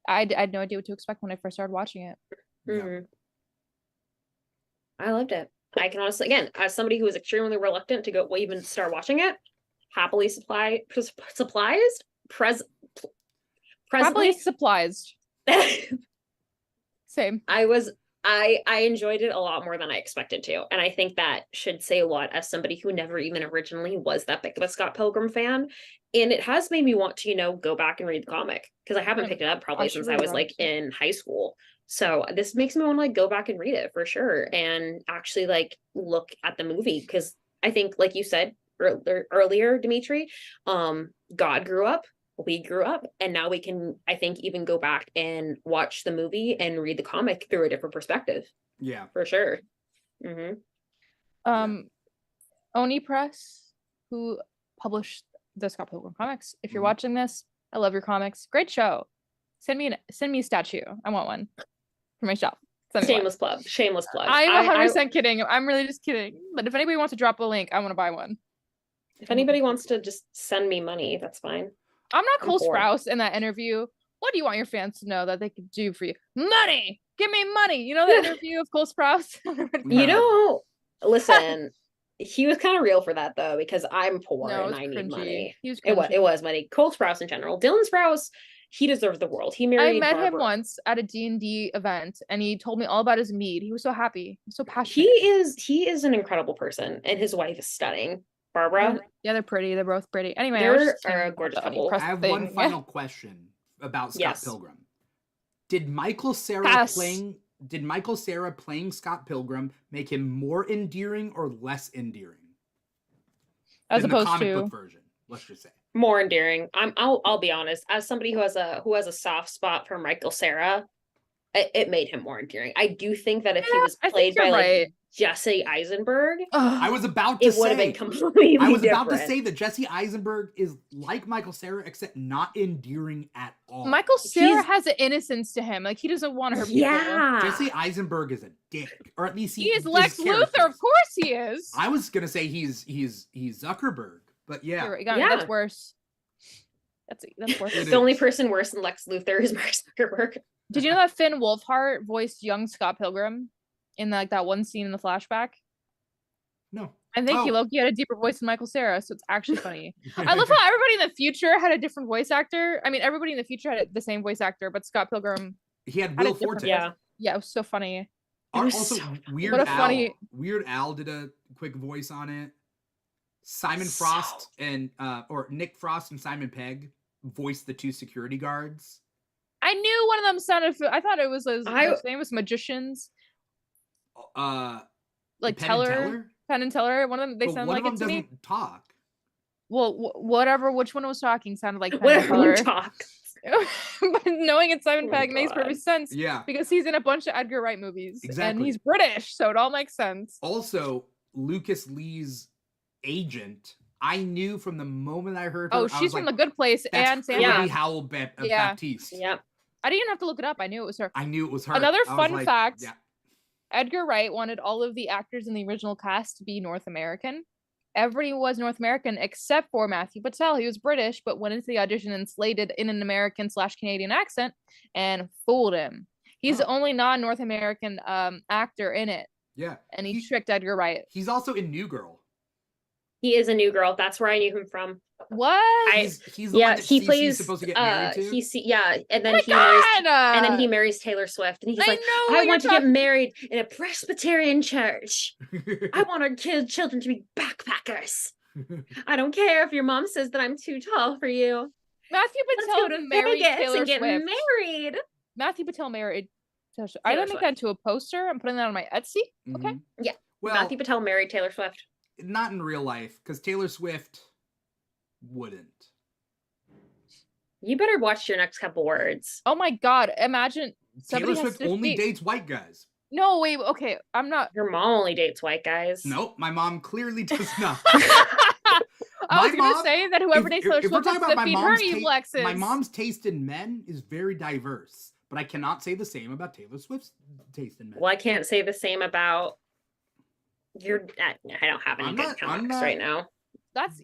I had no idea what to expect when I first started watching it. Mm-hmm. I loved it. I can honestly, again, as somebody who is extremely reluctant to go even start watching it, happily supplies. Same. I enjoyed it a lot more than I expected to. And I think that should say a lot as somebody who never even originally was that big of a Scott Pilgrim fan. And it has made me want to, go back and read the comic because I haven't picked it up probably since I was like in high school. So this makes me want to like go back and read it for sure. And actually like look at the movie. Cause I think like you said earlier, Dimithri, God grew up. we grew up, and now we can, I think, even go back and watch the movie and read the comic through a different perspective. Yeah. For sure. Oni Press, who published the Scott Pilgrim comics. If you're Mhm. watching this, I love your comics. Great show. Send me a statue. I want one for my shop. Shameless plug. Shameless plug. I'm 100% kidding. I'm really just kidding. But if anybody wants to drop a link, I want to buy one. If anybody wants to just send me money, that's fine. I'm not Cole for it. Sprouse in that interview. What do you want your fans to know that they could do for you? Money! Give me money! You know that interview of Cole Sprouse? You know, listen, he was kind of real for that though, because I'm poor No, and it's I need cringy. money. He was It cringy. was money. Cole Sprouse in general. Dylan Sprouse, he deserves the world. He married I met him Barbara. once at a D&D event, and he told me all about his mead. He was so happy. So passionate. He is an incredible person, and his wife is stunning. Barbara. Yeah, they're pretty. They're both pretty. Anyway, They're I was just a saying gorgeous about the couple. Press I have thing. one final question about Scott Yes. Pilgrim. Did Michael Cera Pass. playing Scott Pilgrim make him more endearing or less endearing As than the opposed comic to book version? Let's just say. More endearing. I'll be honest. As somebody who has a soft spot for Michael Cera, it made him more endearing. I do think that if he was I played think by you're like right. Jesse Eisenberg, I was about to it would have say. been completely I was about to different. say that Jesse Eisenberg is like Michael Cera, except not endearing at all. Michael Cera He's- has an inness to him. Like, he doesn't want to hurt people. Yeah. Jesse Eisenberg is a dick, or at least He is his Lex characters. Luthor. Of course he is. I was gonna say he's Zuckerberg, but yeah. You're right. Yeah, Yeah. that's worse. That's worse. It The only is. person worse than Lex Luthor is Mark Zuckerberg. Did you know that Finn Wolfhard voiced young Scott Pilgrim in like that one scene in the flashback? No. I think he Oh. Loki had a deeper voice than Michael Cera, so it's actually funny. I love how everybody in the future had a different voice actor. I mean, everybody in the future had the same voice actor, but Scott Pilgrim, he had had a Will different Forte. Yeah. yeah, it was so funny. It was Also, so Weird What a Al. funny- Weird Al did a quick voice on it. Simon So- Frost and or Nick Frost and Simon Pegg voiced the two security guards. I knew one of them sounded. I thought it was his I- name was magicians, like Penn Teller, and Teller. Penn and Teller. One of them, they But sound one like of it them to doesn't me. talk. Well, whatever, which one was talking sounded like Penn and Whatever Teller. you talk. But knowing it's Simon Oh my Pegg makes God. perfect sense Yeah. because he's in a bunch of Edgar Wright movies and Exactly. he's British, so it all makes sense. Also, Lucas Lee's agent, I knew from the moment I heard her. Oh, I she's was from like, The Good Place that's and Sam. Yeah. Chloe Howell Yeah. Baptiste. Yep. I didn't even have to look it up. I knew it was her. I knew it was her. Another I was fun like, fact. Yeah. Edgar Wright wanted all of the actors in the original cast to be North American. Everybody was North American except for Matthew Patel. He was British, but went into the audition and slated in an American/Canadian accent and fooled him. He's Oh. the only non-North American actor in it, Yeah. and he tricked Edgar Wright. He's also in New Girl. He is a new girl. That's where I knew him from. What? He's the one Yeah, that he Cece's plays. supposed to get married to. And then Oh my he marries. God! And then he marries Taylor Swift, and he's I like, know "I what want to you're get talking- married in a Presbyterian church. I want our children to be backpackers. I don't care if your mom says that I'm too tall for you. Matthew Let's go Patel to married Vegas Taylor and get Swift. married." Matthew Patel married Taylor Swift. I Taylor didn't make that into a poster. I'm putting that on my Etsy. Okay. Mhm. Yeah. Well, Matthew Patel married Taylor Swift. not in real life, because Taylor Swift wouldn't. You better watch your next couple words. Oh my God! Imagine somebody Taylor has Swift only to dates white guys. No, wait. Okay, I'm not. Your mom only dates white guys. Nope, my mom clearly does not. I was My gonna mom- say that whoever dates Taylor if we're Swift has talking to about my defeat her mom's, evil exes. my mom's taste in men is very diverse, but I cannot say the same about Taylor Swift's taste in men. Well, I can't say the same about your. I don't have any I'm good not- I'm comics not- right now. That's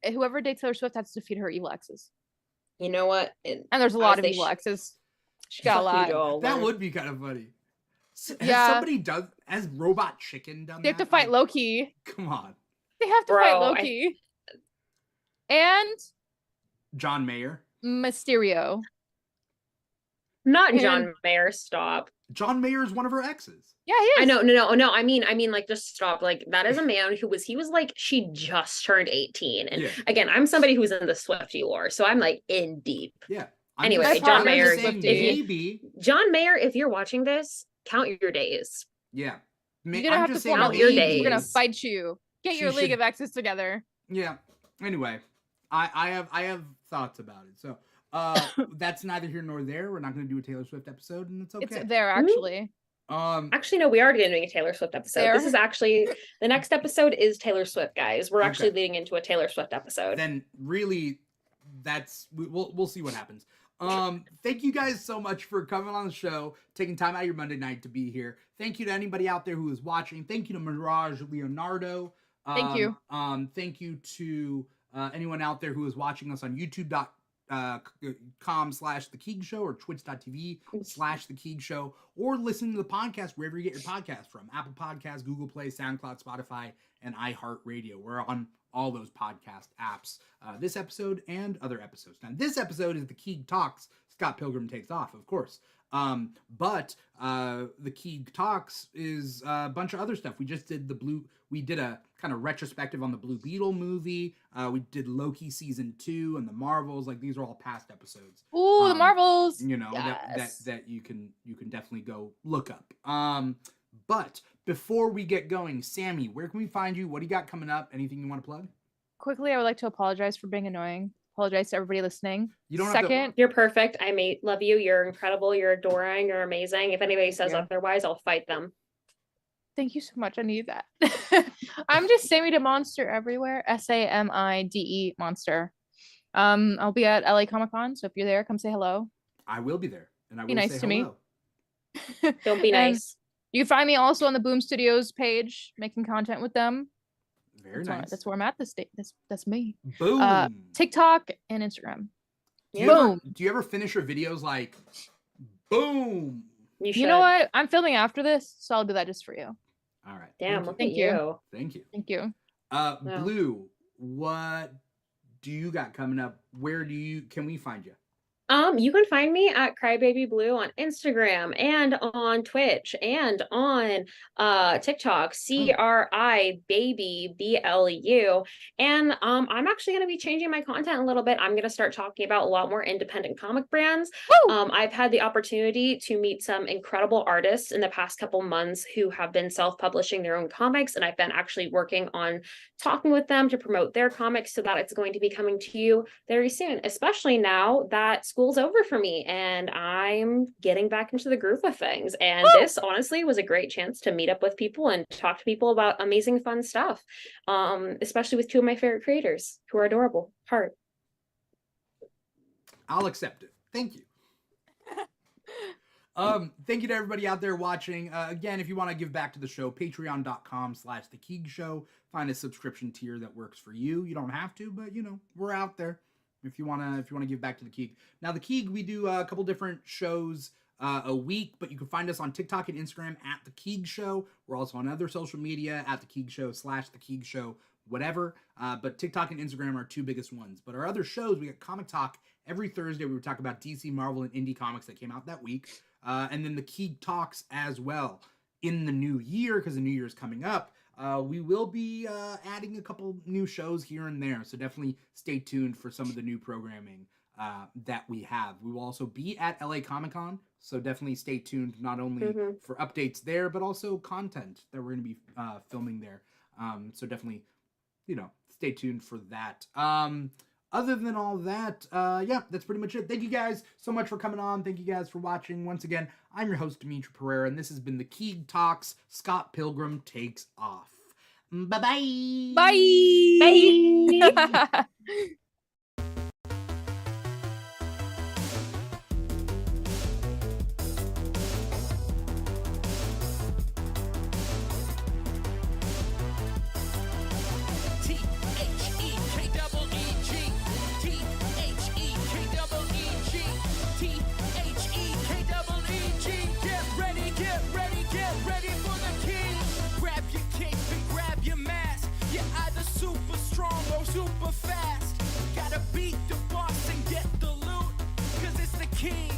whoever dates Taylor Swift has to defeat her evil exes. You know what? And there's a lot As of they evil sh- exes. She got a Fuck you, lot. Joel. That Learn- would be kind of funny. Yeah. Has Robot Chicken done They have that? to fight Like, Loki. Come on. They have to Bro, fight I- Loki. And John Mayer. Mysterio. Not And- John Mayer. Stop. John Mayer is one of her exes. Yeah, he is. I know, no. I mean, like, just stop. Like, that is a man he was like, she just turned 18. And Yeah. again, I'm somebody who's in the Swiftie lore, so I'm like in deep. Yeah. Anyway, just John saying Mayer, saying if you- maybe. John Mayer, if you're watching this, count your days. Yeah. You're gonna have to form a out your league. We're gonna days. fight you. Get She your league should- of exes together. Yeah. Anyway, I have thoughts about it. So that's neither here nor there. We're not going to do a Taylor Swift episode, and it's okay. It's there actually. Actually, no, we are doing a Taylor Swift episode. There? This is actually the next episode is Taylor Swift, guys. We're actually Okay. leading into a Taylor Swift episode. Then really, we'll see what happens. Thank you guys so much for coming on the show, taking time out of your Monday night to be here. Thank you to anybody out there who is watching. Thank you to Mirage Leonardo. Thank you. Thank you to anyone out there who is watching us on youtube.com/The Keeg Show or twitch.tv/The Keeg Show, or listen to the podcast wherever you get your podcast from. Apple Podcasts, Google Play, SoundCloud, Spotify, and iHeartRadio. We're on all those podcast apps. This episode and other episodes. Now, this episode is the Keeg Talks. Scott Pilgrim Takes Off, of course. But the Keeg Talks is a bunch of other stuff. We just did we did a kind of retrospective on the Blue Beetle movie. We did Loki season 2 and the Marvels. Like, these are all past episodes. Ooh, the Marvels. You know, Yes. that you can definitely go look up. But before we get going, Sammy, where can we find you? What do you got coming up? Anything you want to plug? Quickly, I would like to apologize for being annoying. Apologize to everybody listening. You don't have to- Second, You're perfect. love you. You're incredible. You're adoring. You're amazing. If anybody says Yeah. otherwise, I'll fight them. thank you so much. I need that. I'm just Sammy the Monster everywhere. SAMIDE Monster. I'll be at LA Comic Con, so if you're there, come say hello. I will be there, and I will Be nice say to me. hello. Don't be And nice. You can find me also on the Boom Studios page, making content with them. Very That's nice. That's where I'm at this day. That's me. Boom. TikTok and Instagram. Do you Boom. do you ever finish your videos like, boom? You should. You know what? I'm filming after this, so I'll do that just for you. All right. Damn, Thank look you. at Thank you. you. Thank you. Thank you. Wow. Blue, what do you got coming up? Where can we find you? You can find me at Crybaby Blue on Instagram and on Twitch and on TikTok, CRI Baby BLU. And I'm actually going to be changing my content a little bit. I'm going to start talking about a lot more independent comic brands. Woo! I've had the opportunity to meet some incredible artists in the past couple months who have been self-publishing their own comics, and I've been actually working on talking with them to promote their comics so that it's going to be coming to you very soon, especially now that school's over for me and I'm getting back into the groove of things. And Woo! this honestly was a great chance to meet up with people and talk to people about amazing fun stuff, especially with two of my favorite creators who are adorable. Heart. I'll accept it. Thank you. Thank you to everybody out there watching. Again, if you want to give back to the show, patreon.com/The Keeg Show. Find a subscription tier that works for you. You don't have to, but we're out there. If you wanna give back to the Keeg. Now the Keeg, we do a couple different shows a week, but you can find us on TikTok and Instagram at The Keeg Show. We're also on other social media at The Keeg Show / The Keeg Show, whatever. But TikTok and Instagram are our two biggest ones. But our other shows, we got Comic Talk every Thursday. We would talk about DC, Marvel, and indie comics that came out that week. And then the Keeg Talks as well in the new year, because the new year is coming up. We will be adding a couple new shows here and there, so definitely stay tuned for some of the new programming that we have. We will also be at LA Comic Con, so definitely stay tuned not only for updates there, but also content that we're going to be filming there. So definitely, stay tuned for that. Other than all that, yeah, that's pretty much it. Thank you guys so much for coming on. Thank you guys for watching. Once again, I'm your host, Dimithri Perera, and this has been the Keeg Talks. Scott Pilgrim Takes Off. Bye-bye. Bye. Bye. Super fast, gotta beat the boss and get the loot, cause it's the king.